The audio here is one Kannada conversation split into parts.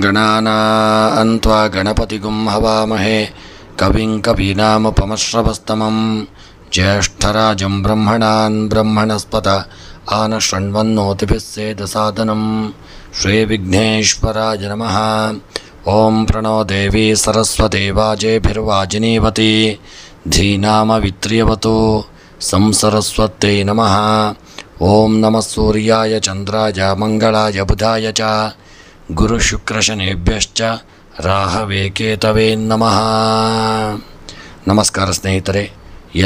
ಗಣಾನಾನ್ತ್ವಾ ಗಣಪತಿಗುಂ ಹವಾಮಹೇ ಕವಿಂ ಕವೀನಾಮುಪಮಶ್ರವಸ್ತಮಂ ಜ್ಯೇಷ್ಠರಾಜಂ ಬ್ರಹ್ಮಣಾನ್ ಬ್ರಹ್ಮಣಸ್ಪತ ಆನಶೃಣ್ವನ್ನೋತಿಭಿಃ ಸೇದಸಾದನಂ ಶ್ರೀ ವಿಘ್ನೇಶ್ವರಾಯ ನಮಃ. ಓಂ ಪ್ರಣೋ ದೇವಿ ಸರಸ್ವತಿ ವಾಜೇಭಿರ್ವಾಜಿನೀವತಿ ಧೀನಾಮವಿತ್ರ್ಯವತು ಸಂಸರಸ್ವತ್ಯೈ ನಮಃ. ಓಂ ನಮಃ ಸೂರ್ಯಾಯ ಚಂದ್ರಾಯ ಮಂಗಳಾಯ ಬುಧಾಯ ಚ ಗುರುಶುಕ್ರಶನೇಭ್ಯಶ್ಚ ರಾಹವೇ ಕೇತವೇ ನಮಃ. ನಮಸ್ಕಾರ ಸ್ನೇಹಿತರೆ,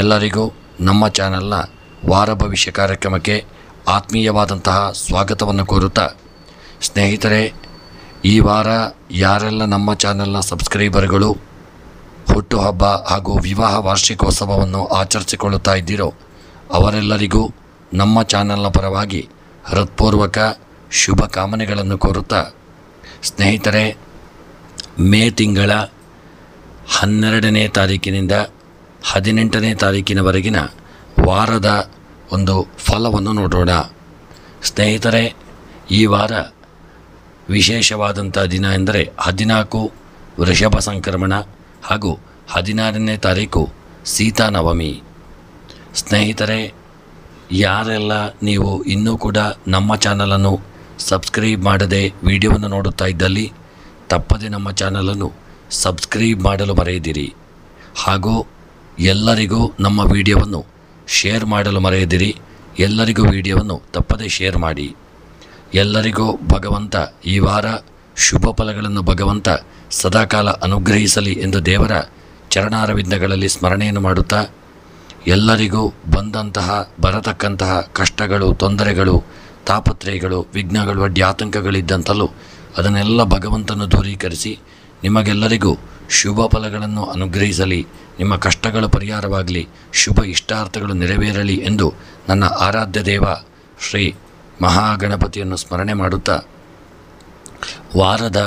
ಎಲ್ಲರಿಗೂ ನಮ್ಮ ಚಾನಲ್ನ ವಾರ ಭವಿಷ್ಯ ಕಾರ್ಯಕ್ರಮಕ್ಕೆ ಆತ್ಮೀಯವಾದಂತಹ ಸ್ವಾಗತವನ್ನು ಕೋರುತ್ತಾ, ಸ್ನೇಹಿತರೆ, ಈ ವಾರ ಯಾರೆಲ್ಲ ನಮ್ಮ ಚಾನಲ್ನ ಸಬ್ಸ್ಕ್ರೈಬರ್ಗಳು ಹುಟ್ಟುಹಬ್ಬ ಹಾಗೂ ವಿವಾಹ ವಾರ್ಷಿಕೋತ್ಸವವನ್ನು ಆಚರಿಸಿಕೊಳ್ಳುತ್ತಾ ಇದ್ದೀರೋ ಅವರೆಲ್ಲರಿಗೂ ನಮ್ಮ ಚಾನಲ್ನ ಪರವಾಗಿ ಹೃತ್ಪೂರ್ವಕ ಶುಭ ಕಾಮನೆಗಳನ್ನು ಕೋರುತ್ತಾ, ಸ್ನೇಹಿತರೆ, ಮೇ ತಿಂಗಳ 12ನೇ ತಾರೀಕಿನಿಂದ 18ನೇ ತಾರೀಕಿನವರೆಗಿನ ವಾರದ ಒಂದು ಫಲವನ್ನು ನೋಡೋಣ. ಸ್ನೇಹಿತರೆ, ಈ ವಾರ ವಿಶೇಷವಾದಂಥ ದಿನ ಎಂದರೆ 14 ವೃಷಭ ಸಂಕ್ರಮಣ ಹಾಗೂ 16ನೇ ತಾರೀಕು ಸೀತಾನವಮಿ. ಸ್ನೇಹಿತರೆ, ಯಾರೆಲ್ಲ ನೀವು ಇನ್ನೂ ಕೂಡ ನಮ್ಮ ಚಾನಲನ್ನು ಸಬ್ಸ್ಕ್ರೈಬ್ ಮಾಡದೆ ವಿಡಿಯೋವನ್ನು ನೋಡುತ್ತಾ ಇದ್ದಲ್ಲಿ ತಪ್ಪದೆ ನಮ್ಮ ಚಾನಲನ್ನು ಸಬ್ಸ್ಕ್ರೈಬ್ ಮಾಡಲು ಮರೆಯದಿರಿ. ಹಾಗೂ ಎಲ್ಲರಿಗೂ ನಮ್ಮ ವಿಡಿಯೋವನ್ನು ಶೇರ್ ಮಾಡಲು ಮರೆಯದಿರಿ. ಎಲ್ಲರಿಗೂ ವಿಡಿಯೋವನ್ನು ತಪ್ಪದೆ ಶೇರ್ ಮಾಡಿ. ಎಲ್ಲರಿಗೂ ಭಗವಂತ ಈ ವಾರ ಶುಭ ಫಲಗಳನ್ನು ಭಗವಂತ ಸದಾಕಾಲ ಅನುಗ್ರಹಿಸಲಿ ಎಂದು ದೇವರ ಚರಣಾರವಿಂದಗಳಲ್ಲಿ ಸ್ಮರಣೆಯನ್ನು ಮಾಡುತ್ತಾ, ಎಲ್ಲರಿಗೂ ಬಂದಂತಹ ಬರತಕ್ಕಂತಹ ಕಷ್ಟಗಳು, ತೊಂದರೆಗಳು, ತಾಪತ್ರಯಗಳು, ವಿಘ್ನಗಳು, ಅಡ್ಡಿ ಆತಂಕಗಳಿದ್ದಂತಲೂ ಅದನ್ನೆಲ್ಲ ಭಗವಂತನು ದೂರೀಕರಿಸಿ ನಿಮಗೆಲ್ಲರಿಗೂ ಶುಭ ಫಲಗಳನ್ನು ಅನುಗ್ರಹಿಸಲಿ, ನಿಮ್ಮ ಕಷ್ಟಗಳು ಪರಿಹಾರವಾಗಲಿ, ಶುಭ ಇಷ್ಟಾರ್ಥಗಳು ನೆರವೇರಲಿ ಎಂದು ನನ್ನ ಆರಾಧ್ಯ ದೇವ ಶ್ರೀ ಮಹಾಗಣಪತಿಯನ್ನು ಸ್ಮರಣೆ ಮಾಡುತ್ತಾ, ವಾರದ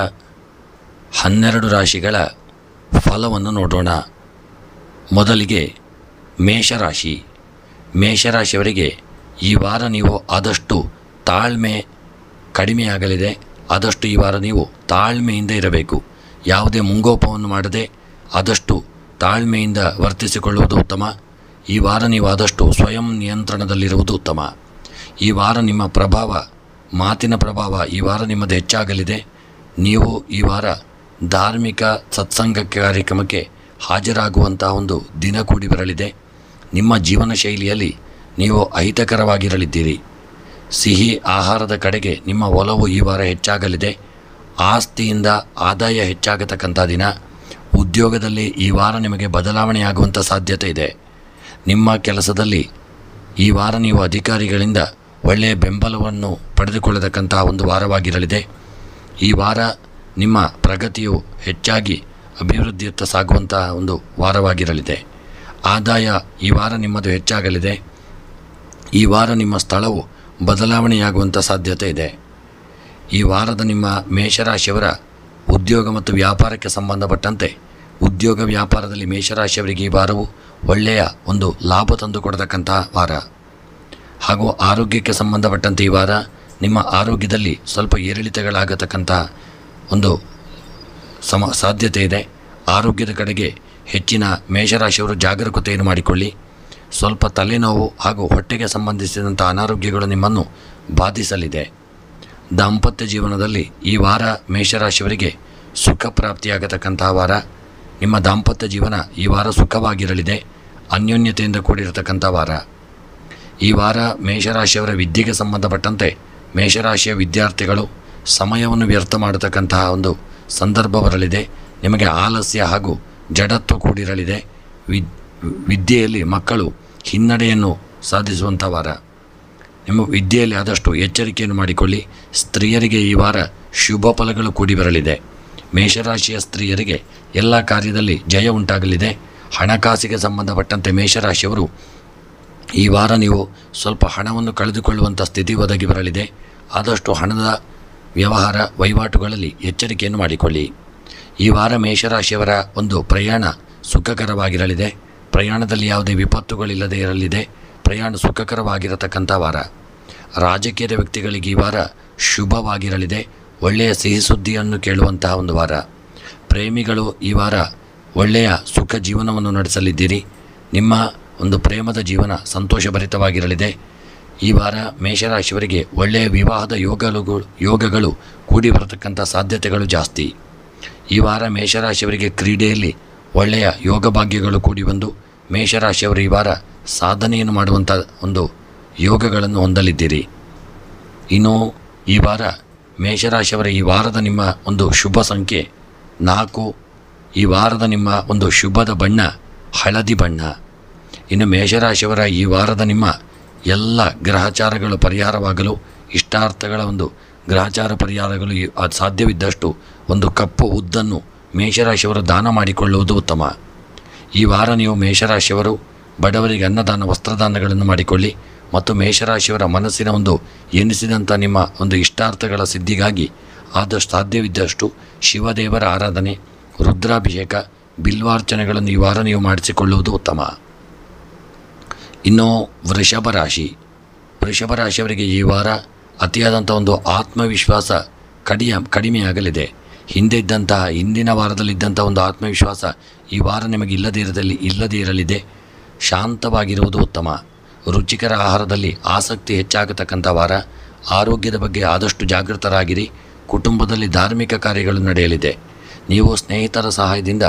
12 ರಾಶಿಗಳ ಫಲವನ್ನು ನೋಡೋಣ. ಮೊದಲಿಗೆ ಮೇಷರಾಶಿ. ಮೇಷರಾಶಿಯವರಿಗೆ ಈ ವಾರ ನೀವು ಆದಷ್ಟು ತಾಳ್ಮೆ ಕಡಿಮೆಯಾಗಲಿದೆ. ಆದಷ್ಟು ಈ ವಾರ ನೀವು ತಾಳ್ಮೆಯಿಂದ ಇರಬೇಕು. ಯಾವುದೇ ಮುಂಗೋಪವನ್ನು ಮಾಡದೆ ಆದಷ್ಟು ತಾಳ್ಮೆಯಿಂದ ವರ್ತಿಸಿಕೊಳ್ಳುವುದು ಉತ್ತಮ. ಈ ವಾರ ನೀವು ಆದಷ್ಟು ಸ್ವಯಂ ನಿಯಂತ್ರಣದಲ್ಲಿರುವುದು ಉತ್ತಮ. ಈ ವಾರ ನಿಮ್ಮ ಪ್ರಭಾವ, ಮಾತಿನ ಪ್ರಭಾವ ಈ ವಾರ ನಿಮ್ಮದು ಹೆಚ್ಚಾಗಲಿದೆ. ನೀವು ಈ ವಾರ ಧಾರ್ಮಿಕ ಸತ್ಸಂಗ ಕಾರ್ಯಕ್ರಮಕ್ಕೆ ಹಾಜರಾಗುವಂತಹ ಒಂದು ದಿನ ಕೂಡಿ ಬರಲಿದೆ. ನಿಮ್ಮ ಜೀವನ ಶೈಲಿಯಲ್ಲಿ ನೀವು ಅಹಿತಕರವಾಗಿರಲಿದ್ದೀರಿ. ಸಿಹಿ ಆಹಾರದ ಕಡೆಗೆ ನಿಮ್ಮ ಒಲವು ಈ ವಾರ ಹೆಚ್ಚಾಗಲಿದೆ. ಆಸ್ತಿಯಿಂದ ಆದಾಯ ಹೆಚ್ಚಾಗತಕ್ಕಂಥ ದಿನ. ಉದ್ಯೋಗದಲ್ಲಿ ಈ ವಾರ ನಿಮಗೆ ಬದಲಾವಣೆಯಾಗುವಂಥ ಸಾಧ್ಯತೆ ಇದೆ. ನಿಮ್ಮ ಕೆಲಸದಲ್ಲಿ ಈ ವಾರ ನೀವು ಅಧಿಕಾರಿಗಳಿಂದ ಒಳ್ಳೆಯ ಬೆಂಬಲವನ್ನು ಪಡೆದುಕೊಳ್ಳತಕ್ಕಂತಹ ಒಂದು ವಾರವಾಗಿರಲಿದೆ. ಈ ವಾರ ನಿಮ್ಮ ಪ್ರಗತಿಯು ಹೆಚ್ಚಾಗಿ ಅಭಿವೃದ್ಧಿಯತ್ತ ಸಾಗುವಂತಹ ಒಂದು ವಾರವಾಗಿರಲಿದೆ. ಆದಾಯ ಈ ವಾರ ನಿಮ್ಮದು ಹೆಚ್ಚಾಗಲಿದೆ. ಈ ವಾರ ನಿಮ್ಮ ಸ್ಥಳವು ಬದಲಾವಣೆಯಾಗುವಂಥ ಸಾಧ್ಯತೆ ಇದೆ. ಈ ವಾರದ ನಿಮ್ಮ ಮೇಷರಾಶಿಯವರ ಉದ್ಯೋಗ ಮತ್ತು ವ್ಯಾಪಾರಕ್ಕೆ ಸಂಬಂಧಪಟ್ಟಂತೆ ಉದ್ಯೋಗ ವ್ಯಾಪಾರದಲ್ಲಿ ಮೇಷರಾಶಿಯವರಿಗೆ ಈ ವಾರವು ಒಳ್ಳೆಯ ಒಂದು ಲಾಭ ತಂದುಕೊಡತಕ್ಕಂತಹ ವಾರ. ಹಾಗೂ ಆರೋಗ್ಯಕ್ಕೆ ಸಂಬಂಧಪಟ್ಟಂತೆ ಈ ವಾರ ನಿಮ್ಮ ಆರೋಗ್ಯದಲ್ಲಿ ಸ್ವಲ್ಪ ಏರಿಳಿತಗಳಾಗತಕ್ಕಂತಹ ಒಂದು ಸಾಧ್ಯತೆ ಇದೆ. ಆರೋಗ್ಯದ ಕಡೆಗೆ ಹೆಚ್ಚಿನ ಮೇಷರಾಶಿಯವರು ಜಾಗರೂಕತೆಯನ್ನು ಮಾಡಿಕೊಳ್ಳಿ. ಸ್ವಲ್ಪ ತಲೆನೋವು ಹಾಗೂ ಹೊಟ್ಟೆಗೆ ಸಂಬಂಧಿಸಿದಂಥ ಅನಾರೋಗ್ಯಗಳು ನಿಮ್ಮನ್ನು ಬಾಧಿಸಲಿದೆ. ದಾಂಪತ್ಯ ಜೀವನದಲ್ಲಿ ಈ ವಾರ ಮೇಷರಾಶಿಯವರಿಗೆ ಸುಖ ಪ್ರಾಪ್ತಿಯಾಗತಕ್ಕಂತಹ ವಾರ. ನಿಮ್ಮ ದಾಂಪತ್ಯ ಜೀವನ ಈ ವಾರ ಸುಖವಾಗಿರಲಿದೆ. ಅನ್ಯೋನ್ಯತೆಯಿಂದ ಕೂಡಿರತಕ್ಕಂಥ ವಾರ. ಈ ವಾರ ಮೇಷರಾಶಿಯವರ ವಿದ್ಯೆಗೆ ಸಂಬಂಧಪಟ್ಟಂತೆ ಮೇಷರಾಶಿಯ ವಿದ್ಯಾರ್ಥಿಗಳು ಸಮಯವನ್ನು ವ್ಯರ್ಥ ಮಾಡತಕ್ಕಂತಹ ಒಂದು ಸಂದರ್ಭ ಬರಲಿದೆ. ನಿಮಗೆ ಆಲಸ್ಯ ಹಾಗೂ ಜಡತ್ವ ಕೂಡಿರಲಿದೆ. ವಿದ್ಯೆಯಲ್ಲಿ ಮಕ್ಕಳು ಹಿನ್ನಡೆಯನ್ನು ಸಾಧಿಸುವಂಥ ವಾರ. ನಿಮ್ಮ ವಿದ್ಯೆಯಲ್ಲಿ ಆದಷ್ಟು ಎಚ್ಚರಿಕೆಯನ್ನು ಮಾಡಿಕೊಳ್ಳಿ. ಸ್ತ್ರೀಯರಿಗೆ ಈ ವಾರ ಶುಭ ಫಲಗಳು ಕೂಡಿ ಬರಲಿದೆ. ಮೇಷರಾಶಿಯ ಸ್ತ್ರೀಯರಿಗೆ ಎಲ್ಲ ಕಾರ್ಯದಲ್ಲಿ ಜಯ ಉಂಟಾಗಲಿದೆ. ಹಣಕಾಸಿಗೆ ಸಂಬಂಧಪಟ್ಟಂತೆ ಮೇಷರಾಶಿಯವರು ಈ ವಾರ ನೀವು ಸ್ವಲ್ಪ ಹಣವನ್ನು ಕಳೆದುಕೊಳ್ಳುವಂಥ ಸ್ಥಿತಿ ಒದಗಿ ಬರಲಿದೆ. ಆದಷ್ಟು ಹಣದ ವ್ಯವಹಾರ ವಹಿವಾಟುಗಳಲ್ಲಿ ಎಚ್ಚರಿಕೆಯನ್ನು ಮಾಡಿಕೊಳ್ಳಿ. ಈ ವಾರ ಮೇಷರಾಶಿಯವರ ಒಂದು ಪ್ರಯಾಣ ಸುಖಕರವಾಗಿರಲಿದೆ. ಪ್ರಯಾಣದಲ್ಲಿ ಯಾವುದೇ ವಿಪತ್ತುಗಳಿಲ್ಲದೆ ಇರಲಿದೆ. ಪ್ರಯಾಣ ಸುಖಕರವಾಗಿರತಕ್ಕಂಥ ವಾರ. ರಾಜಕೀಯದ ವ್ಯಕ್ತಿಗಳಿಗೆ ಈ ವಾರ ಶುಭವಾಗಿರಲಿದೆ. ಒಳ್ಳೆಯ ಸಿಹಿ ಸುದ್ದಿಯನ್ನು ಕೇಳುವಂತಹ ಒಂದು ವಾರ. ಪ್ರೇಮಿಗಳು ಈ ವಾರ ಒಳ್ಳೆಯ ಸುಖ ಜೀವನವನ್ನು ನಡೆಸಲಿದ್ದೀರಿ. ನಿಮ್ಮ ಒಂದು ಪ್ರೇಮದ ಜೀವನ ಸಂತೋಷಭರಿತವಾಗಿರಲಿದೆ. ಈ ವಾರ ಮೇಷರಾಶಿಯವರಿಗೆ ಒಳ್ಳೆಯ ವಿವಾಹದ ಯೋಗಗಳು ಕೂಡಿ ಬರತಕ್ಕಂಥ ಸಾಧ್ಯತೆಗಳು ಜಾಸ್ತಿ. ಈ ವಾರ ಮೇಷರಾಶಿಯವರಿಗೆ ಕ್ರೀಡೆಯಲ್ಲಿ ಒಳ್ಳೆಯ ಯೋಗ ಭಾಗ್ಯಗಳು ಕೂಡಿ ಬಂದು ಮೇಷರಾಶಿಯವರು ಈ ವಾರ ಸಾಧನೆಯನ್ನು ಮಾಡುವಂಥ ಒಂದು ಯೋಗಗಳನ್ನು ಹೊಂದಲಿದ್ದೀರಿ. ಇನ್ನು ಈ ವಾರ ಮೇಷರಾಶಿಯವರ ಈ ವಾರದ ನಿಮ್ಮ ಒಂದು ಶುಭ ಸಂಖ್ಯೆ 4. ಈ ವಾರದ ನಿಮ್ಮ ಒಂದು ಶುಭದ ಬಣ್ಣ ಹಳದಿ ಬಣ್ಣ. ಇನ್ನು ಮೇಷರಾಶಿಯವರ ಈ ವಾರದ ನಿಮ್ಮ ಎಲ್ಲ ಗ್ರಹಚಾರಗಳು ಪರಿಹಾರವಾಗಲು, ಇಷ್ಟಾರ್ಥಗಳ ಒಂದು ಗ್ರಹಚಾರ ಪರಿಹಾರಗಳು ಸಾಧ್ಯವಿದ್ದಷ್ಟು ಒಂದು ಕಪ್ಪು ಉದ್ದನ್ನು ಮೇಷರಾಶಿಯವರು ದಾನ ಮಾಡಿಕೊಳ್ಳುವುದು ಉತ್ತಮ. ಈ ವಾರ ನೀವು ಮೇಷರಾಶಿಯವರು ಬಡವರಿಗೆ ಅನ್ನದಾನ, ವಸ್ತ್ರದಾನಗಳನ್ನು ಮಾಡಿಕೊಳ್ಳಿ ಮತ್ತು ಮೇಷರಾಶಿಯವರ ಮನಸ್ಸಿನ ಒಂದು ಎನಿಸಿದಂಥ ನಿಮ್ಮ ಒಂದು ಇಷ್ಟಾರ್ಥಗಳ ಸಿದ್ಧಿಗಾಗಿ ಆದಷ್ಟು ಸಾಧ್ಯವಿದ್ದಷ್ಟು ಶಿವದೇವರ ಆರಾಧನೆ, ರುದ್ರಾಭಿಷೇಕ, ಬಿಲ್ವಾರ್ಚನೆಗಳನ್ನು ಈ ವಾರ ನೀವು ಮಾಡಿಸಿಕೊಳ್ಳುವುದು ಉತ್ತಮ. ಇನ್ನು ವೃಷಭ ರಾಶಿಯವರಿಗೆ ಈ ವಾರ ಅತಿಯಾದಂಥ ಒಂದು ಆತ್ಮವಿಶ್ವಾಸ ಕಡಿಮೆಯಾಗಲಿದೆ. ಹಿಂದಿನ ವಾರದಲ್ಲಿದ್ದಂಥ ಒಂದು ಆತ್ಮವಿಶ್ವಾಸ ಈ ವಾರ ನಿಮಗೆ ಇಲ್ಲದೇ ಇರಲಿದೆ. ಶಾಂತವಾಗಿರುವುದು ಉತ್ತಮ. ರುಚಿಕರ ಆಹಾರದಲ್ಲಿ ಆಸಕ್ತಿ ಹೆಚ್ಚಾಗತಕ್ಕಂಥ ವಾರ. ಆರೋಗ್ಯದ ಬಗ್ಗೆ ಆದಷ್ಟು ಜಾಗೃತರಾಗಿರಿ. ಕುಟುಂಬದಲ್ಲಿ ಧಾರ್ಮಿಕ ಕಾರ್ಯಗಳು ನಡೆಯಲಿದೆ. ನೀವು ಸ್ನೇಹಿತರ ಸಹಾಯದಿಂದ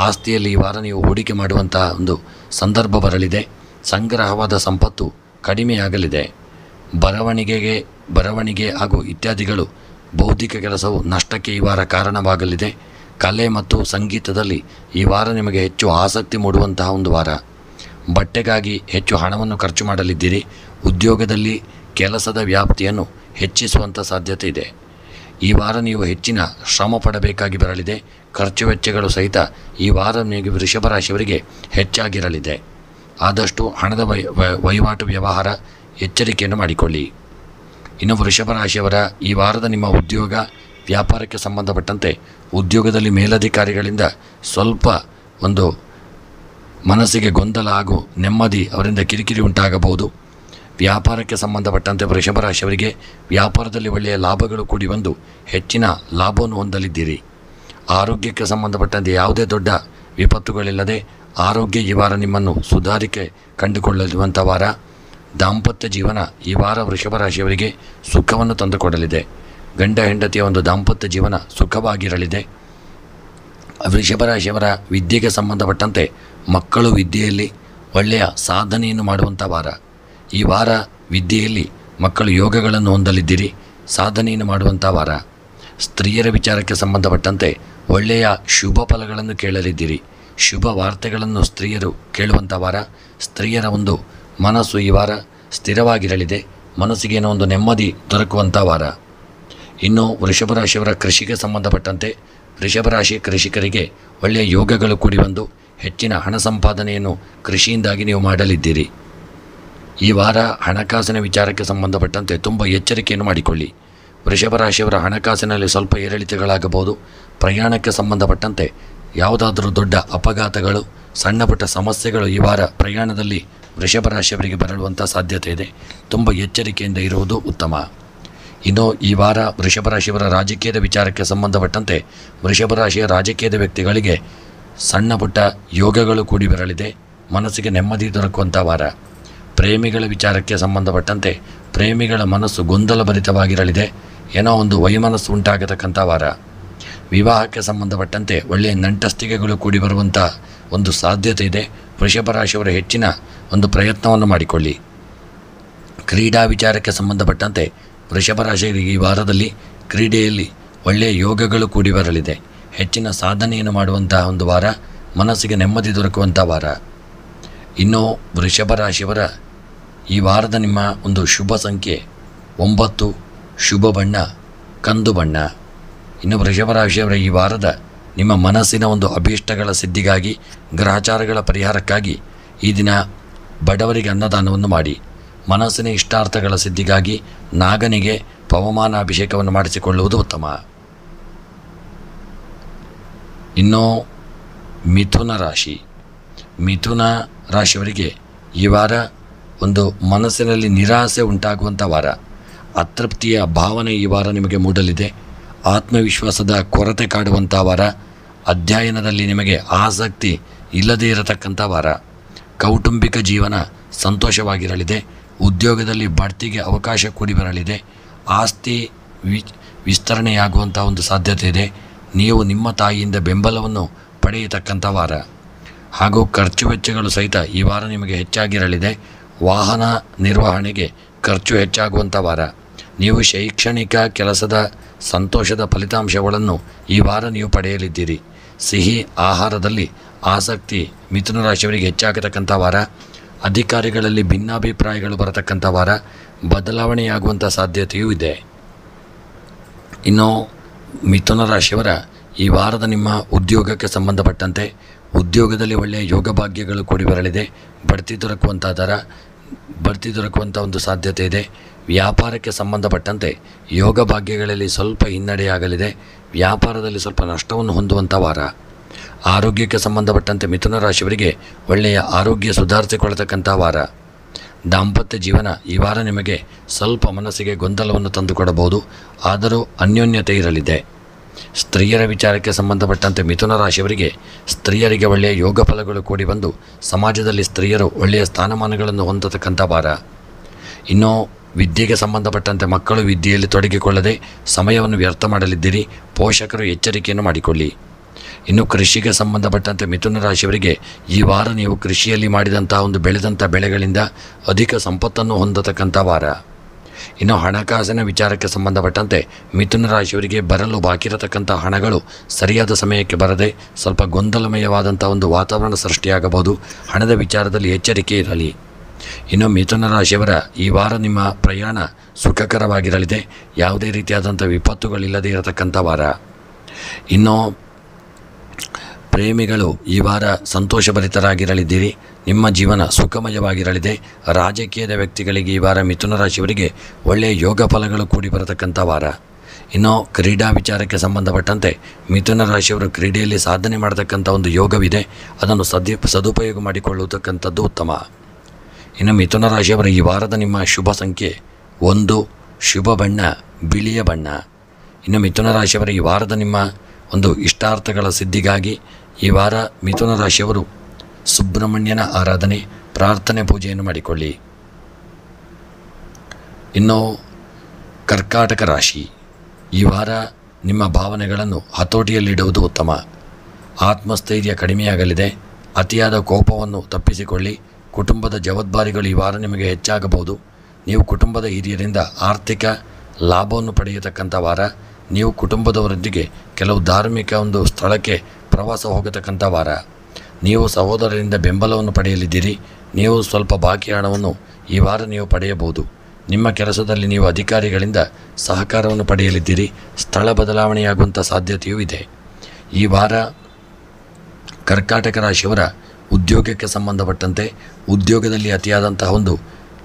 ಆಸ್ತಿಯಲ್ಲಿ ಈ ವಾರ ನೀವು ಹೂಡಿಕೆ ಮಾಡುವಂತಹ ಒಂದು ಸಂದರ್ಭ ಬರಲಿದೆ. ಸಂಗ್ರಹವಾದ ಸಂಪತ್ತು ಕಡಿಮೆಯಾಗಲಿದೆ. ಬರವಣಿಗೆ ಹಾಗೂ ಇತ್ಯಾದಿಗಳು ಬೌದ್ಧಿಕ ಕೆಲಸವು ನಷ್ಟಕ್ಕೆ ಈ ವಾರ ಕಾರಣವಾಗಲಿದೆ. ಕಲೆ ಮತ್ತು ಸಂಗೀತದಲ್ಲಿ ಈ ವಾರ ನಿಮಗೆ ಹೆಚ್ಚು ಆಸಕ್ತಿ ಮೂಡುವಂತಹ ಒಂದು ವಾರ. ಬಟ್ಟೆಗಾಗಿ ಹೆಚ್ಚು ಹಣವನ್ನು ಖರ್ಚು ಮಾಡಲಿದ್ದೀರಿ. ಉದ್ಯೋಗದಲ್ಲಿ ಕೆಲಸದ ವ್ಯಾಪ್ತಿಯನ್ನು ಹೆಚ್ಚಿಸುವಂಥ ಸಾಧ್ಯತೆ ಇದೆ. ಈ ವಾರ ನೀವು ಹೆಚ್ಚಿನ ಶ್ರಮ ಪಡಬೇಕಾಗಿ ಬರಲಿದೆ. ಖರ್ಚು ವೆಚ್ಚಗಳು ಸಹಿತ ಈ ವಾರ ನಿಮಗೆ ವೃಷಭ ರಾಶಿಯವರಿಗೆ ಹೆಚ್ಚಾಗಿರಲಿದೆ. ಆದಷ್ಟು ಹಣದ ವಹಿವಾಟು ವ್ಯವಹಾರ ಎಚ್ಚರಿಕೆಯನ್ನು ಮಾಡಿಕೊಳ್ಳಿ. ಇನ್ನು ವೃಷಭ ರಾಶಿಯವರ ಈ ವಾರದ ನಿಮ್ಮ ಉದ್ಯೋಗ ವ್ಯಾಪಾರಕ್ಕೆ ಸಂಬಂಧಪಟ್ಟಂತೆ ಉದ್ಯೋಗದಲ್ಲಿ ಮೇಲಧಿಕಾರಿಗಳಿಂದ ಸ್ವಲ್ಪ ಒಂದು ಮನಸ್ಸಿಗೆ ಗೊಂದಲ ಹಾಗೂ ನೆಮ್ಮದಿ ಅವರಿಂದ ಕಿರಿಕಿರಿ ಉಂಟಾಗಬಹುದು. ವ್ಯಾಪಾರಕ್ಕೆ ಸಂಬಂಧಪಟ್ಟಂತೆ ವೃಷಭ ರಾಶಿಯವರಿಗೆ ವ್ಯಾಪಾರದಲ್ಲಿ ಒಳ್ಳೆಯ ಲಾಭಗಳು ಕೂಡಿ ಬಂದು ಹೆಚ್ಚಿನ ಲಾಭವನ್ನು ಹೊಂದಲಿದ್ದೀರಿ. ಆರೋಗ್ಯಕ್ಕೆ ಸಂಬಂಧಪಟ್ಟಂತೆ ಯಾವುದೇ ದೊಡ್ಡ ವಿಪತ್ತುಗಳಿಲ್ಲದೆ ಆರೋಗ್ಯ ಈ ವಾರ ನಿಮ್ಮನ್ನು ಸುಧಾರಿಕೆ ಕಂಡುಕೊಳ್ಳುವಂಥ ವಾರ. ದಾಂಪತ್ಯ ಜೀವನ ಈ ವಾರ ವೃಷಭ ರಾಶಿಯವರಿಗೆ ಸುಖವನ್ನು ತಂದುಕೊಡಲಿದೆ. ಗಂಡ ಹೆಂಡತಿಯ ಒಂದು ದಾಂಪತ್ಯ ಜೀವನ ಸುಖವಾಗಿರಲಿದೆ. ವೃಷಭ ರಾಶಿಯವರ ವಿದ್ಯೆಗೆ ಸಂಬಂಧಪಟ್ಟಂತೆ ಮಕ್ಕಳು ವಿದ್ಯೆಯಲ್ಲಿ ಒಳ್ಳೆಯ ಸಾಧನೆಯನ್ನು ಮಾಡುವಂಥ ವಾರ. ಈ ವಾರ ವಿದ್ಯೆಯಲ್ಲಿ ಮಕ್ಕಳು ಯೋಗಗಳನ್ನು ಹೊಂದಲಿದ್ದೀರಿ. ಸಾಧನೆಯನ್ನು ಮಾಡುವಂಥ ವಾರ. ಸ್ತ್ರೀಯರ ವಿಚಾರಕ್ಕೆ ಸಂಬಂಧಪಟ್ಟಂತೆ ಒಳ್ಳೆಯ ಶುಭ ಫಲಗಳನ್ನು ಕೇಳಲಿದ್ದೀರಿ. ಶುಭ ವಾರ್ತೆಗಳನ್ನು ಸ್ತ್ರೀಯರು ಕೇಳುವಂಥ ವಾರ. ಸ್ತ್ರೀಯರ ಒಂದು ಮನಸ್ಸು ಈ ವಾರ ಸ್ಥಿರವಾಗಿರಲಿದೆ. ಮನಸ್ಸಿಗೇನೋ ಒಂದು ನೆಮ್ಮದಿ ದೊರಕುವಂಥ ವಾರ. ಇನ್ನು ವೃಷಭ ರಾಶಿಯವರ ಕೃಷಿಗೆ ಸಂಬಂಧಪಟ್ಟಂತೆ ವೃಷಭ ರಾಶಿ ಕೃಷಿಕರಿಗೆ ಒಳ್ಳೆಯ ಯೋಗಗಳು ಕೂಡಿ ಬಂದು ಹೆಚ್ಚಿನ ಹಣ ಸಂಪಾದನೆಯನ್ನು ಕೃಷಿಯಿಂದಾಗಿ ನೀವು ಮಾಡಲಿದ್ದೀರಿ. ಈ ವಾರ ಹಣಕಾಸಿನ ವಿಚಾರಕ್ಕೆ ಸಂಬಂಧಪಟ್ಟಂತೆ ತುಂಬ ಎಚ್ಚರಿಕೆಯನ್ನು ಮಾಡಿಕೊಳ್ಳಿ. ವೃಷಭ ರಾಶಿಯವರ ಹಣಕಾಸಿನಲ್ಲಿ ಸ್ವಲ್ಪ ಏರಿಳಿತಗಳಾಗಬಹುದು. ಪ್ರಯಾಣಕ್ಕೆ ಸಂಬಂಧಪಟ್ಟಂತೆ ಯಾವುದಾದರೂ ದೊಡ್ಡ ಅಪಘಾತಗಳು, ಸಣ್ಣ ಪುಟ್ಟ ಸಮಸ್ಯೆಗಳು ಈ ವಾರ ಪ್ರಯಾಣದಲ್ಲಿ ವೃಷಭ ರಾಶಿಯವರಿಗೆ ಬರಳುವಂಥ ಸಾಧ್ಯತೆ ಇದೆ. ತುಂಬ ಎಚ್ಚರಿಕೆಯಿಂದ ಇರುವುದು ಉತ್ತಮ. ಇನ್ನು ಈ ವಾರ ವೃಷಭ ರಾಶಿಯವರ ರಾಜಕೀಯದ ವಿಚಾರಕ್ಕೆ ಸಂಬಂಧಪಟ್ಟಂತೆ ವೃಷಭ ರಾಶಿಯ ರಾಜಕೀಯದ ವ್ಯಕ್ತಿಗಳಿಗೆ ಸಣ್ಣ ಪುಟ್ಟ ಯೋಗಗಳು ಕೂಡಿ ಬರಲಿದೆ. ಮನಸ್ಸಿಗೆ ನೆಮ್ಮದಿ ದೊರಕುವಂಥ ವಾರ. ಪ್ರೇಮಿಗಳ ವಿಚಾರಕ್ಕೆ ಸಂಬಂಧಪಟ್ಟಂತೆ ಪ್ರೇಮಿಗಳ ಮನಸ್ಸು ಗೊಂದಲಭರಿತವಾಗಿರಲಿದೆ. ಏನೋ ಒಂದು ವೈಮನಸ್ಸು ಉಂಟಾಗತಕ್ಕಂಥ ವಾರ. ವಿವಾಹಕ್ಕೆ ಸಂಬಂಧಪಟ್ಟಂತೆ ಒಳ್ಳೆಯ ನಂಟಸ್ತಿಕೆಗಳು ಕೂಡಿ ಬರುವಂಥ ಒಂದು ಸಾಧ್ಯತೆ ಇದೆ. ವೃಷಭ ರಾಶಿಯವರ ಹೆಚ್ಚಿನ ಒಂದು ಪ್ರಯತ್ನವನ್ನು ಮಾಡಿಕೊಳ್ಳಿ. ಕ್ರೀಡಾ ವಿಚಾರಕ್ಕೆ ಸಂಬಂಧಪಟ್ಟಂತೆ ವೃಷಭ ರಾಶಿಯವರಿಗೆ ಈ ವಾರದಲ್ಲಿ ಕ್ರೀಡೆಯಲ್ಲಿ ಒಳ್ಳೆಯ ಯೋಗಗಳು ಕೂಡಿ ಬರಲಿದೆ. ಹೆಚ್ಚಿನ ಸಾಧನೆಯನ್ನು ಮಾಡುವಂತಹ ಒಂದು ವಾರ. ಮನಸ್ಸಿಗೆ ನೆಮ್ಮದಿ ದೊರಕುವಂಥ ವಾರ. ಇನ್ನು ವೃಷಭ ರಾಶಿಯವರ ಈ ವಾರದ ನಿಮ್ಮ ಒಂದು ಶುಭ ಸಂಖ್ಯೆ 9. ಶುಭ ಬಣ್ಣ ಕಂದು ಬಣ್ಣ. ಇನ್ನು ವೃಷಭ ರಾಶಿಯವರ ಈ ವಾರದ ನಿಮ್ಮ ಮನಸ್ಸಿನ ಒಂದು ಅಭೀಷ್ಟಗಳ ಸಿದ್ಧಿಗಾಗಿ, ಗ್ರಹಚಾರಗಳ ಪರಿಹಾರಕ್ಕಾಗಿ ಈ ದಿನ ಬಡವರಿಗೆ ಅನ್ನದಾನವನ್ನು ಮಾಡಿ. ಮನಸ್ಸಿನ ಇಷ್ಟಾರ್ಥಗಳ ಸಿದ್ಧಿಗಾಗಿ ನಾಗನಿಗೆ ಪವಮಾನ ಅಭಿಷೇಕವನ್ನು ಮಾಡಿಸಿಕೊಳ್ಳುವುದು ಉತ್ತಮ. ಇನ್ನು ಮಿಥುನ ರಾಶಿಯವರಿಗೆ ಈ ವಾರ ಒಂದು ಮನಸ್ಸಿನಲ್ಲಿ ನಿರಾಸೆ ಉಂಟಾಗುವಂಥ ವಾರ. ಅತೃಪ್ತಿಯ ಭಾವನೆ ಈ ವಾರ ನಿಮಗೆ ಮೂಡಲಿದೆ. ಆತ್ಮವಿಶ್ವಾಸದ ಕೊರತೆ ಕಾಡುವಂಥ ವಾರ. ಅಧ್ಯಯನದಲ್ಲಿ ನಿಮಗೆ ಆಸಕ್ತಿ ಇಲ್ಲದೇ ಇರತಕ್ಕಂಥ ವಾರ. ಕೌಟುಂಬಿಕ ಜೀವನ ಸಂತೋಷವಾಗಿರಲಿದೆ. ಉದ್ಯೋಗದಲ್ಲಿ ಬಡ್ತಿಗೆ ಅವಕಾಶ ಕೂಡಿ ಬರಲಿದೆ. ಆಸ್ತಿ ವಿಸ್ತರಣೆಯಾಗುವಂಥ ಒಂದು ಸಾಧ್ಯತೆ ಇದೆ. ನೀವು ನಿಮ್ಮ ತಾಯಿಯಿಂದ ಬೆಂಬಲವನ್ನು ಪಡೆಯತಕ್ಕಂಥ ವಾರ. ಹಾಗೂ ಖರ್ಚು ವೆಚ್ಚಗಳು ಸಹಿತ ಈ ವಾರ ನಿಮಗೆ ಹೆಚ್ಚಾಗಿರಲಿದೆ. ವಾಹನ ನಿರ್ವಹಣೆಗೆ ಖರ್ಚು ಹೆಚ್ಚಾಗುವಂಥ ವಾರ. ನೀವು ಶೈಕ್ಷಣಿಕ ಕೆಲಸದ ಸಂತೋಷದ ಫಲಿತಾಂಶಗಳನ್ನು ಈ ವಾರ ನೀವು ಪಡೆಯಲಿದ್ದೀರಿ. ಸಿಹಿ ಆಹಾರದಲ್ಲಿ ಆಸಕ್ತಿ ಮಿಥುನ ರಾಶಿಯವರಿಗೆ ಹೆಚ್ಚಾಗತಕ್ಕಂಥ ವಾರ. ಅಧಿಕಾರಿಗಳಲ್ಲಿ ಭಿನ್ನಾಭಿಪ್ರಾಯಗಳು ಬರತಕ್ಕಂಥ ವಾರ. ಬದಲಾವಣೆಯಾಗುವಂಥ ಸಾಧ್ಯತೆಯೂ ಇದೆ. ಇನ್ನು ಮಿಥುನ ರಾಶಿಯವರ ಈ ವಾರದ ನಿಮ್ಮ ಉದ್ಯೋಗಕ್ಕೆ ಸಂಬಂಧಪಟ್ಟಂತೆ ಉದ್ಯೋಗದಲ್ಲಿ ಒಳ್ಳೆಯ ಯೋಗ ಭಾಗ್ಯಗಳು ಕೂಡಿ ಬರಲಿದೆ. ಬಡ್ತಿ ದೊರಕುವಂಥ ಒಂದು ಸಾಧ್ಯತೆ ಇದೆ. ವ್ಯಾಪಾರಕ್ಕೆ ಸಂಬಂಧಪಟ್ಟಂತೆ ಯೋಗ ಭಾಗ್ಯಗಳಲ್ಲಿ ಸ್ವಲ್ಪ ಹಿನ್ನಡೆಯಾಗಲಿದೆ. ವ್ಯಾಪಾರದಲ್ಲಿ ಸ್ವಲ್ಪ ನಷ್ಟವನ್ನು ಹೊಂದುವಂಥ ವಾರ. ಆರೋಗ್ಯಕ್ಕೆ ಸಂಬಂಧಪಟ್ಟಂತೆ ಮಿಥುನ ರಾಶಿಯವರಿಗೆ ಒಳ್ಳೆಯ ಆರೋಗ್ಯ ಸುಧಾರಿಸಿಕೊಳ್ಳತಕ್ಕಂಥ ವಾರ. ದಾಂಪತ್ಯ ಜೀವನ ಈ ವಾರ ನಿಮಗೆ ಸ್ವಲ್ಪ ಮನಸ್ಸಿಗೆ ಗೊಂದಲವನ್ನು ತಂದುಕೊಡಬಹುದು, ಆದರೂ ಅನ್ಯೋನ್ಯತೆ ಇರಲಿದೆ. ಸ್ತ್ರೀಯರ ವಿಚಾರಕ್ಕೆ ಸಂಬಂಧಪಟ್ಟಂತೆ ಮಿಥುನ ರಾಶಿಯವರಿಗೆ ಸ್ತ್ರೀಯರಿಗೆ ಒಳ್ಳೆಯ ಯೋಗ ಫಲಗಳು ಕೂಡಿ ಬಂದು ಸಮಾಜದಲ್ಲಿ ಸ್ತ್ರೀಯರು ಒಳ್ಳೆಯ ಸ್ಥಾನಮಾನಗಳನ್ನು ಹೊಂದತಕ್ಕಂಥ ವಾರ. ಇನ್ನು ವಿದ್ಯೆಗೆ ಸಂಬಂಧಪಟ್ಟಂತೆ ಮಕ್ಕಳು ವಿದ್ಯೆಯಲ್ಲಿ ತೊಡಗಿಕೊಳ್ಳದೆ ಸಮಯವನ್ನು ವ್ಯರ್ಥ ಮಾಡಲಿದ್ದೀರಿ. ಪೋಷಕರು ಎಚ್ಚರಿಕೆಯನ್ನು ಮಾಡಿಕೊಳ್ಳಿ. ಇನ್ನು ಕೃಷಿಗೆ ಸಂಬಂಧಪಟ್ಟಂತೆ ಮಿಥುನ ರಾಶಿಯವರಿಗೆ ಈ ವಾರ ನೀವು ಕೃಷಿಯಲ್ಲಿ ಮಾಡಿದಂಥ ಒಂದು ಬೆಳೆದಂಥ ಬೆಳೆಗಳಿಂದ ಅಧಿಕ ಸಂಪತ್ತನ್ನು ಹೊಂದತಕ್ಕಂಥ ವಾರ. ಇನ್ನು ಹಣಕಾಸಿನ ವಿಚಾರಕ್ಕೆ ಸಂಬಂಧಪಟ್ಟಂತೆ ಮಿಥುನ ರಾಶಿಯವರಿಗೆ ಬರಲು ಬಾಕಿರತಕ್ಕಂಥ ಹಣಗಳು ಸರಿಯಾದ ಸಮಯಕ್ಕೆ ಬರದೆ ಸ್ವಲ್ಪ ಗೊಂದಲಮಯವಾದಂಥ ಒಂದು ವಾತಾವರಣ ಸೃಷ್ಟಿಯಾಗಬಹುದು. ಹಣದ ವಿಚಾರದಲ್ಲಿ ಎಚ್ಚರಿಕೆ ಇರಲಿ. ಇನ್ನು ಮಿಥುನ ರಾಶಿಯವರ ಈ ವಾರ ನಿಮ್ಮ ಪ್ರಯಾಣ ಸುಖಕರವಾಗಿರಲಿದೆ. ಯಾವುದೇ ರೀತಿಯಾದಂಥ ವಿಪತ್ತುಗಳಿಲ್ಲದೇ ಇರತಕ್ಕಂಥ ವಾರ. ಇನ್ನು ಪ್ರೇಮಿಗಳು ಈ ವಾರ ಸಂತೋಷಭರಿತರಾಗಿರಲಿದ್ದೀರಿ. ನಿಮ್ಮ ಜೀವನ ಸುಖಮಯವಾಗಿರಲಿದೆ. ರಾಜಕೀಯದ ವ್ಯಕ್ತಿಗಳಿಗೆ ಈ ವಾರ ಮಿಥುನ ರಾಶಿಯವರಿಗೆ ಒಳ್ಳೆಯ ಯೋಗ ಫಲಗಳು ಕೂಡಿ ಬರತಕ್ಕಂಥ ವಾರ. ಇನ್ನು ಕ್ರೀಡಾ ವಿಚಾರಕ್ಕೆ ಸಂಬಂಧಪಟ್ಟಂತೆ ಮಿಥುನ ರಾಶಿಯವರು ಕ್ರೀಡೆಯಲ್ಲಿ ಸಾಧನೆ ಮಾಡತಕ್ಕಂಥ ಒಂದು ಯೋಗವಿದೆ. ಅದನ್ನು ಸದುಪಯೋಗ ಮಾಡಿಕೊಳ್ಳತಕ್ಕಂಥದ್ದು ಉತ್ತಮ. ಇನ್ನು ಮಿಥುನ ರಾಶಿಯವರ ಈ ವಾರದ ನಿಮ್ಮ ಶುಭ ಸಂಖ್ಯೆ 1, ಶುಭ ಬಣ್ಣ ಬಿಳಿಯ ಬಣ್ಣ. ಇನ್ನು ಮಿಥುನ ರಾಶಿಯವರ ಈ ವಾರದ ನಿಮ್ಮ ಒಂದು ಇಷ್ಟಾರ್ಥಗಳ ಸಿದ್ಧಿಗಾಗಿ ಈ ವಾರ ಮಿಥುನ ರಾಶಿಯವರು ಸುಬ್ರಹ್ಮಣ್ಯನ ಆರಾಧನೆ, ಪ್ರಾರ್ಥನೆ, ಪೂಜೆಯನ್ನು ಮಾಡಿಕೊಳ್ಳಿ. ಇನ್ನು ಕರ್ಕಾಟಕ ರಾಶಿ ಈ ವಾರ ನಿಮ್ಮ ಭಾವನೆಗಳನ್ನು ಹತೋಟಿಯಲ್ಲಿಡುವುದು ಉತ್ತಮ. ಆತ್ಮಸ್ಥೈರ್ಯ ಕಡಿಮೆಯಾಗಲಿದೆ. ಅತಿಯಾದ ಕೋಪವನ್ನು ತಪ್ಪಿಸಿಕೊಳ್ಳಿ. ಕುಟುಂಬದ ಜವಾಬ್ದಾರಿಗಳು ಈ ವಾರ ನಿಮಗೆ ಹೆಚ್ಚಾಗಬಹುದು. ನೀವು ಕುಟುಂಬದ ಹಿರಿಯರಿಂದ ಆರ್ಥಿಕ ಲಾಭವನ್ನು ಪಡೆಯತಕ್ಕಂಥ ವಾರ. ನೀವು ಕುಟುಂಬದವರೊಂದಿಗೆ ಕೆಲವು ಧಾರ್ಮಿಕ ಒಂದು ಸ್ಥಳಕ್ಕೆ ಪ್ರವಾಸ ಹೋಗತಕ್ಕಂಥ ವಾರ. ನೀವು ಸಹೋದರರಿಂದ ಬೆಂಬಲವನ್ನು ಪಡೆಯಲಿದ್ದೀರಿ. ನೀವು ಸ್ವಲ್ಪ ಬಾಕಿ ಹಣವನ್ನು ಈ ವಾರ ನೀವು ಪಡೆಯಬಹುದು. ನಿಮ್ಮ ಕೆಲಸದಲ್ಲಿ ನೀವು ಅಧಿಕಾರಿಗಳಿಂದ ಸಹಕಾರವನ್ನು ಪಡೆಯಲಿದ್ದೀರಿ. ಸ್ಥಳ ಬದಲಾವಣೆಯಾಗುವಂಥ ಸಾಧ್ಯತೆಯೂ ಇದೆ. ಈ ವಾರ ಕರ್ಕಾಟಕ ರಾಶಿಯವರ ಉದ್ಯೋಗಕ್ಕೆ ಸಂಬಂಧಪಟ್ಟಂತೆ ಉದ್ಯೋಗದಲ್ಲಿ ಅತಿಯಾದಂತಹ ಒಂದು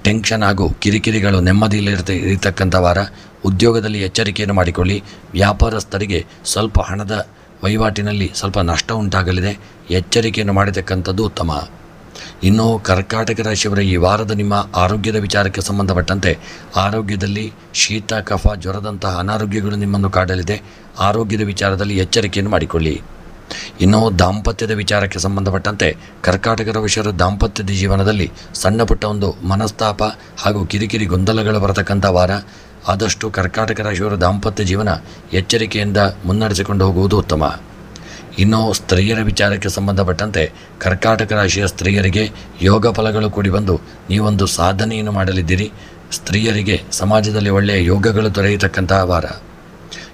ಟೆನ್ಷನ್ ಹಾಗೂ ಕಿರಿಕಿರಿಗಳು ನೆಮ್ಮದಿಯಲ್ಲಿರತಕ್ಕಂಥ ವಾರ. ಉದ್ಯೋಗದಲ್ಲಿ ಎಚ್ಚರಿಕೆಯನ್ನು ಮಾಡಿಕೊಳ್ಳಿ. ವ್ಯಾಪಾರಸ್ಥರಿಗೆ ಸ್ವಲ್ಪ ಹಣದ ವಹಿವಾಟಿನಲ್ಲಿ ಸ್ವಲ್ಪ ನಷ್ಟ ಉಂಟಾಗಲಿದೆ. ಎಚ್ಚರಿಕೆಯನ್ನು ಮಾಡತಕ್ಕಂಥದ್ದು ಉತ್ತಮ. ಇನ್ನು ಕರ್ಕಾಟಕ ರಾಶಿಯವರ ಈ ವಾರದ ನಿಮ್ಮ ಆರೋಗ್ಯದ ವಿಚಾರಕ್ಕೆ ಸಂಬಂಧಪಟ್ಟಂತೆ ಆರೋಗ್ಯದಲ್ಲಿ ಶೀತ, ಕಫ, ಜ್ವರದಂತಹ ಅನಾರೋಗ್ಯಗಳು ನಿಮ್ಮನ್ನು ಕಾಡಲಿದೆ. ಆರೋಗ್ಯದ ವಿಚಾರದಲ್ಲಿ ಎಚ್ಚರಿಕೆಯನ್ನು ಮಾಡಿಕೊಳ್ಳಿ. ಇನ್ನು ದಾಂಪತ್ಯದ ವಿಚಾರಕ್ಕೆ ಸಂಬಂಧಪಟ್ಟಂತೆ ಕರ್ಕಾಟಕ ರಾಶಿಯವರ ದಾಂಪತ್ಯದ ಜೀವನದಲ್ಲಿ ಸಣ್ಣ ಪುಟ್ಟ ಒಂದು ಮನಸ್ತಾಪ ಹಾಗೂ ಕಿರಿಕಿರಿ ಗೊಂದಲಗಳು ಬರತಕ್ಕಂಥ ವಾರ. ಆದಷ್ಟು ಕರ್ಕಾಟಕ ರಾಶಿಯವರ ದಾಂಪತ್ಯ ಜೀವನ ಎಚ್ಚರಿಕೆಯಿಂದ ಮುನ್ನಡೆಸಿಕೊಂಡು ಹೋಗುವುದು ಉತ್ತಮ. ಇನ್ನು ಸ್ತ್ರೀಯರ ವಿಚಾರಕ್ಕೆ ಸಂಬಂಧಪಟ್ಟಂತೆ ಕರ್ಕಾಟಕ ರಾಶಿಯ ಸ್ತ್ರೀಯರಿಗೆ ಯೋಗ ಫಲಗಳು ಕೂಡಿ ಬಂದು ನೀವೊಂದು ಸಾಧನೆಯನ್ನು ಮಾಡಲಿದ್ದೀರಿ. ಸ್ತ್ರೀಯರಿಗೆ ಸಮಾಜದಲ್ಲಿ ಒಳ್ಳೆಯ ಯೋಗಗಳು ದೊರೆಯತಕ್ಕಂತಹ ವಾರ.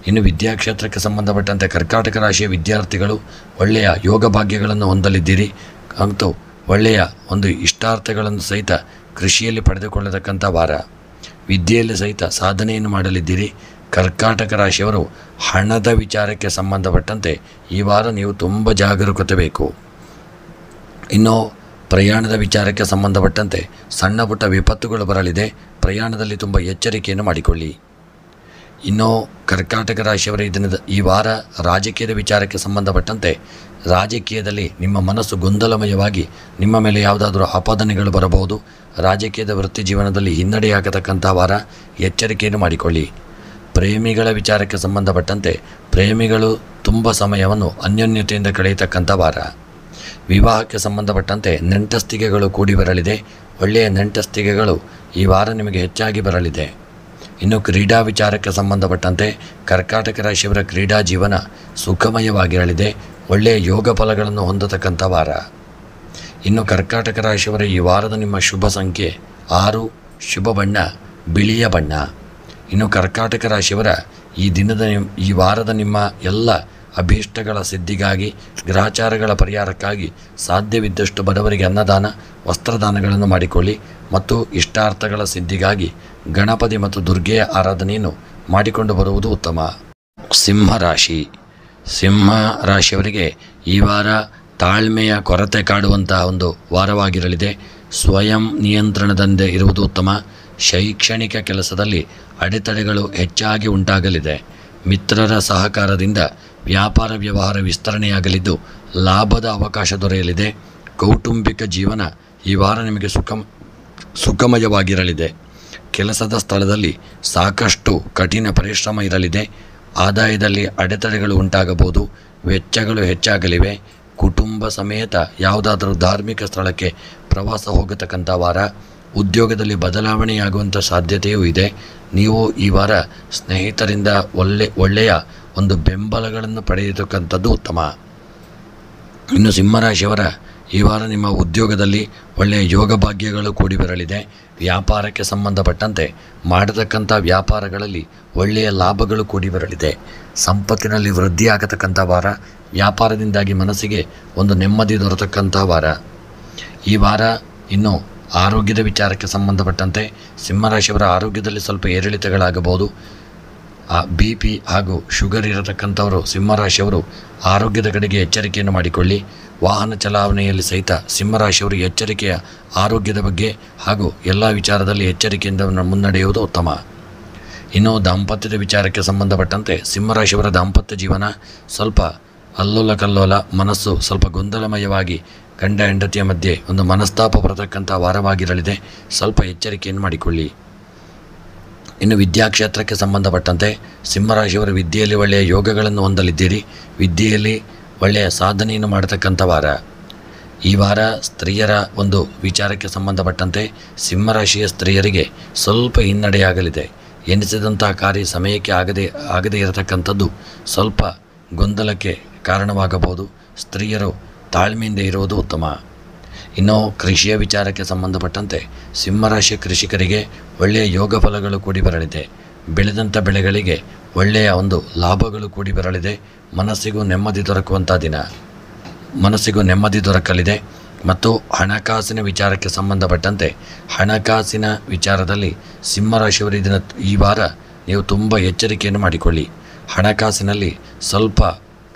ಇನ್ನು ವಿದ್ಯಾಕ್ಷೇತ್ರಕ್ಕೆ ಸಂಬಂಧಪಟ್ಟಂತೆ ಕರ್ಕಾಟಕ ರಾಶಿಯ ವಿದ್ಯಾರ್ಥಿಗಳು ಒಳ್ಳೆಯ ಯೋಗ ಭಾಗ್ಯಗಳನ್ನು ಹೊಂದಲಿದ್ದೀರಿ. ಅಂತೂ ಒಳ್ಳೆಯ ಒಂದು ಇಷ್ಟಾರ್ಥಗಳನ್ನು ಸಹಿತ ಕೃಷಿಯಲ್ಲಿ ಪಡೆದುಕೊಳ್ಳತಕ್ಕಂಥ ವಾರ. ವಿದ್ಯೆಯಲ್ಲಿ ಸಹಿತ ಸಾಧನೆಯನ್ನು ಮಾಡಲಿದ್ದೀರಿ. ಕರ್ಕಾಟಕ ರಾಶಿಯವರು ಹಣದ ವಿಚಾರಕ್ಕೆ ಸಂಬಂಧಪಟ್ಟಂತೆ ಈ ವಾರ ನೀವು ತುಂಬ ಜಾಗರೂಕತೆ ಬೇಕು. ಇನ್ನು ಪ್ರಯಾಣದ ವಿಚಾರಕ್ಕೆ ಸಂಬಂಧಪಟ್ಟಂತೆ ಸಣ್ಣ ಪುಟ್ಟ ವಿಪತ್ತುಗಳು ಬರಲಿದೆ. ಪ್ರಯಾಣದಲ್ಲಿ ತುಂಬ ಎಚ್ಚರಿಕೆಯನ್ನು ಮಾಡಿಕೊಳ್ಳಿ. ಇನ್ನು ಕರ್ಕಾಟಕ ರಾಶಿಯವರ ಈ ವಾರ ರಾಜಕೀಯದ ವಿಚಾರಕ್ಕೆ ಸಂಬಂಧಪಟ್ಟಂತೆ ರಾಜಕೀಯದಲ್ಲಿ ನಿಮ್ಮ ಮನಸ್ಸು ಗೊಂದಲಮಯವಾಗಿ ನಿಮ್ಮ ಮೇಲೆ ಯಾವುದಾದ್ರೂ ಆಪಾದನೆಗಳು ಬರಬಹುದು. ರಾಜಕೀಯದ ವೃತ್ತಿ ಜೀವನದಲ್ಲಿ ಹಿನ್ನಡೆಯಾಗತಕ್ಕಂಥ ವಾರ. ಎಚ್ಚರಿಕೆಯನ್ನು ಮಾಡಿಕೊಳ್ಳಿ. ಪ್ರೇಮಿಗಳ ವಿಚಾರಕ್ಕೆ ಸಂಬಂಧಪಟ್ಟಂತೆ ಪ್ರೇಮಿಗಳು ತುಂಬ ಸಮಯವನ್ನು ಅನ್ಯೋನ್ಯತೆಯಿಂದ ಕಳೆಯತಕ್ಕಂಥ ವಾರ. ವಿವಾಹಕ್ಕೆ ಸಂಬಂಧಪಟ್ಟಂತೆ ನೆಂಟಸ್ತಿಗೆಗಳು ಕೂಡಿ ಬರಲಿದೆ. ಒಳ್ಳೆಯ ನೆಂಟಸ್ತಿಗೆಗಳು ಈ ವಾರ ನಿಮಗೆ ಹೆಚ್ಚಾಗಿ ಬರಲಿದೆ. ಇನ್ನು ಕ್ರೀಡಾ ವಿಚಾರಕ್ಕೆ ಸಂಬಂಧಪಟ್ಟಂತೆ ಕರ್ಕಾಟಕ ರಾಶಿಯವರ ಕ್ರೀಡಾ ಜೀವನ ಸುಖಮಯವಾಗಿರಲಿದೆ. ಒಳ್ಳೆಯ ಯೋಗ ಫಲಗಳನ್ನು ಹೊಂದತಕ್ಕಂಥ ವಾರ. ಇನ್ನು ಕರ್ಕಾಟಕ ರಾಶಿಯವರ ಈ ವಾರದ ನಿಮ್ಮ ಶುಭ ಸಂಖ್ಯೆ 6, ಶುಭ ಬಣ್ಣ ಬಿಳಿಯ ಬಣ್ಣ. ಇನ್ನು ಕರ್ಕಾಟಕ ರಾಶಿಯವರ ಈ ವಾರದ ನಿಮ್ಮ ಎಲ್ಲ ಅಭೀಷ್ಟಗಳ ಸಿದ್ಧಿಗಾಗಿ, ಗ್ರಹಚಾರಗಳ ಪರಿಹಾರಕ್ಕಾಗಿ ಸಾಧ್ಯವಿದ್ದಷ್ಟು ಬಡವರಿಗೆ ಅನ್ನದಾನ, ವಸ್ತ್ರದಾನಗಳನ್ನು ಮಾಡಿಕೊಳ್ಳಿ ಮತ್ತು ಇಷ್ಟಾರ್ಥಗಳ ಸಿದ್ಧಿಗಾಗಿ ಗಣಪತಿ ಮತ್ತು ದುರ್ಗೆಯ ಆರಾಧನೆಯನ್ನು ಮಾಡಿಕೊಂಡು ಬರುವುದು ಉತ್ತಮ. ಸಿಂಹ ರಾಶಿಯವರಿಗೆ ಈ ವಾರ ತಾಳ್ಮೆಯ ಕೊರತೆ ಕಾಡುವಂತಹ ಒಂದು ವಾರವಾಗಿರಲಿದೆ. ಸ್ವಯಂ ನಿಯಂತ್ರಣದಿಂದ ಇರುವುದು ಉತ್ತಮ. ಶೈಕ್ಷಣಿಕ ಕೆಲಸದಲ್ಲಿ ಅಡೆತಡೆಗಳು ಹೆಚ್ಚಾಗಿ ಉಂಟಾಗಲಿದೆ. ಮಿತ್ರರ ಸಹಕಾರದಿಂದ ವ್ಯಾಪಾರ ವ್ಯವಹಾರ ವಿಸ್ತರಣೆಯಾಗಲಿದ್ದು ಲಾಭದ ಅವಕಾಶ ದೊರೆಯಲಿದೆ. ಕೌಟುಂಬಿಕ ಜೀವನ ಈ ವಾರ ನಿಮಗೆ ಸುಖಮಯವಾಗಿರಲಿದೆ. ಕೆಲಸದ ಸ್ಥಳದಲ್ಲಿ ಸಾಕಷ್ಟು ಕಠಿಣ ಪರಿಶ್ರಮ ಇರಲಿದೆ. ಆದಾಯದಲ್ಲಿ ಅಡೆತಡೆಗಳು ಉಂಟಾಗಬಹುದು. ವೆಚ್ಚಗಳು ಹೆಚ್ಚಾಗಲಿವೆ. ಕುಟುಂಬ ಸಮೇತ ಯಾವುದಾದರೂ ಧಾರ್ಮಿಕ ಸ್ಥಳಕ್ಕೆ ಪ್ರವಾಸ ಹೋಗತಕ್ಕಂಥ ವಾರ. ಉದ್ಯೋಗದಲ್ಲಿ ಬದಲಾವಣೆಯಾಗುವಂಥ ಸಾಧ್ಯತೆಯೂ ಇದೆ. ನೀವು ಈ ವಾರ ಸ್ನೇಹಿತರಿಂದ ಒಳ್ಳೆಯ ಒಂದು ಬೆಂಬಲಗಳನ್ನು ಪಡೆಯತಕ್ಕಂಥದ್ದು ಉತ್ತಮ. ಇನ್ನು ಸಿಂಹರಾಶಿಯವರ ಈ ವಾರ ನಿಮ್ಮ ಉದ್ಯೋಗದಲ್ಲಿ ಒಳ್ಳೆಯ ಯೋಗ ಭಾಗ್ಯಗಳು ಕೂಡಿ ಬರಲಿದೆ. ವ್ಯಾಪಾರಕ್ಕೆ ಸಂಬಂಧಪಟ್ಟಂತೆ ಮಾಡತಕ್ಕಂಥ ವ್ಯಾಪಾರಗಳಲ್ಲಿ ಒಳ್ಳೆಯ ಲಾಭಗಳು ಕೂಡಿ ಬರಲಿದೆ. ಸಂಪತ್ತಿನಲ್ಲಿ ವೃದ್ಧಿಯಾಗತಕ್ಕಂಥ ವಾರ. ವ್ಯಾಪಾರದಿಂದಾಗಿ ಮನಸ್ಸಿಗೆ ಒಂದು ನೆಮ್ಮದಿ ದೊರೆತಕ್ಕಂಥ ವಾರ. ಈ ವಾರ ಇನ್ನು ಆರೋಗ್ಯದ ವಿಚಾರಕ್ಕೆ ಸಂಬಂಧಪಟ್ಟಂತೆ ಸಿಂಹರಾಶಿಯವರ ಆರೋಗ್ಯದಲ್ಲಿ ಸ್ವಲ್ಪ ಏರಿಳಿತಗಳಾಗಬಹುದು. BP ಹಾಗೂ ಶುಗರ್ ಇರತಕ್ಕಂಥವರು ಸಿಂಹರಾಶಿಯವರು ಆರೋಗ್ಯದ ಕಡೆಗೆ ಎಚ್ಚರಿಕೆಯನ್ನು ಮಾಡಿಕೊಳ್ಳಿ. ವಾಹನ ಚಲಾವಣೆಯಲ್ಲಿ ಸಹಿತ ಸಿಂಹರಾಶಿಯವರು ಎಚ್ಚರಿಕೆಯ ಆರೋಗ್ಯದ ಬಗ್ಗೆ ಹಾಗೂ ಎಲ್ಲ ವಿಚಾರದಲ್ಲಿ ಎಚ್ಚರಿಕೆಯಿಂದ ಮುನ್ನಡೆಯುವುದು ಉತ್ತಮ. ಇನ್ನು ದಾಂಪತ್ಯದ ವಿಚಾರಕ್ಕೆ ಸಂಬಂಧಪಟ್ಟಂತೆ ಸಿಂಹರಾಶಿಯವರ ದಾಂಪತ್ಯ ಜೀವನ ಸ್ವಲ್ಪ ಅಲ್ಲೋಲ ಕಲ್ಲೋಲ, ಮನಸ್ಸು ಸ್ವಲ್ಪ ಗೊಂದಲಮಯವಾಗಿ ಗಂಡ ಹೆಂಡತಿಯ ಮಧ್ಯೆ ಒಂದು ಮನಸ್ತಾಪ ಬರತಕ್ಕಂಥ ವಾರವಾಗಿರಲಿದೆ. ಸ್ವಲ್ಪ ಎಚ್ಚರಿಕೆಯನ್ನು ಮಾಡಿಕೊಳ್ಳಿ. ಇನ್ನು ವಿದ್ಯಾಕ್ಷೇತ್ರಕ್ಕೆ ಸಂಬಂಧಪಟ್ಟಂತೆ ಸಿಂಹರಾಶಿಯವರ ವಿದ್ಯೆಯಲ್ಲಿ ಒಳ್ಳೆಯ ಯೋಗಗಳನ್ನು ಹೊಂದಲಿದ್ದೀರಿ. ವಿದ್ಯೆಯಲ್ಲಿ ಒಳ್ಳೆಯ ಸಾಧನೆಯನ್ನು ಮಾಡತಕ್ಕಂಥ ವಾರ. ಈ ವಾರ ಸ್ತ್ರೀಯರ ಒಂದು ವಿಚಾರಕ್ಕೆ ಸಂಬಂಧಪಟ್ಟಂತೆ ಸಿಂಹರಾಶಿಯ ಸ್ತ್ರೀಯರಿಗೆ ಸ್ವಲ್ಪ ಹಿನ್ನಡೆಯಾಗಲಿದೆ. ಎನಿಸಿದಂಥ ಕಾರ್ಯ ಸಮಯಕ್ಕೆ ಆಗದೇ ಇರತಕ್ಕಂಥದ್ದು ಸ್ವಲ್ಪ ಗೊಂದಲಕ್ಕೆ ಕಾರಣವಾಗಬಹುದು. ಸ್ತ್ರೀಯರು ತಾಳ್ಮೆಯಿಂದ ಇರುವುದು ಉತ್ತಮ. ಇನ್ನು ಕೃಷಿಯ ವಿಚಾರಕ್ಕೆ ಸಂಬಂಧಪಟ್ಟಂತೆ ಸಿಂಹರಾಶಿಯ ಕೃಷಿಕರಿಗೆ ಒಳ್ಳೆಯ ಯೋಗ ಫಲಗಳು ಕೂಡಿ ಬರಲಿದೆ. ಬೆಳೆದಂಥ ಬೆಳೆಗಳಿಗೆ ಒಳ್ಳೆಯ ಒಂದು ಲಾಭಗಳು ಕೂಡಿ ಬರಲಿದೆ. ಮನಸ್ಸಿಗೂ ನೆಮ್ಮದಿ ದೊರಕುವಂಥ ದಿನ. ಮನಸ್ಸಿಗೂ ನೆಮ್ಮದಿ ದೊರಕಲಿದೆ. ಮತ್ತು ಹಣಕಾಸಿನ ವಿಚಾರಕ್ಕೆ ಸಂಬಂಧಪಟ್ಟಂತೆ ಹಣಕಾಸಿನ ವಿಚಾರದಲ್ಲಿ ಸಿಂಹರಾಶಿಯವರ ಈ ವಾರ ನೀವು ತುಂಬ ಎಚ್ಚರಿಕೆಯನ್ನು ಮಾಡಿಕೊಳ್ಳಿ. ಹಣಕಾಸಿನಲ್ಲಿ ಸ್ವಲ್ಪ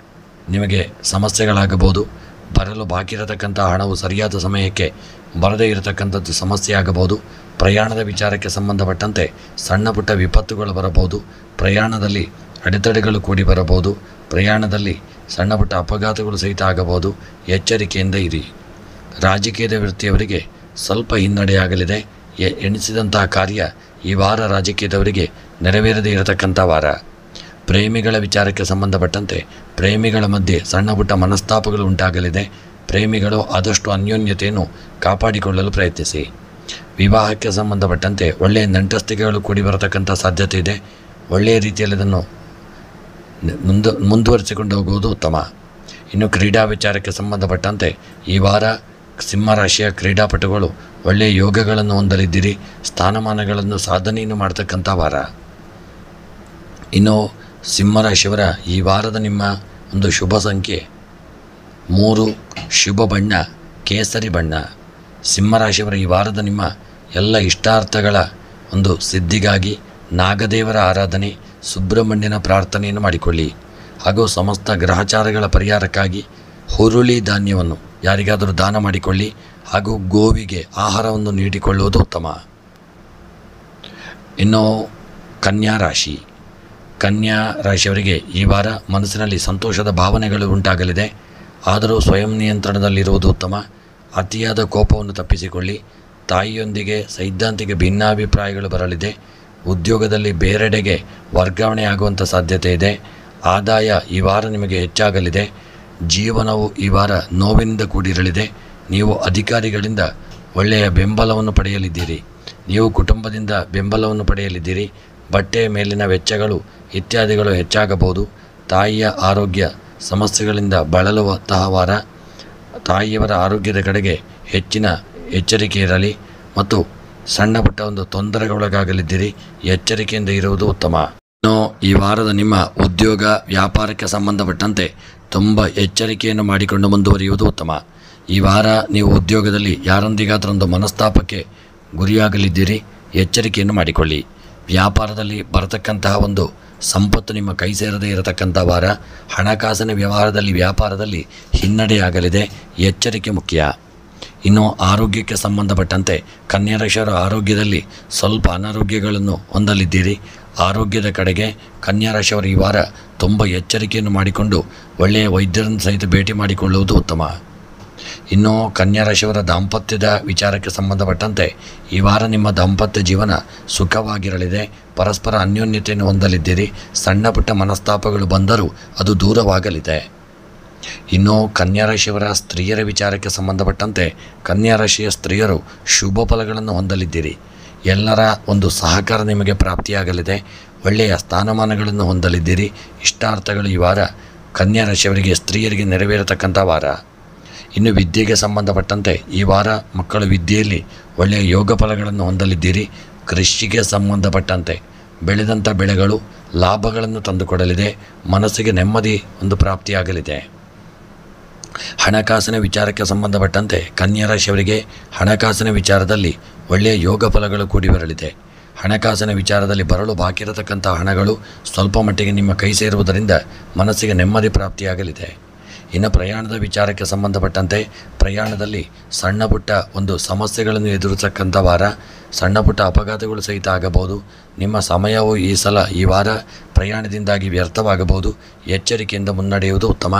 ನಿಮಗೆ ಸಮಸ್ಯೆಗಳಾಗಬಹುದು. ಬರಲು ಬಾಕಿ ಇರತಕ್ಕಂಥ ಹಣವು ಸರಿಯಾದ ಸಮಯಕ್ಕೆ ಬರದೇ ಇರತಕ್ಕಂಥದ್ದು ಸಮಸ್ಯೆ ಆಗಬಹುದು. ಪ್ರಯಾಣದ ವಿಚಾರಕ್ಕೆ ಸಂಬಂಧಪಟ್ಟಂತೆ ಸಣ್ಣ ಪುಟ್ಟ ವಿಪತ್ತುಗಳು ಬರಬಹುದು. ಪ್ರಯಾಣದಲ್ಲಿ ಅಡೆತಡೆಗಳು ಕೂಡಿ ಬರಬಹುದು. ಪ್ರಯಾಣದಲ್ಲಿ ಸಣ್ಣ ಪುಟ್ಟ ಅಪಘಾತಗಳು ಸಹಿತ ಆಗಬಹುದು. ಎಚ್ಚರಿಕೆಯಿಂದ ಇರಿ. ರಾಜಕೀಯದ ವೃತ್ತಿಯವರಿಗೆ ಸ್ವಲ್ಪ ಹಿನ್ನಡೆಯಾಗಲಿದೆ. ಎಣಿಸಿದಂತಹ ಕಾರ್ಯ ಈ ವಾರ ರಾಜಕೀಯದವರಿಗೆ ನೆರವೇರದೇ ಇರತಕ್ಕಂಥ ವಾರ. ಪ್ರೇಮಿಗಳ ವಿಚಾರಕ್ಕೆ ಸಂಬಂಧಪಟ್ಟಂತೆ ಪ್ರೇಮಿಗಳ ಮಧ್ಯೆ ಸಣ್ಣ ಪುಟ್ಟ ಮನಸ್ತಾಪಗಳು ಉಂಟಾಗಲಿದೆ. ಪ್ರೇಮಿಗಳು ಆದಷ್ಟು ಅನ್ಯೋನ್ಯತೆಯನ್ನು ಕಾಪಾಡಿಕೊಳ್ಳಲು ಪ್ರಯತ್ನಿಸಿ. ವಿವಾಹಕ್ಕೆ ಸಂಬಂಧಪಟ್ಟಂತೆ ಒಳ್ಳೆಯ ನಂಟಸ್ತಿಕೆಗಳು ಕೂಡಿ ಬರತಕ್ಕಂಥ ಸಾಧ್ಯತೆ ಇದೆ. ಒಳ್ಳೆಯ ರೀತಿಯಲ್ಲಿ ಅದನ್ನು ಮುಂದುವರಿಸಿಕೊಂಡು ಹೋಗುವುದು ಉತ್ತಮ. ಇನ್ನು ಕ್ರೀಡಾ ವಿಚಾರಕ್ಕೆ ಸಂಬಂಧಪಟ್ಟಂತೆ ಈ ವಾರ ಸಿಂಹರಾಶಿಯ ಕ್ರೀಡಾಪಟುಗಳು ಒಳ್ಳೆಯ ಯೋಗಗಳನ್ನು ಹೊಂದಲಿದ್ದೀರಿ. ಸ್ಥಾನಮಾನಗಳನ್ನು ಸಾಧನೆಯನ್ನು ಮಾಡತಕ್ಕಂಥ ವಾರ. ಇನ್ನು ಸಿಂಹರಾಶಿಯವರ ಈ ವಾರದ ನಿಮ್ಮ ಒಂದು ಶುಭ ಸಂಖ್ಯೆ 3, ಶುಭ ಬಣ್ಣ ಕೇಸರಿ ಬಣ್ಣ. ಸಿಂಹರಾಶಿಯವರ ಈ ವಾರದ ನಿಮ್ಮ ಎಲ್ಲ ಇಷ್ಟಾರ್ಥಗಳ ಒಂದು ಸಿದ್ಧಿಗಾಗಿ ನಾಗದೇವರ ಆರಾಧನೆ, ಸುಬ್ರಹ್ಮಣ್ಯನ ಪ್ರಾರ್ಥನೆಯನ್ನು ಮಾಡಿಕೊಳ್ಳಿ. ಹಾಗೂ ಸಮಸ್ತ ಗ್ರಹಚಾರಗಳ ಪರಿಹಾರಕ್ಕಾಗಿ ಹುರುಳಿ ಧಾನ್ಯವನ್ನು ಯಾರಿಗಾದರೂ ದಾನ ಮಾಡಿಕೊಳ್ಳಿ. ಹಾಗೂ ಗೋವಿಗೆ ಆಹಾರವನ್ನು ನೀಡಿಕೊಳ್ಳುವುದು ಉತ್ತಮ. ಇನ್ನು ಕನ್ಯಾ ರಾಶಿಯವರಿಗೆ ಈ ವಾರ ಮನಸ್ಸಿನಲ್ಲಿ ಸಂತೋಷದ ಭಾವನೆಗಳು ಉಂಟಾಗಲಿದೆ. ಆದರೂ ಸ್ವಯಂ ನಿಯಂತ್ರಣದಲ್ಲಿರುವುದು ಉತ್ತಮ. ಅತಿಯಾದ ಕೋಪವನ್ನು ತಪ್ಪಿಸಿಕೊಳ್ಳಿ. ತಾಯಿಯೊಂದಿಗೆ ಸೈದ್ಧಾಂತಿಕ ಭಿನ್ನಾಭಿಪ್ರಾಯಗಳು ಬರಲಿದೆ. ಉದ್ಯೋಗದಲ್ಲಿ ಬೇರೆಡೆಗೆ ವರ್ಗಾವಣೆ ಆಗುವಂಥ ಸಾಧ್ಯತೆ ಇದೆ. ಆದಾಯ ಈ ವಾರ ನಿಮಗೆ ಹೆಚ್ಚಾಗಲಿದೆ. ಜೀವನವು ಈ ವಾರ ನೋವಿನಿಂದ ಕೂಡಿರಲಿದೆ. ನೀವು ಅಧಿಕಾರಿಗಳಿಂದ ಒಳ್ಳೆಯ ಬೆಂಬಲವನ್ನು ಪಡೆಯಲಿದ್ದೀರಿ. ನೀವು ಕುಟುಂಬದಿಂದ ಬೆಂಬಲವನ್ನು ಪಡೆಯಲಿದ್ದೀರಿ. ಬಟ್ಟೆ ಮೇಲಿನ ವೆಚ್ಚಗಳು ಇತ್ಯಾದಿಗಳು ಹೆಚ್ಚಾಗಬಹುದು. ತಾಯಿಯ ಆರೋಗ್ಯ ಸಮಸ್ಯೆಗಳಿಂದ ಬಳಲುವಂತಹ ವಾರ. ತಾಯಿಯವರ ಆರೋಗ್ಯದ ಕಡೆಗೆ ಹೆಚ್ಚಿನ ಎಚ್ಚರಿಕೆ ಇರಲಿ ಮತ್ತು ಸಣ್ಣ ಪುಟ್ಟ ಒಂದು ತೊಂದರೆಗೊಳಗಾಗಲಿದ್ದೀರಿ. ಎಚ್ಚರಿಕೆಯಿಂದ ಇರುವುದು ಉತ್ತಮ. ಇನ್ನು ಈ ವಾರದ ನಿಮ್ಮ ಉದ್ಯೋಗ ವ್ಯಾಪಾರಕ್ಕೆ ಸಂಬಂಧಪಟ್ಟಂತೆ ತುಂಬ ಎಚ್ಚರಿಕೆಯನ್ನು ಮಾಡಿಕೊಂಡು ಮುಂದುವರಿಯುವುದು ಉತ್ತಮ. ಈ ವಾರ ನೀವು ಉದ್ಯೋಗದಲ್ಲಿ ಯಾರೊಂದಿಗಾದರೂ ಒಂದು ಮನಸ್ತಾಪಕ್ಕೆ ಗುರಿಯಾಗಲಿದ್ದೀರಿ. ಎಚ್ಚರಿಕೆಯನ್ನು ಮಾಡಿಕೊಳ್ಳಿ. ವ್ಯಾಪಾರದಲ್ಲಿ ಬರತಕ್ಕಂತಹ ಒಂದು ಸಂಪತ್ತು ನಿಮ್ಮ ಕೈ ಸೇರದೇ ಇರತಕ್ಕಂಥ ವಾರ. ಹಣಕಾಸಿನ ವ್ಯಾಪಾರದಲ್ಲಿ ಹಿನ್ನಡೆಯಾಗಲಿದೆ. ಎಚ್ಚರಿಕೆ ಮುಖ್ಯ. ಇನ್ನು ಆರೋಗ್ಯಕ್ಕೆ ಸಂಬಂಧಪಟ್ಟಂತೆ ಕನ್ಯಾ ರಾಶಿಯವರ ಆರೋಗ್ಯದಲ್ಲಿ ಸ್ವಲ್ಪ ಅನಾರೋಗ್ಯಗಳನ್ನು ಹೊಂದಲಿದ್ದೀರಿ. ಆರೋಗ್ಯದ ಕಡೆಗೆ ಕನ್ಯಾ ರಾಶಿಯವರು ಈ ವಾರ ತುಂಬ ಎಚ್ಚರಿಕೆಯನ್ನು ಮಾಡಿಕೊಂಡು ಒಳ್ಳೆಯ ವೈದ್ಯರನ್ನು ಸಹಿತ ಭೇಟಿ ಮಾಡಿಕೊಳ್ಳುವುದು ಉತ್ತಮ. ಇನ್ನು ಕನ್ಯಾ ರಾಶಿಯವರ ದಾಂಪತ್ಯದ ವಿಚಾರಕ್ಕೆ ಸಂಬಂಧಪಟ್ಟಂತೆ ಈ ವಾರ ನಿಮ್ಮ ದಾಂಪತ್ಯ ಜೀವನ ಸುಖವಾಗಿರಲಿದೆ. ಪರಸ್ಪರ ಅನ್ಯೋನ್ಯತೆಯನ್ನು ಹೊಂದಲಿದ್ದೀರಿ. ಸಣ್ಣ ಪುಟ್ಟ ಮನಸ್ತಾಪಗಳು ಬಂದರೂ ಅದು ದೂರವಾಗಲಿದೆ. ಇನ್ನು ಕನ್ಯಾ ರಾಶಿಯವರ ಸ್ತ್ರೀಯರ ವಿಚಾರಕ್ಕೆ ಸಂಬಂಧಪಟ್ಟಂತೆ ಕನ್ಯಾ ರಾಶಿಯ ಸ್ತ್ರೀಯರು ಶುಭ ಫಲಗಳನ್ನು ಹೊಂದಲಿದ್ದೀರಿ. ಎಲ್ಲರ ಒಂದು ಸಹಕಾರ ನಿಮಗೆ ಪ್ರಾಪ್ತಿಯಾಗಲಿದೆ. ಒಳ್ಳೆಯ ಸ್ಥಾನಮಾನಗಳನ್ನು ಹೊಂದಲಿದ್ದೀರಿ. ಇಷ್ಟಾರ್ಥಗಳು ಈ ವಾರ ಕನ್ಯಾ ರಾಶಿಯವರಿಗೆ ಸ್ತ್ರೀಯರಿಗೆ ನೆರವೇರತಕ್ಕಂಥ ವಾರ. ಇನ್ನು ವಿದ್ಯೆಗೆ ಸಂಬಂಧಪಟ್ಟಂತೆ ಈ ವಾರ ಮಕ್ಕಳ ವಿದ್ಯೆಯಲ್ಲಿ ಒಳ್ಳೆಯ ಯೋಗ ಫಲಗಳನ್ನು ಹೊಂದಲಿದ್ದೀರಿ. ಕೃಷಿಗೆ ಸಂಬಂಧಪಟ್ಟಂತೆ ಬೆಳೆದಂಥ ಬೆಳೆಗಳು ಲಾಭಗಳನ್ನು ತಂದುಕೊಡಲಿದೆ. ಮನಸ್ಸಿಗೆ ನೆಮ್ಮದಿ ಒಂದು ಪ್ರಾಪ್ತಿಯಾಗಲಿದೆ. ಹಣಕಾಸಿನ ವಿಚಾರಕ್ಕೆ ಸಂಬಂಧಪಟ್ಟಂತೆ ಕನ್ಯಾ ರಾಶಿಯವರಿಗೆ ಹಣಕಾಸಿನ ವಿಚಾರದಲ್ಲಿ ಒಳ್ಳೆಯ ಯೋಗ ಫಲಗಳು ಕೂಡಿ ಬರಲಿದೆ. ಹಣಕಾಸಿನ ವಿಚಾರದಲ್ಲಿ ಬರಲು ಬಾಕಿ ಇರತಕ್ಕಂಥ ಹಣಗಳು ಸ್ವಲ್ಪ ಮಟ್ಟಿಗೆ ನಿಮ್ಮ ಕೈ ಸೇರುವುದರಿಂದ ಮನಸ್ಸಿಗೆ ನೆಮ್ಮದಿ ಪ್ರಾಪ್ತಿಯಾಗಲಿದೆ. ಇನ್ನು ಪ್ರಯಾಣದ ವಿಚಾರಕ್ಕೆ ಸಂಬಂಧಪಟ್ಟಂತೆ ಪ್ರಯಾಣದಲ್ಲಿ ಸಣ್ಣ ಪುಟ್ಟ ಒಂದು ಸಮಸ್ಯೆಗಳನ್ನು ಎದುರಿಸತಕ್ಕಂಥ ವಾರ. ಸಣ್ಣ ಪುಟ್ಟ ಅಪಘಾತಗಳು ಸಹಿತ ಆಗಬಹುದು. ನಿಮ್ಮ ಸಮಯವು ಈ ವಾರ ಪ್ರಯಾಣದಿಂದಾಗಿ ವ್ಯರ್ಥವಾಗಬಹುದು. ಎಚ್ಚರಿಕೆಯಿಂದ ಮುನ್ನಡೆಯುವುದು ಉತ್ತಮ.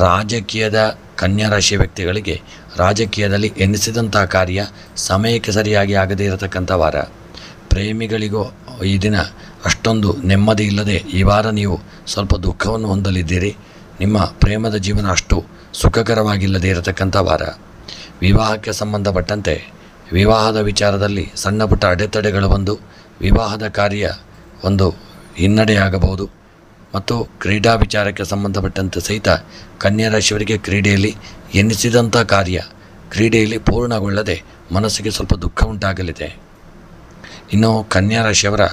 ರಾಜಕೀಯದ ಕನ್ಯಾ ರಾಶಿಯ ವ್ಯಕ್ತಿಗಳಿಗೆ ರಾಜಕೀಯದಲ್ಲಿ ಎನಿಸಿದಂಥ ಕಾರ್ಯ ಸಮಯಕ್ಕೆ ಸರಿಯಾಗಿ ಆಗದೇ ಇರತಕ್ಕಂಥ ವಾರ. ಪ್ರೇಮಿಗಳಿಗೂ ಈ ದಿನ ಅಷ್ಟೊಂದು ನೆಮ್ಮದಿ ಇಲ್ಲದೆ ಈ ವಾರ ನೀವು ಸ್ವಲ್ಪ ದುಃಖವನ್ನು ಹೊಂದಲಿದ್ದೀರಿ. ನಿಮ್ಮ ಪ್ರೇಮದ ಜೀವನ ಅಷ್ಟು ಸುಖಕರವಾಗಿಲ್ಲದೆ ಇರತಕ್ಕಂಥ ವಾರ. ವಿವಾಹಕ್ಕೆ ಸಂಬಂಧಪಟ್ಟಂತೆ ವಿವಾಹದ ವಿಚಾರದಲ್ಲಿ ಸಣ್ಣ ಪುಟ್ಟ ಅಡೆತಡೆಗಳು ಬಂದು ವಿವಾಹದ ಕಾರ್ಯ ಒಂದು ಹಿನ್ನಡೆಯಾಗಬಹುದು. ಮತ್ತು ಕ್ರೀಡಾ ವಿಚಾರಕ್ಕೆ ಸಂಬಂಧಪಟ್ಟಂತೆ ಸಹಿತ ಕನ್ಯಾ ರಾಶಿಯವರಿಗೆ ಕ್ರೀಡೆಯಲ್ಲಿ ಎನಿಸಿದಂಥ ಕಾರ್ಯ ಕ್ರೀಡೆಯಲ್ಲಿ ಪೂರ್ಣಗೊಳ್ಳದೆ ಮನಸ್ಸಿಗೆ ಸ್ವಲ್ಪ ದುಃಖ ಉಂಟಾಗಲಿದೆ. ಇನ್ನು ಕನ್ಯಾ ರಾಶಿಯವರ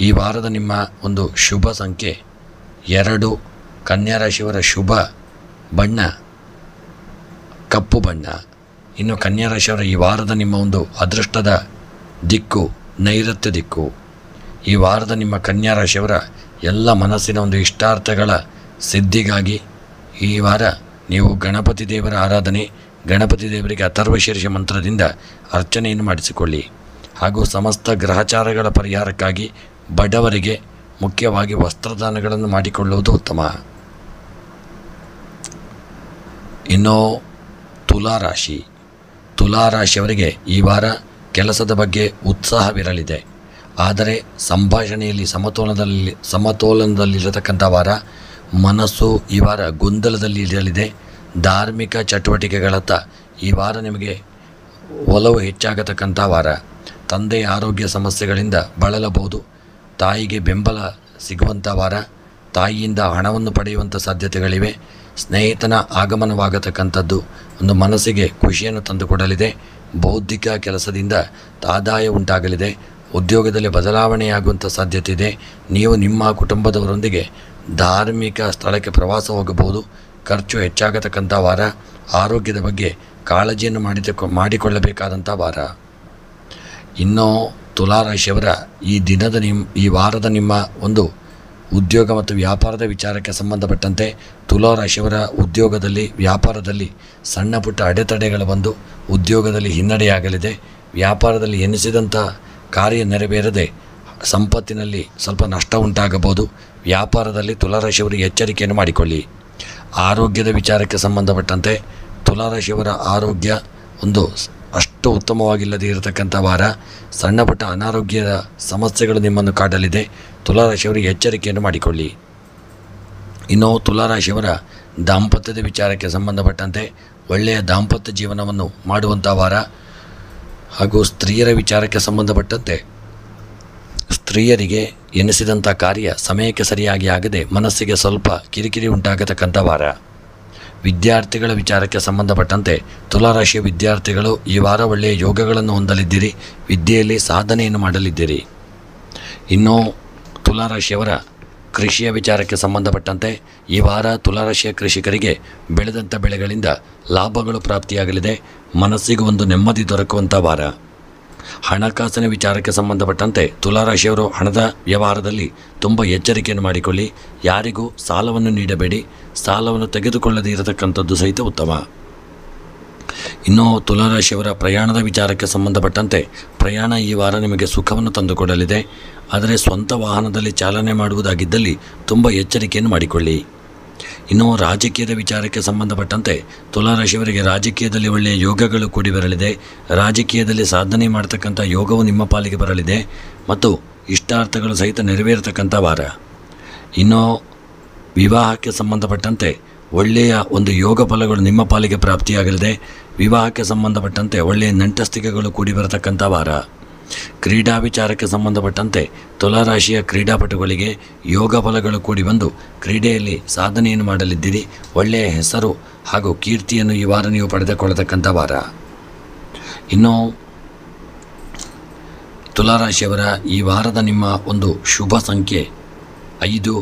ಈ ವಾರದ ನಿಮ್ಮ ಒಂದು ಶುಭ ಸಂಖ್ಯೆ 2. ಕನ್ಯಾ ರಾಶಿಯವರ ಶುಭ ಬಣ್ಣ ಕಪ್ಪು ಬಣ್ಣ. ಇನ್ನು ಕನ್ಯಾ ರಾಶಿಯವರ ಈ ವಾರದ ನಿಮ್ಮ ಒಂದು ಅದೃಷ್ಟದ ದಿಕ್ಕು ನೈಋತ್ಯ ದಿಕ್ಕು. ಈ ವಾರದ ನಿಮ್ಮ ಕನ್ಯಾ ರಾಶಿಯವರ ಎಲ್ಲ ಮನಸ್ಸಿನ ಒಂದು ಇಷ್ಟಾರ್ಥಗಳ ಸಿದ್ಧಿಗಾಗಿ ಈ ವಾರ ನೀವು ಗಣಪತಿ ದೇವರ ಆರಾಧನೆ, ಗಣಪತಿ ದೇವರಿಗೆ ಅಥರ್ವಶೀರ್ಷ ಮಂತ್ರದಿಂದ ಅರ್ಚನೆಯನ್ನು ಮಾಡಿಸಿಕೊಳ್ಳಿ. ಹಾಗೂ ಸಮಸ್ತ ಗ್ರಹಚಾರಗಳ ಪರಿಹಾರಕ್ಕಾಗಿ ಬಡವರಿಗೆ ಮುಖ್ಯವಾಗಿ ವಸ್ತ್ರದಾನಗಳನ್ನು ಮಾಡಿಕೊಳ್ಳುವುದು ಉತ್ತಮ. ಇನ್ನು ತುಲಾರಾಶಿಯವರಿಗೆ ಈ ವಾರ ಕೆಲಸದ ಬಗ್ಗೆ ಉತ್ಸಾಹವಿರಲಿದೆ. ಆದರೆ ಸಂಭಾಷಣೆಯಲ್ಲಿ ಸಮತೋಲನದಲ್ಲಿರತಕ್ಕಂಥ ವಾರ. ಮನಸ್ಸು ಈ ವಾರ ಗೊಂದಲದಲ್ಲಿ ಇರಲಿದೆ. ಧಾರ್ಮಿಕ ಚಟುವಟಿಕೆಗಳತ್ತ ಈ ವಾರ ನಿಮಗೆ ಒಲವು ಹೆಚ್ಚಾಗತಕ್ಕಂಥ ವಾರ. ತಂದೆಯ ಆರೋಗ್ಯ ಸಮಸ್ಯೆಗಳಿಂದ ಬಳಲಬಹುದು. ತಾಯಿಗೆ ಬೆಂಬಲ ಸಿಗುವಂಥ ವಾರ. ತಾಯಿಯಿಂದ ಹಣವನ್ನು ಪಡೆಯುವಂಥ ಸಾಧ್ಯತೆಗಳಿವೆ. ಸ್ನೇಹಿತನ ಆಗಮನವಾಗತಕ್ಕಂಥದ್ದು ಒಂದು ಮನಸ್ಸಿಗೆ ಖುಷಿಯನ್ನು ತಂದುಕೊಡಲಿದೆ. ಬೌದ್ಧಿಕ ಕೆಲಸದಿಂದ ಆದಾಯ ಉಂಟಾಗಲಿದೆ. ಉದ್ಯೋಗದಲ್ಲಿ ಬದಲಾವಣೆಯಾಗುವಂಥ ಸಾಧ್ಯತೆ ಇದೆ. ನೀವು ನಿಮ್ಮ ಕುಟುಂಬದವರೊಂದಿಗೆ ಧಾರ್ಮಿಕ ಸ್ಥಳಕ್ಕೆ ಪ್ರವಾಸ ಹೋಗಬಹುದು. ಖರ್ಚು ಹೆಚ್ಚಾಗತಕ್ಕಂಥ ವಾರ. ಆರೋಗ್ಯದ ಬಗ್ಗೆ ಕಾಳಜಿಯನ್ನು ಮಾಡಿಕೊಳ್ಳಬೇಕಾದಂಥ ವಾರ. ಇನ್ನು ತುಲಾರಾಶಿಯವರ ಈ ವಾರದ ನಿಮ್ಮ ಒಂದು ಉದ್ಯೋಗ ಮತ್ತು ವ್ಯಾಪಾರದ ವಿಚಾರಕ್ಕೆ ಸಂಬಂಧಪಟ್ಟಂತೆ ತುಲಾರಾಶಿಯವರ ಉದ್ಯೋಗದಲ್ಲಿ ವ್ಯಾಪಾರದಲ್ಲಿ ಸಣ್ಣ ಪುಟ್ಟ ಅಡೆತಡೆಗಳು ಬಂದು ಉದ್ಯೋಗದಲ್ಲಿ ಹಿನ್ನಡೆಯಾಗಲಿದೆ. ವ್ಯಾಪಾರದಲ್ಲಿ ಎನಿಸಿದಂಥ ಕಾರ್ಯ ನೆರವೇರದೆ ಸಂಪತ್ತಿನಲ್ಲಿ ಸ್ವಲ್ಪ ನಷ್ಟ ಉಂಟಾಗಬಹುದು. ವ್ಯಾಪಾರದಲ್ಲಿ ತುಲಾರಾಶಿಯವರಿಗೆ ಎಚ್ಚರಿಕೆಯನ್ನು ಮಾಡಿಕೊಳ್ಳಿ. ಆರೋಗ್ಯದ ವಿಚಾರಕ್ಕೆ ಸಂಬಂಧಪಟ್ಟಂತೆ ತುಲಾರಾಶಿಯವರ ಆರೋಗ್ಯ ಒಂದು ಅಷ್ಟು ಉತ್ತಮವಾಗಿಲ್ಲದೆ ಇರತಕ್ಕಂಥ ವಾರ. ಸಣ್ಣ ಪುಟ್ಟ ಅನಾರೋಗ್ಯದ ಸಮಸ್ಯೆಗಳು ನಿಮ್ಮನ್ನು ಕಾಡಲಿದೆ. ತುಲಾರಾಶಿಯವರಿಗೆ ಎಚ್ಚರಿಕೆಯನ್ನು ಮಾಡಿಕೊಳ್ಳಿ. ಇನ್ನು ತುಲಾರಾಶಿಯವರ ದಾಂಪತ್ಯದ ವಿಚಾರಕ್ಕೆ ಸಂಬಂಧಪಟ್ಟಂತೆ ಒಳ್ಳೆಯ ದಾಂಪತ್ಯ ಜೀವನವನ್ನು ಮಾಡುವಂಥ ವಾರ. ಹಾಗೂ ಸ್ತ್ರೀಯರ ವಿಚಾರಕ್ಕೆ ಸಂಬಂಧಪಟ್ಟಂತೆ ಸ್ತ್ರೀಯರಿಗೆ ಎನಿಸಿದಂಥ ಕಾರ್ಯ ಸಮಯಕ್ಕೆ ಸರಿಯಾಗಿ ಆಗದೆ ಮನಸ್ಸಿಗೆ ಸ್ವಲ್ಪ ಕಿರಿಕಿರಿ ಉಂಟಾಗತಕ್ಕಂಥ ವಾರ. ವಿದ್ಯಾರ್ಥಿಗಳ ವಿಚಾರಕ್ಕೆ ಸಂಬಂಧಪಟ್ಟಂತೆ ತುಲಾರಾಶಿಯ ವಿದ್ಯಾರ್ಥಿಗಳು ಈ ವಾರ ಒಳ್ಳೆಯ ಯೋಗಗಳನ್ನು ಹೊಂದಲಿದ್ದೀರಿ. ವಿದ್ಯೆಯಲ್ಲಿ ಸಾಧನೆಯನ್ನು ಮಾಡಲಿದ್ದೀರಿ. ಇನ್ನು ತುಲಾರಾಶಿಯವರ ಕೃಷಿಯ ವಿಚಾರಕ್ಕೆ ಸಂಬಂಧಪಟ್ಟಂತೆ ಈ ವಾರ ತುಲಾರಾಶಿಯ ಕೃಷಿಕರಿಗೆ ಬೆಳೆದಂಥ ಬೆಳೆಗಳಿಂದ ಲಾಭಗಳು ಪ್ರಾಪ್ತಿಯಾಗಲಿದೆ. ಮನಸ್ಸಿಗೆ ಒಂದು ನೆಮ್ಮದಿ ದೊರಕುವಂಥ ವಾರ. ಹಣಕಾಸಿನ ವಿಚಾರಕ್ಕೆ ಸಂಬಂಧಪಟ್ಟಂತೆ ತುಲಾರಾಶಿಯವರು ಹಣದ ವ್ಯವಹಾರದಲ್ಲಿ ತುಂಬ ಎಚ್ಚರಿಕೆಯನ್ನು ಮಾಡಿಕೊಳ್ಳಿ. ಯಾರಿಗೂ ಸಾಲವನ್ನು ನೀಡಬೇಡಿ. ಸಾಲವನ್ನು ತೆಗೆದುಕೊಳ್ಳದೇ ಇರತಕ್ಕಂಥದ್ದು ಸಹಿತ ಉತ್ತಮ. ಇನ್ನು ತುಲಾರಾಶಿಯವರ ಪ್ರಯಾಣದ ವಿಚಾರಕ್ಕೆ ಸಂಬಂಧಪಟ್ಟಂತೆ ಪ್ರಯಾಣ ಈ ವಾರ ನಿಮಗೆ ಸುಖವನ್ನು ತಂದುಕೊಡಲಿದೆ. ಆದರೆ ಸ್ವಂತ ವಾಹನದಲ್ಲಿ ಚಾಲನೆ ಮಾಡುವುದಾಗಿದ್ದಲ್ಲಿ ತುಂಬ ಎಚ್ಚರಿಕೆಯನ್ನು ಮಾಡಿಕೊಳ್ಳಿ. ಇನ್ನು ರಾಜಕೀಯದ ವಿಚಾರಕ್ಕೆ ಸಂಬಂಧಪಟ್ಟಂತೆ ತುಲಾರಾಶಿಯವರಿಗೆ ರಾಜಕೀಯದಲ್ಲಿ ಒಳ್ಳೆಯ ಯೋಗಗಳು ಕೂಡಿ ಬರಲಿದೆ. ರಾಜಕೀಯದಲ್ಲಿ ಸಾಧನೆ ಮಾಡತಕ್ಕಂಥ ಯೋಗವು ನಿಮ್ಮ ಪಾಲಿಗೆ ಬರಲಿದೆ ಮತ್ತು ಇಷ್ಟಾರ್ಥಗಳು ಸಹಿತ ನೆರವೇರತಕ್ಕಂಥ ವಾರ. ಇನ್ನು ವಿವಾಹಕ್ಕೆ ಸಂಬಂಧಪಟ್ಟಂತೆ ಒಳ್ಳೆಯ ಒಂದು ಯೋಗ ಫಲಗಳು ನಿಮ್ಮ ಪಾಲಿಗೆ ಪ್ರಾಪ್ತಿಯಾಗಲಿದೆ. ವಿವಾಹಕ್ಕೆ ಸಂಬಂಧಪಟ್ಟಂತೆ ಒಳ್ಳೆಯ ನಂಟಸ್ತಿಕೆಗಳು ಕೂಡಿ ಬರತಕ್ಕಂಥ ವಾರ. ಕ್ರೀಡಾ ವಿಚಾರಕ್ಕೆ ಸಂಬಂಧಪಟ್ಟಂತೆ ತುಲಾರಾಶಿಯ ಕ್ರೀಡಾಪಟುಗಳಿಗೆ ಯೋಗ ಫಲಗಳು ಕೂಡಿ ಬಂದು ಕ್ರೀಡೆಯಲ್ಲಿ ಸಾಧನೆಯನ್ನು ಮಾಡಲಿದ್ದೀರಿ. ಒಳ್ಳೆಯ ಹೆಸರು ಹಾಗೂ ಕೀರ್ತಿಯನ್ನು ಈ ವಾರ ನೀವು ಪಡೆದುಕೊಳ್ಳತಕ್ಕಂಥ ವಾರ. ಇನ್ನು ತುಲಾರಾಶಿಯವರ ಈ ವಾರದ ನಿಮ್ಮ ಒಂದು ಶುಭ ಸಂಖ್ಯೆ 5,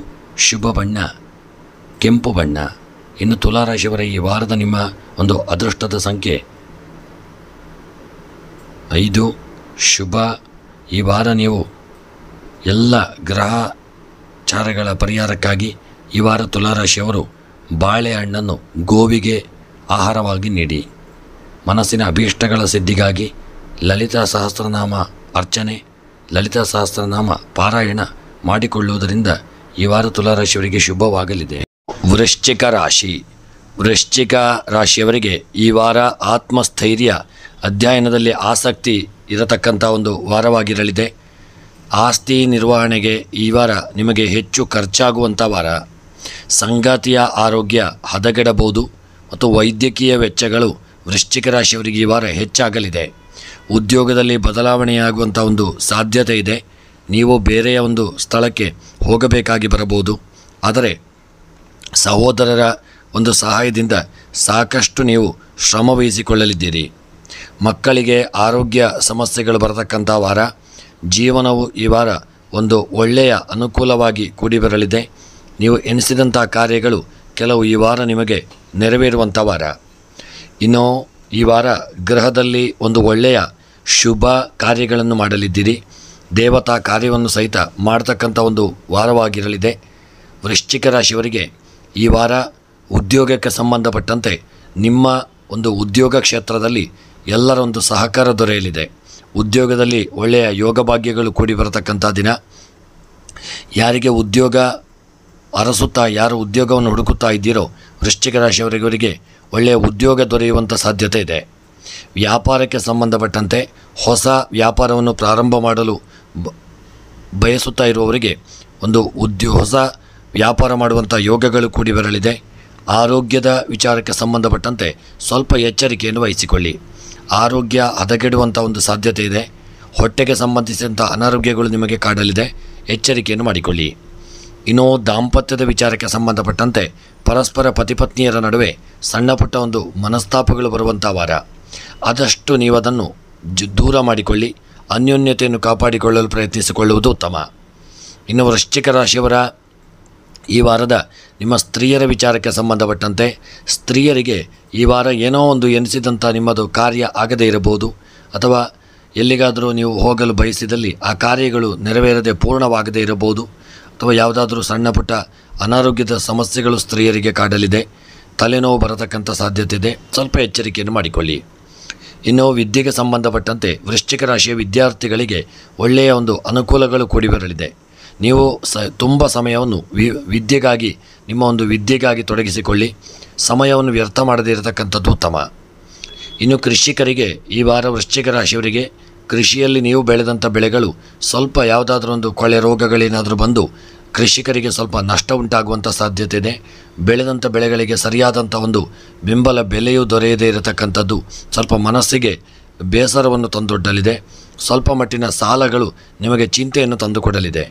ಶುಭ ಬಣ್ಣ ಕೆಂಪು ಬಣ್ಣ. ಇನ್ನು ತುಲಾರಾಶಿಯವರ ಈ ವಾರದ ನಿಮ್ಮ ಒಂದು ಅದೃಷ್ಟದ ಸಂಖ್ಯೆ 5 ಶುಭ. ಈ ವಾರ ನೀವು ಎಲ್ಲ ಗ್ರಹಚಾರಗಳ ಪರಿಹಾರಕ್ಕಾಗಿ ಈ ವಾರ ತುಲಾರಾಶಿಯವರು ಬಾಳೆಹಣ್ಣನ್ನು ಗೋವಿಗೆ ಆಹಾರವಾಗಿ ನೀಡಿ. ಮನಸ್ಸಿನ ಅಭೀಷ್ಟಗಳ ಸಿದ್ಧಿಗಾಗಿ ಲಲಿತಾ ಸಹಸ್ರನಾಮ ಅರ್ಚನೆ, ಲಲಿತಾ ಸಹಸ್ರನಾಮ ಪಾರಾಯಣ ಮಾಡಿಕೊಳ್ಳುವುದರಿಂದ ಈ ವಾರ ತುಲಾರಾಶಿಯವರಿಗೆ ಶುಭವಾಗಲಿದೆ. ವೃಶ್ಚಿಕ ರಾಶಿ. ವೃಶ್ಚಿಕ ರಾಶಿಯವರಿಗೆ ಈ ವಾರ ಆತ್ಮಸ್ಥೈರ್ಯ, ಅಧ್ಯಯನದಲ್ಲಿ ಆಸಕ್ತಿ ಇರತಕ್ಕಂಥ ಒಂದು ವಾರವಾಗಿರಲಿದೆ. ಆಸ್ತಿ ನಿರ್ವಹಣೆಗೆ ಈ ವಾರ ನಿಮಗೆ ಹೆಚ್ಚು ಖರ್ಚಾಗುವಂಥ ವಾರ. ಸಂಗಾತಿಯ ಆರೋಗ್ಯ ಹದಗೆಡಬಹುದು ಮತ್ತು ವೈದ್ಯಕೀಯ ವೆಚ್ಚಗಳು ವೃಶ್ಚಿಕ ರಾಶಿಯವರಿಗೆ ಈ ವಾರ ಹೆಚ್ಚಾಗಲಿದೆ. ಉದ್ಯೋಗದಲ್ಲಿ ಬದಲಾವಣೆಯಾಗುವಂಥ ಒಂದು ಸಾಧ್ಯತೆ ಇದೆ. ನೀವು ಬೇರೆಯ ಒಂದು ಸ್ಥಳಕ್ಕೆ ಹೋಗಬೇಕಾಗಿ ಬರಬಹುದು. ಆದರೆ ಸಹೋದರರ ಒಂದು ಸಹಾಯದಿಂದ ಸಾಕಷ್ಟು ನೀವು ಶ್ರಮವಹಿಸಿಕೊಳ್ಳಲಿದ್ದೀರಿ. ಮಕ್ಕಳಿಗೆ ಆರೋಗ್ಯ ಸಮಸ್ಯೆಗಳು ಬರತಕ್ಕಂಥ ವಾರ. ಜೀವನವು ಈ ವಾರ ಒಂದು ಒಳ್ಳೆಯ ಅನುಕೂಲವಾಗಿ ಕೂಡಿ ಬರಲಿದೆ. ನೀವು ಎನಿಸಿದಂಥ ಕಾರ್ಯಗಳು ಕೆಲವು ಈ ವಾರ ನಿಮಗೆ ನೆರವೇರುವಂಥ ವಾರ. ಇನ್ನು ಈ ವಾರ ಗೃಹದಲ್ಲಿ ಒಂದು ಒಳ್ಳೆಯ ಶುಭ ಕಾರ್ಯಗಳನ್ನು ಮಾಡಲಿದ್ದೀರಿ. ದೇವತಾ ಕಾರ್ಯವನ್ನು ಸಹಿತ ಮಾಡತಕ್ಕಂಥ ಒಂದು ವಾರವಾಗಿರಲಿದೆ. ವೃಶ್ಚಿಕ ರಾಶಿಯವರಿಗೆ ಈ ವಾರ ಉದ್ಯೋಗಕ್ಕೆ ಸಂಬಂಧಪಟ್ಟಂತೆ ನಿಮ್ಮ ಒಂದು ಉದ್ಯೋಗ ಕ್ಷೇತ್ರದಲ್ಲಿ ಎಲ್ಲರ ಒಂದು ಸಹಕಾರ ದೊರೆಯಲಿದೆ. ಉದ್ಯೋಗದಲ್ಲಿ ಒಳ್ಳೆಯ ಯೋಗ ಭಾಗ್ಯಗಳು ಕೂಡಿ ಬರತಕ್ಕಂಥ ದಿನ. ಯಾರಿಗೆ ಉದ್ಯೋಗ ಅರಸುತ್ತಾ ಯಾರು ಉದ್ಯೋಗವನ್ನು ಹುಡುಕುತ್ತಾ ಇದ್ದೀರೋ ವೃಶ್ಚಿಕ ರಾಶಿಯವರಿಗೆ ಒಳ್ಳೆಯ ಉದ್ಯೋಗ ದೊರೆಯುವಂಥ ಸಾಧ್ಯತೆ ಇದೆ. ವ್ಯಾಪಾರಕ್ಕೆ ಸಂಬಂಧಪಟ್ಟಂತೆ ಹೊಸ ವ್ಯಾಪಾರವನ್ನು ಪ್ರಾರಂಭ ಮಾಡಲು ಬಯಸುತ್ತಾ ಇರುವವರಿಗೆ ಒಂದು ಹೊಸ ವ್ಯಾಪಾರ ಮಾಡುವಂಥ ಯೋಗಗಳು ಕೂಡಿ ಬರಲಿದೆ. ಆರೋಗ್ಯದ ವಿಚಾರಕ್ಕೆ ಸಂಬಂಧಪಟ್ಟಂತೆ ಸ್ವಲ್ಪ ಎಚ್ಚರಿಕೆಯನ್ನು ವಹಿಸಿಕೊಳ್ಳಿ. ಆರೋಗ್ಯ ಹದಗೆಡುವಂಥ ಒಂದು ಸಾಧ್ಯತೆ ಇದೆ. ಹೊಟ್ಟೆಗೆ ಸಂಬಂಧಿಸಿದಂಥ ಅನಾರೋಗ್ಯಗಳು ನಿಮಗೆ ಕಾಡಲಿದೆ. ಎಚ್ಚರಿಕೆಯನ್ನು ಮಾಡಿಕೊಳ್ಳಿ. ಇನ್ನು ದಾಂಪತ್ಯದ ವಿಚಾರಕ್ಕೆ ಸಂಬಂಧಪಟ್ಟಂತೆ ಪರಸ್ಪರ ಪತಿಪತ್ನಿಯರ ನಡುವೆ ಸಣ್ಣ ಪುಟ್ಟ ಒಂದು ಮನಸ್ತಾಪಗಳು ಬರುವಂಥ ವಾರ. ಆದಷ್ಟು ನೀವು ಅದನ್ನು ದೂರ ಮಾಡಿಕೊಳ್ಳಿ. ಅನ್ಯೋನ್ಯತೆಯನ್ನು ಕಾಪಾಡಿಕೊಳ್ಳಲು ಪ್ರಯತ್ನಿಸಿಕೊಳ್ಳುವುದು ಉತ್ತಮ. ಇನ್ನು ವೃಶ್ಚಿಕ ರಾಶಿಯವರ ಈ ವಾರದ ನಿಮ್ಮ ಸ್ತ್ರೀಯರ ವಿಚಾರಕ್ಕೆ ಸಂಬಂಧಪಟ್ಟಂತೆ ಸ್ತ್ರೀಯರಿಗೆ ಈ ವಾರ ಏನೋ ಒಂದು ಎನಿಸಿದಂಥ ನಿಮ್ಮದು ಕಾರ್ಯ ಆಗದೇ ಇರಬಹುದು. ಅಥವಾ ಎಲ್ಲಿಗಾದರೂ ನೀವು ಹೋಗಲು ಬಯಸಿದಲ್ಲಿ ಆ ಕಾರ್ಯಗಳು ನೆರವೇರದೆ ಪೂರ್ಣವಾಗದೇ ಇರಬಹುದು. ಅಥವಾ ಯಾವುದಾದ್ರೂ ಸಣ್ಣ ಪುಟ್ಟ ಅನಾರೋಗ್ಯದ ಸಮಸ್ಯೆಗಳು ಸ್ತ್ರೀಯರಿಗೆ ಕಾಡಲಿದೆ. ತಲೆನೋವು ಬರತಕ್ಕಂಥ ಸಾಧ್ಯತೆ ಇದೆ. ಸ್ವಲ್ಪ ಎಚ್ಚರಿಕೆಯನ್ನು ಮಾಡಿಕೊಳ್ಳಿ. ಇನ್ನು ವಿದ್ಯೆಗೆ ಸಂಬಂಧಪಟ್ಟಂತೆ ವೃಶ್ಚಿಕ ರಾಶಿಯ ವಿದ್ಯಾರ್ಥಿಗಳಿಗೆ ಒಳ್ಳೆಯ ಒಂದು ಅನುಕೂಲಗಳು ಕೂಡಿ ಬರಲಿದೆ. ನೀವು ತುಂಬ ಸಮಯವನ್ನು ವಿದ್ಯೆಗಾಗಿ ನಿಮ್ಮ ಒಂದು ವಿದ್ಯೆಗಾಗಿ ತೊಡಗಿಸಿಕೊಳ್ಳಿ. ಸಮಯವನ್ನು ವ್ಯರ್ಥ ಮಾಡದೇ ಇರತಕ್ಕಂಥದ್ದು ಉತ್ತಮ. ಇನ್ನು ಕೃಷಿಕರಿಗೆ ಈ ವಾರ ವೃಶ್ಚಿಕ ರಾಶಿಯವರಿಗೆ ಕೃಷಿಯಲ್ಲಿ ನೀವು ಬೆಳೆದಂಥ ಬೆಳೆಗಳು ಸ್ವಲ್ಪ ಯಾವುದಾದ್ರೂ ಒಂದು ಕೊಳೆ ರೋಗಗಳೇನಾದರೂ ಬಂದು ಕೃಷಿಕರಿಗೆ ಸ್ವಲ್ಪ ನಷ್ಟ ಉಂಟಾಗುವಂಥ ಸಾಧ್ಯತೆ ಇದೆ. ಬೆಳೆದಂಥ ಬೆಳೆಗಳಿಗೆ ಸರಿಯಾದಂಥ ಒಂದು ಬೆಂಬಲ ಬೆಲೆಯೂ ದೊರೆಯದೇ ಇರತಕ್ಕಂಥದ್ದು ಸ್ವಲ್ಪ ಮನಸ್ಸಿಗೆ ಬೇಸರವನ್ನು ತಂದೊಡ್ಡಲಿದೆ. ಸ್ವಲ್ಪ ಮಟ್ಟಿನ ಸಾಲಗಳು ನಿಮಗೆ ಚಿಂತೆಯನ್ನು ತಂದುಕೊಡಲಿದೆ.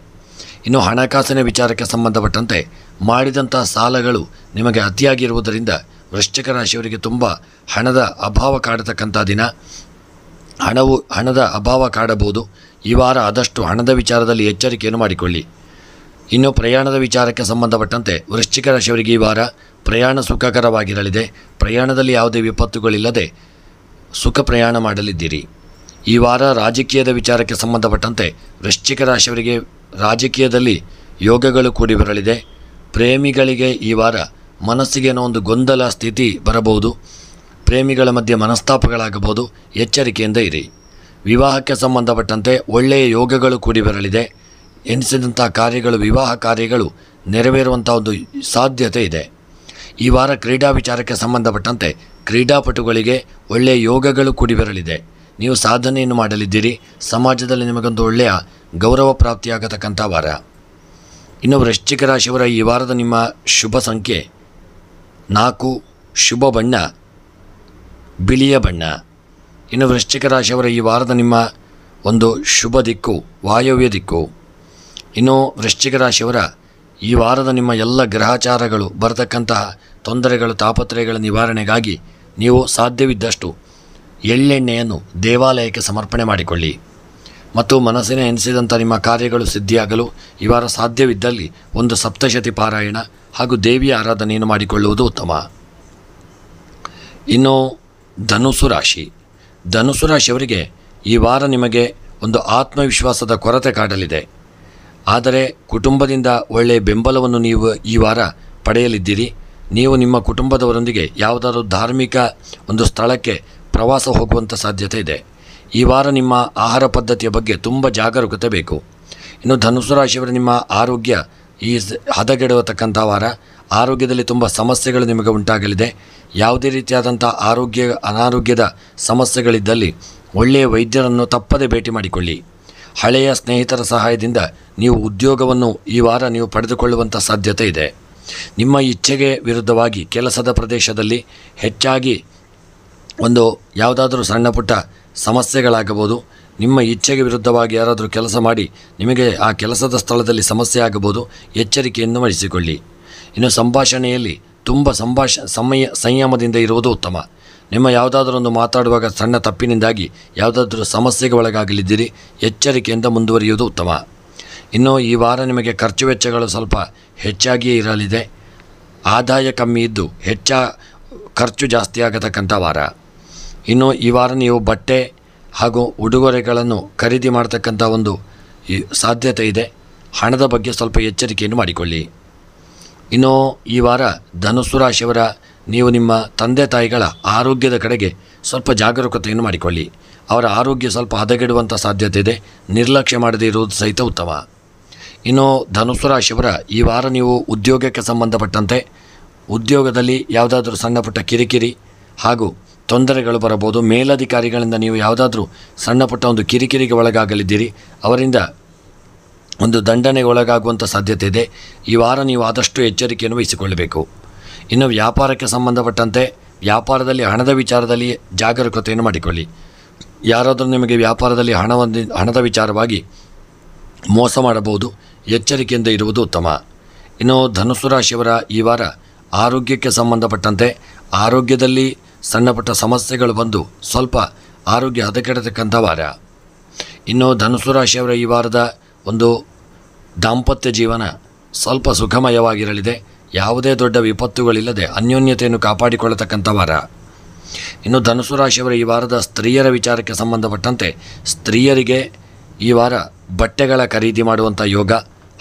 ಇನ್ನು ಹಣಕಾಸಿನ ವಿಚಾರಕ್ಕೆ ಸಂಬಂಧಪಟ್ಟಂತೆ ಮಾಡಿದಂಥ ಸಾಲಗಳು ನಿಮಗೆ ಅತಿಯಾಗಿರುವುದರಿಂದ ವೃಶ್ಚಿಕ ರಾಶಿಯವರಿಗೆ ತುಂಬ ಹಣದ ಅಭಾವ ಕಾಡತಕ್ಕಂಥ ದಿನ. ಹಣದ ಅಭಾವ ಕಾಡಬಹುದು. ಈ ವಾರ ಆದಷ್ಟು ಹಣದ ವಿಚಾರದಲ್ಲಿ ಎಚ್ಚರಿಕೆಯನ್ನು ಮಾಡಿಕೊಳ್ಳಿ. ಇನ್ನು ಪ್ರಯಾಣದ ವಿಚಾರಕ್ಕೆ ಸಂಬಂಧಪಟ್ಟಂತೆ ವೃಶ್ಚಿಕ ರಾಶಿಯವರಿಗೆ ಈ ವಾರ ಪ್ರಯಾಣ ಸುಖಕರವಾಗಿರಲಿದೆ. ಪ್ರಯಾಣದಲ್ಲಿ ಯಾವುದೇ ವಿಪತ್ತುಗಳಿಲ್ಲದೆ ಸುಖ ಪ್ರಯಾಣ ಮಾಡಲಿದ್ದೀರಿ. ಈ ವಾರ ರಾಜಕೀಯದ ವಿಚಾರಕ್ಕೆ ಸಂಬಂಧಪಟ್ಟಂತೆ ವೃಶ್ಚಿಕ ರಾಶಿಯವರಿಗೆ ರಾಜಕೀಯದಲ್ಲಿ ಯೋಗಗಳು ಕೂಡಿ ಬರಲಿದೆ. ಪ್ರೇಮಿಗಳಿಗೆ ಈ ವಾರ ಮನಸ್ಸಿಗೇನೋ ಒಂದು ಗೊಂದಲ ಸ್ಥಿತಿ ಬರಬಹುದು. ಪ್ರೇಮಿಗಳ ಮಧ್ಯೆ ಮನಸ್ತಾಪಗಳಾಗಬಹುದು. ಎಚ್ಚರಿಕೆಯಿಂದ ಇರಿ. ವಿವಾಹಕ್ಕೆ ಸಂಬಂಧಪಟ್ಟಂತೆ ಒಳ್ಳೆಯ ಯೋಗಗಳು ಕೂಡಿ ಬರಲಿದೆ. ಎನಿಸಿದಂಥ ಕಾರ್ಯಗಳು, ವಿವಾಹ ಕಾರ್ಯಗಳು ನೆರವೇರುವಂಥ ಒಂದು ಸಾಧ್ಯತೆ ಇದೆ. ಈ ವಾರ ಕ್ರೀಡಾ ವಿಚಾರಕ್ಕೆ ಸಂಬಂಧಪಟ್ಟಂತೆ ಕ್ರೀಡಾಪಟುಗಳಿಗೆ ಒಳ್ಳೆಯ ಯೋಗಗಳು ಕೂಡಿ ಬರಲಿದೆ. ನೀವು ಸಾಧನೆಯನ್ನು ಮಾಡಲಿದ್ದೀರಿ. ಸಮಾಜದಲ್ಲಿ ನಿಮಗೊಂದು ಒಳ್ಳೆಯ ಗೌರವ ಪ್ರಾಪ್ತಿಯಾಗತಕ್ಕಂಥ ವಾರ. ಇನ್ನು ವೃಶ್ಚಿಕ ರಾಶಿಯವರ ಈ ವಾರದ ನಿಮ್ಮ ಶುಭ ಸಂಖ್ಯೆ 4, ಶುಭ ಬಣ್ಣ ಬಿಳಿಯ ಬಣ್ಣ. ಇನ್ನು ವೃಶ್ಚಿಕ ರಾಶಿಯವರ ಈ ವಾರದ ನಿಮ್ಮ ಒಂದು ಶುಭ ದಿಕ್ಕು ವಾಯವ್ಯ ದಿಕ್ಕು. ಇನ್ನು ವೃಶ್ಚಿಕ ರಾಶಿಯವರ ಈ ವಾರದ ನಿಮ್ಮ ಎಲ್ಲ ಗ್ರಹಚಾರಗಳು ಬರತಕ್ಕಂತಹ ತೊಂದರೆಗಳು, ತಾಪತ್ರಯಗಳ ನಿವಾರಣೆಗಾಗಿ ನೀವು ಸಾಧ್ಯವಿದ್ದಷ್ಟು ಎಳ್ಳೆಣ್ಣೆಯನ್ನು ದೇವಾಲಯಕ್ಕೆ ಸಮರ್ಪಣೆ ಮಾಡಿಕೊಳ್ಳಿ. ಮತ್ತು ಮನಸ್ಸಿನ ಎನಿಸಿದಂಥ ನಿಮ್ಮ ಕಾರ್ಯಗಳು ಸಿದ್ಧಿಯಾಗಲು ಈ ವಾರ ಸಾಧ್ಯವಿದ್ದಲ್ಲಿ ಒಂದು ಸಪ್ತಶತಿ ಪಾರಾಯಣ ಹಾಗೂ ದೇವಿಯ ಆರಾಧನೆಯನ್ನು ಮಾಡಿಕೊಳ್ಳುವುದು ಉತ್ತಮ. ಇನ್ನು ಧನುಸು ರಾಶಿಯವರಿಗೆ ಈ ವಾರ ನಿಮಗೆ ಒಂದು ಆತ್ಮವಿಶ್ವಾಸದ ಕೊರತೆ ಕಾಡಲಿದೆ. ಆದರೆ ಕುಟುಂಬದಿಂದ ಒಳ್ಳೆಯ ಬೆಂಬಲವನ್ನು ನೀವು ಈ ವಾರ ಪಡೆಯಲಿದ್ದೀರಿ. ನೀವು ನಿಮ್ಮ ಕುಟುಂಬದವರೊಂದಿಗೆ ಯಾವುದಾದ್ರೂ ಧಾರ್ಮಿಕ ಒಂದು ಸ್ಥಳಕ್ಕೆ ಪ್ರವಾಸ ಹೋಗುವಂಥ ಸಾಧ್ಯತೆ ಇದೆ. ಈ ವಾರ ನಿಮ್ಮ ಆಹಾರ ಪದ್ಧತಿಯ ಬಗ್ಗೆ ತುಂಬ ಜಾಗರೂಕತೆ ಬೇಕು. ಇನ್ನು ಧನುಸು ರಾಶಿಯವರ ನಿಮ್ಮ ಆರೋಗ್ಯ ಈ ಹದಗೆಡುವತಕ್ಕಂಥ ವಾರ. ಆರೋಗ್ಯದಲ್ಲಿ ತುಂಬ ಸಮಸ್ಯೆಗಳು ನಿಮಗೆ ಉಂಟಾಗಲಿದೆ. ಯಾವುದೇ ರೀತಿಯಾದಂಥ ಅನಾರೋಗ್ಯದ ಸಮಸ್ಯೆಗಳಿದ್ದಲ್ಲಿ ಒಳ್ಳೆಯ ವೈದ್ಯರನ್ನು ತಪ್ಪದೆ ಭೇಟಿ ಮಾಡಿಕೊಳ್ಳಿ. ಹಳೆಯ ಸ್ನೇಹಿತರ ಸಹಾಯದಿಂದ ನೀವು ಉದ್ಯೋಗವನ್ನು ಈ ವಾರ ನೀವು ಪಡೆದುಕೊಳ್ಳುವಂಥ ಸಾಧ್ಯತೆ ಇದೆ. ನಿಮ್ಮ ಇಚ್ಛೆಗೆ ವಿರುದ್ಧವಾಗಿ ಕೆಲಸದ ಪ್ರದೇಶದಲ್ಲಿ ಹೆಚ್ಚಾಗಿ ಒಂದು ಯಾವುದಾದ್ರೂ ಸಣ್ಣ ಪುಟ್ಟ ಸಮಸ್ಯೆಗಳಾಗಬಹುದು. ನಿಮ್ಮ ಇಚ್ಛೆಗೆ ವಿರುದ್ಧವಾಗಿ ಯಾರಾದರೂ ಕೆಲಸ ಮಾಡಿ ನಿಮಗೆ ಆ ಕೆಲಸದ ಸ್ಥಳದಲ್ಲಿ ಸಮಸ್ಯೆ ಆಗಬಹುದು. ಎಚ್ಚರಿಕೆಯನ್ನು ವಹಿಸಿಕೊಳ್ಳಿ. ಇನ್ನು ಸಂಭಾಷಣೆಯಲ್ಲಿ ತುಂಬ ಸಂಯಮದಿಂದ ಇರುವುದು ಉತ್ತಮ. ನಿಮ್ಮ ಯಾವುದಾದ್ರೂ ಒಂದು ಮಾತಾಡುವಾಗ ಸಣ್ಣ ತಪ್ಪಿನಿಂದಾಗಿ ಯಾವುದಾದ್ರೂ ಸಮಸ್ಯೆಗೆ ಒಳಗಾಗಲಿದ್ದೀರಿ. ಎಚ್ಚರಿಕೆಯಿಂದ ಮುಂದುವರಿಯುವುದು ಉತ್ತಮ. ಇನ್ನು ಈ ವಾರ ನಿಮಗೆ ಖರ್ಚು ವೆಚ್ಚಗಳು ಸ್ವಲ್ಪ ಹೆಚ್ಚಾಗಿಯೇ ಇರಲಿದೆ. ಆದಾಯ ಕಮ್ಮಿ ಇದ್ದು ಖರ್ಚು ಜಾಸ್ತಿ ಆಗತಕ್ಕಂಥ ವಾರ. ಇನ್ನು ಈ ವಾರ ನೀವು ಬಟ್ಟೆ ಹಾಗೂ ಉಡುಗೊರೆಗಳನ್ನು ಖರೀದಿ ಮಾಡ್ತಕ್ಕಂಥ ಒಂದು ಸಾಧ್ಯತೆ ಇದೆ. ಹಣದ ಬಗ್ಗೆ ಸ್ವಲ್ಪ ಎಚ್ಚರಿಕೆಯನ್ನು ಮಾಡಿಕೊಳ್ಳಿ. ಇನ್ನು ಈ ವಾರ ಧನುಸು ರಾಶಿಯವರ ನೀವು ನಿಮ್ಮ ತಂದೆ ತಾಯಿಗಳ ಆರೋಗ್ಯದ ಕಡೆಗೆ ಸ್ವಲ್ಪ ಜಾಗರೂಕತೆಯನ್ನು ಮಾಡಿಕೊಳ್ಳಿ. ಅವರ ಆರೋಗ್ಯ ಸ್ವಲ್ಪ ಹದಗೆಡುವಂಥ ಸಾಧ್ಯತೆ ಇದೆ. ನಿರ್ಲಕ್ಷ್ಯ ಮಾಡದೇ ಇರುವುದು ಸಹಿತ ಉತ್ತಮ. ಇನ್ನು ಧನುಸು ರಾಶಿಯವರ ಈ ವಾರ ನೀವು ಉದ್ಯೋಗಕ್ಕೆ ಸಂಬಂಧಪಟ್ಟಂತೆ ಉದ್ಯೋಗದಲ್ಲಿ ಯಾವುದಾದ್ರೂ ಸಣ್ಣ ಪುಟ್ಟ ಕಿರಿಕಿರಿ ಹಾಗೂ ತೊಂದರೆಗಳು ಬರಬಹುದು. ಮೇಲಧಿಕಾರಿಗಳಿಂದ ನೀವು ಯಾವುದಾದ್ರೂ ಸಣ್ಣ ಪುಟ್ಟ ಒಂದು ಕಿರಿಕಿರಿಗೆ ಒಳಗಾಗಲಿದ್ದೀರಿ. ಅವರಿಂದ ಒಂದು ದಂಡನೆಗೆ ಒಳಗಾಗುವಂಥ ಸಾಧ್ಯತೆ ಇದೆ. ಈ ವಾರ ನೀವು ಆದಷ್ಟು ಎಚ್ಚರಿಕೆಯನ್ನು ವಹಿಸಿಕೊಳ್ಳಬೇಕು. ಇನ್ನು ವ್ಯಾಪಾರಕ್ಕೆ ಸಂಬಂಧಪಟ್ಟಂತೆ ವ್ಯಾಪಾರದಲ್ಲಿ ಹಣದ ವಿಚಾರದಲ್ಲಿ ಜಾಗರೂಕತೆಯನ್ನು ಮಾಡಿಕೊಳ್ಳಿ. ಯಾರಾದರೂ ನಿಮಗೆ ವ್ಯಾಪಾರದಲ್ಲಿ ಹಣದ ವಿಚಾರವಾಗಿ ಮೋಸ ಮಾಡಬಹುದು. ಎಚ್ಚರಿಕೆಯಿಂದ ಇರುವುದು ಉತ್ತಮ. ಇನ್ನು ಧನುಸು ರಾಶಿಯವರ ಈ ವಾರ ಆರೋಗ್ಯಕ್ಕೆ ಸಂಬಂಧಪಟ್ಟಂತೆ ಆರೋಗ್ಯದಲ್ಲಿ ಸಣ್ಣ ಪುಟ್ಟ ಸಮಸ್ಯೆಗಳು ಬಂದು ಸ್ವಲ್ಪ ಆರೋಗ್ಯ ಹದಗೆಡತಕ್ಕಂಥ ವಾರ. ಇನ್ನು ಧನುಸು ರಾಶಿಯವರ ಈ ವಾರದ ಒಂದು ದಾಂಪತ್ಯ ಜೀವನ ಸ್ವಲ್ಪ ಸುಖಮಯವಾಗಿರಲಿದೆ. ಯಾವುದೇ ದೊಡ್ಡ ವಿಪತ್ತುಗಳಿಲ್ಲದೆ ಅನ್ಯೋನ್ಯತೆಯನ್ನು ಕಾಪಾಡಿಕೊಳ್ಳತಕ್ಕಂಥ ವಾರ. ಇನ್ನು ಧನುಸು ರಾಶಿಯವರ ಈ ವಾರದ ಸ್ತ್ರೀಯರ ವಿಚಾರಕ್ಕೆ ಸಂಬಂಧಪಟ್ಟಂತೆ ಸ್ತ್ರೀಯರಿಗೆ ಈ ವಾರ ಬಟ್ಟೆಗಳ ಖರೀದಿ ಮಾಡುವಂಥ ಯೋಗ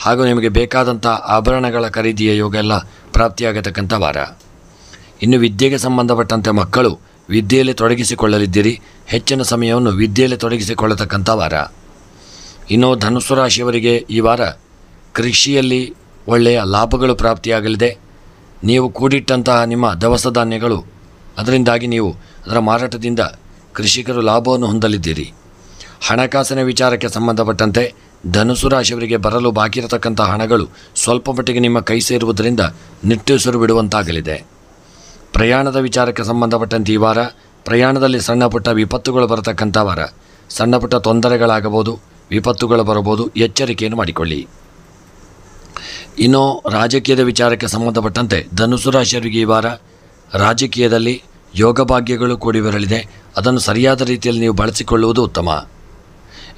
ಹಾಗೂ ನಿಮಗೆ ಬೇಕಾದಂಥ ಆಭರಣಗಳ ಖರೀದಿಯ ಯೋಗ ಎಲ್ಲ ಪ್ರಾಪ್ತಿಯಾಗತಕ್ಕಂಥ ವಾರ. ಇನ್ನು ವಿದ್ಯೆಗೆ ಸಂಬಂಧಪಟ್ಟಂತೆ ಮಕ್ಕಳು ವಿದ್ಯೆಯಲ್ಲಿ ತೊಡಗಿಸಿಕೊಳ್ಳಲಿದ್ದೀರಿ. ಹೆಚ್ಚಿನ ಸಮಯವನ್ನು ವಿದ್ಯೆಯಲ್ಲಿ ತೊಡಗಿಸಿಕೊಳ್ಳತಕ್ಕಂಥ ವಾರ. ಇನ್ನು ಧನುಸು ರಾಶಿಯವರಿಗೆ ಈ ವಾರ ಕೃಷಿಯಲ್ಲಿ ಒಳ್ಳೆಯ ಲಾಭಗಳು ಪ್ರಾಪ್ತಿಯಾಗಲಿದೆ. ನೀವು ಕೂಡಿಟ್ಟಂತಹ ನಿಮ್ಮ ದವಸ ಧಾನ್ಯಗಳು ಅದರಿಂದಾಗಿ ನೀವು ಅದರ ಮಾರಾಟದಿಂದ ಕೃಷಿಕರು ಲಾಭವನ್ನು ಹೊಂದಲಿದ್ದೀರಿ. ಹಣಕಾಸಿನ ವಿಚಾರಕ್ಕೆ ಸಂಬಂಧಪಟ್ಟಂತೆ ಧನುಸು ರಾಶಿಯವರಿಗೆ ಬರಲು ಬಾಕಿ ಇರತಕ್ಕಂಥ ಹಣಗಳು ಸ್ವಲ್ಪ ಮಟ್ಟಿಗೆ ನಿಮ್ಮ ಕೈ ಸೇರುವುದರಿಂದ ನಿಟ್ಟುಸಿರು ಬಿಡುವಂತಾಗಲಿದೆ. ಪ್ರಯಾಣದ ವಿಚಾರಕ್ಕೆ ಸಂಬಂಧಪಟ್ಟಂತೆ ಈ ವಾರ ಪ್ರಯಾಣದಲ್ಲಿ ಸಣ್ಣ ಪುಟ್ಟ ವಿಪತ್ತುಗಳು ಬರತಕ್ಕಂಥ ವಾರ. ಸಣ್ಣ ಪುಟ್ಟ ತೊಂದರೆಗಳಾಗಬಹುದು, ವಿಪತ್ತುಗಳು ಬರಬಹುದು, ಎಚ್ಚರಿಕೆಯನ್ನು ಮಾಡಿಕೊಳ್ಳಿ. ಇನ್ನು ರಾಜಕೀಯದ ವಿಚಾರಕ್ಕೆ ಸಂಬಂಧಪಟ್ಟಂತೆ ಧನುಸು ರಾಶಿಯವರಿಗೆ ಈ ವಾರ ರಾಜಕೀಯದಲ್ಲಿ ಯೋಗ ಭಾಗ್ಯಗಳು ಕೂಡಿ ಬರಲಿದೆ. ಅದನ್ನು ಸರಿಯಾದ ರೀತಿಯಲ್ಲಿ ನೀವು ಬಳಸಿಕೊಳ್ಳುವುದು ಉತ್ತಮ.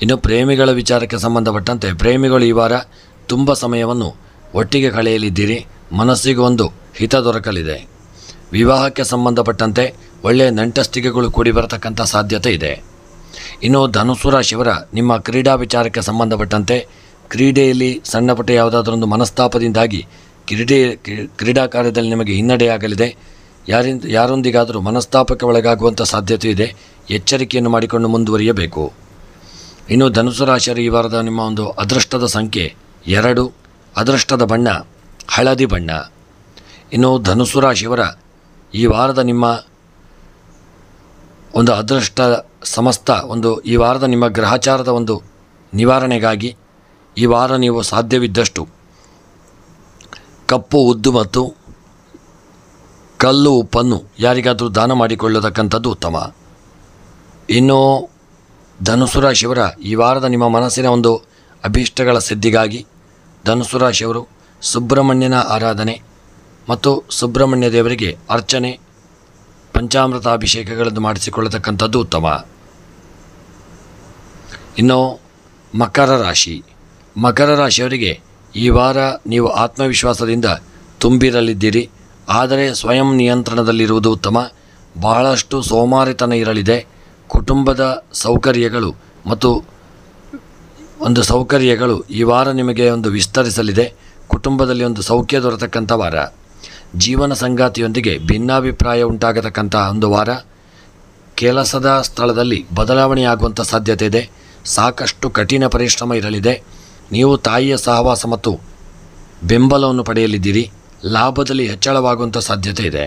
ಇನ್ನು ಪ್ರೇಮಿಗಳ ವಿಚಾರಕ್ಕೆ ಸಂಬಂಧಪಟ್ಟಂತೆ ಪ್ರೇಮಿಗಳು ಈ ವಾರ ತುಂಬ ಸಮಯವನ್ನು ಒಟ್ಟಿಗೆ ಕಳೆಯಲಿದ್ದೀರಿ. ಮನಸ್ಸಿಗೆ ಒಂದು ಹಿತ ದೊರಕಲಿದೆ. ವಿವಾಹಕ್ಕೆ ಸಂಬಂಧಪಟ್ಟಂತೆ ಒಳ್ಳೆಯ ನಂಟಸ್ತಿಕೆಗಳು ಕೂಡಿ ಬರತಕ್ಕಂಥ ಸಾಧ್ಯತೆ ಇದೆ. ಇನ್ನು ಧನುಸು ರಾಶಿಯವರ ನಿಮ್ಮ ಕ್ರೀಡಾ ವಿಚಾರಕ್ಕೆ ಸಂಬಂಧಪಟ್ಟಂತೆ ಕ್ರೀಡೆಯಲ್ಲಿ ಸಣ್ಣ ಪುಟ್ಟ ಯಾವುದಾದ್ರೊಂದು ಮನಸ್ತಾಪದಿಂದಾಗಿ ಕ್ರೀಡಾ ಕಾರ್ಯದಲ್ಲಿ ನಿಮಗೆ ಹಿನ್ನಡೆಯಾಗಲಿದೆ. ಯಾರೊಂದಿಗಾದರೂ ಮನಸ್ತಾಪಕ್ಕೆ ಒಳಗಾಗುವಂಥ ಸಾಧ್ಯತೆ ಇದೆ. ಎಚ್ಚರಿಕೆಯನ್ನು ಮಾಡಿಕೊಂಡು ಮುಂದುವರಿಯಬೇಕು. ಇನ್ನು ಧನುಸು ರಾಶಿಯರ ಈ ವಾರದ ನಿಮ್ಮ ಒಂದು ಅದೃಷ್ಟದ ಸಂಖ್ಯೆ 2, ಅದೃಷ್ಟದ ಬಣ್ಣ ಹಳದಿ ಬಣ್ಣ. ಇನ್ನು ಧನುಸು ರಾಶಿಯವರ ಈ ವಾರದ ನಿಮ್ಮ ಒಂದು ಅದೃಷ್ಟ ಈ ವಾರದ ನಿಮ್ಮ ಗ್ರಹಚಾರದ ಒಂದು ನಿವಾರಣೆಗಾಗಿ ಈ ವಾರ ನೀವು ಸಾಧ್ಯವಿದ್ದಷ್ಟು ಕಪ್ಪು ಉದ್ದು ಮತ್ತು ಕಲ್ಲು ಉಪ್ಪನ್ನು ಯಾರಿಗಾದರೂ ದಾನ ಮಾಡಿಕೊಳ್ಳತಕ್ಕಂಥದ್ದು ಉತ್ತಮ. ಇನ್ನು ಧನುಸು ರಾಶಿಯವರ ಈ ವಾರದ ನಿಮ್ಮ ಮನಸ್ಸಿನ ಒಂದು ಅಭೀಷ್ಟಗಳ ಸಿದ್ಧಿಗಾಗಿ ಧನುಸು ರಾಶಿಯವರು ಸುಬ್ರಹ್ಮಣ್ಯನ ಆರಾಧನೆ ಮತ್ತು ಸುಬ್ರಹ್ಮಣ್ಯ ದೇವರಿಗೆ ಅರ್ಚನೆ, ಪಂಚಾಮೃತ ಅಭಿಷೇಕಗಳನ್ನು ಮಾಡಿಸಿಕೊಳ್ಳತಕ್ಕಂಥದ್ದು ಉತ್ತಮ. ಇನ್ನು ಮಕರ ರಾಶಿಯವರಿಗೆ ಈ ವಾರ ನೀವು ಆತ್ಮವಿಶ್ವಾಸದಿಂದ ತುಂಬಿರಲಿದ್ದೀರಿ. ಆದರೆ ಸ್ವಯಂ ನಿಯಂತ್ರಣದಲ್ಲಿರುವುದು ಉತ್ತಮ. ಬಹಳಷ್ಟು ಸೋಮಾರಿತನ ಇರಲಿದೆ. ಕುಟುಂಬದ ಸೌಕರ್ಯಗಳು ಮತ್ತು ಸೌಕರ್ಯಗಳು ಈ ವಾರ ನಿಮಗೆ ಒಂದು ವಿಸ್ತರಿಸಲಿದೆ. ಕುಟುಂಬದಲ್ಲಿ ಒಂದು ಸೌಖ್ಯ ದೊರೆತಕ್ಕಂಥ ವಾರ. ಜೀವನ ಸಂಗಾತಿಯೊಂದಿಗೆ ಭಿನ್ನಾಭಿಪ್ರಾಯ ಉಂಟಾಗತಕ್ಕಂಥ ಒಂದು ವಾರ. ಕೆಲಸದ ಸ್ಥಳದಲ್ಲಿ ಬದಲಾವಣೆಯಾಗುವಂಥ ಸಾಧ್ಯತೆ ಇದೆ. ಸಾಕಷ್ಟು ಕಠಿಣ ಪರಿಶ್ರಮ ಇರಲಿದೆ. ನೀವು ತಾಯಿಯ ಸಹವಾಸ ಮತ್ತು ಬೆಂಬಲವನ್ನು ಪಡೆಯಲಿದ್ದೀರಿ. ಲಾಭದಲ್ಲಿ ಹೆಚ್ಚಳವಾಗುವಂಥ ಸಾಧ್ಯತೆ ಇದೆ.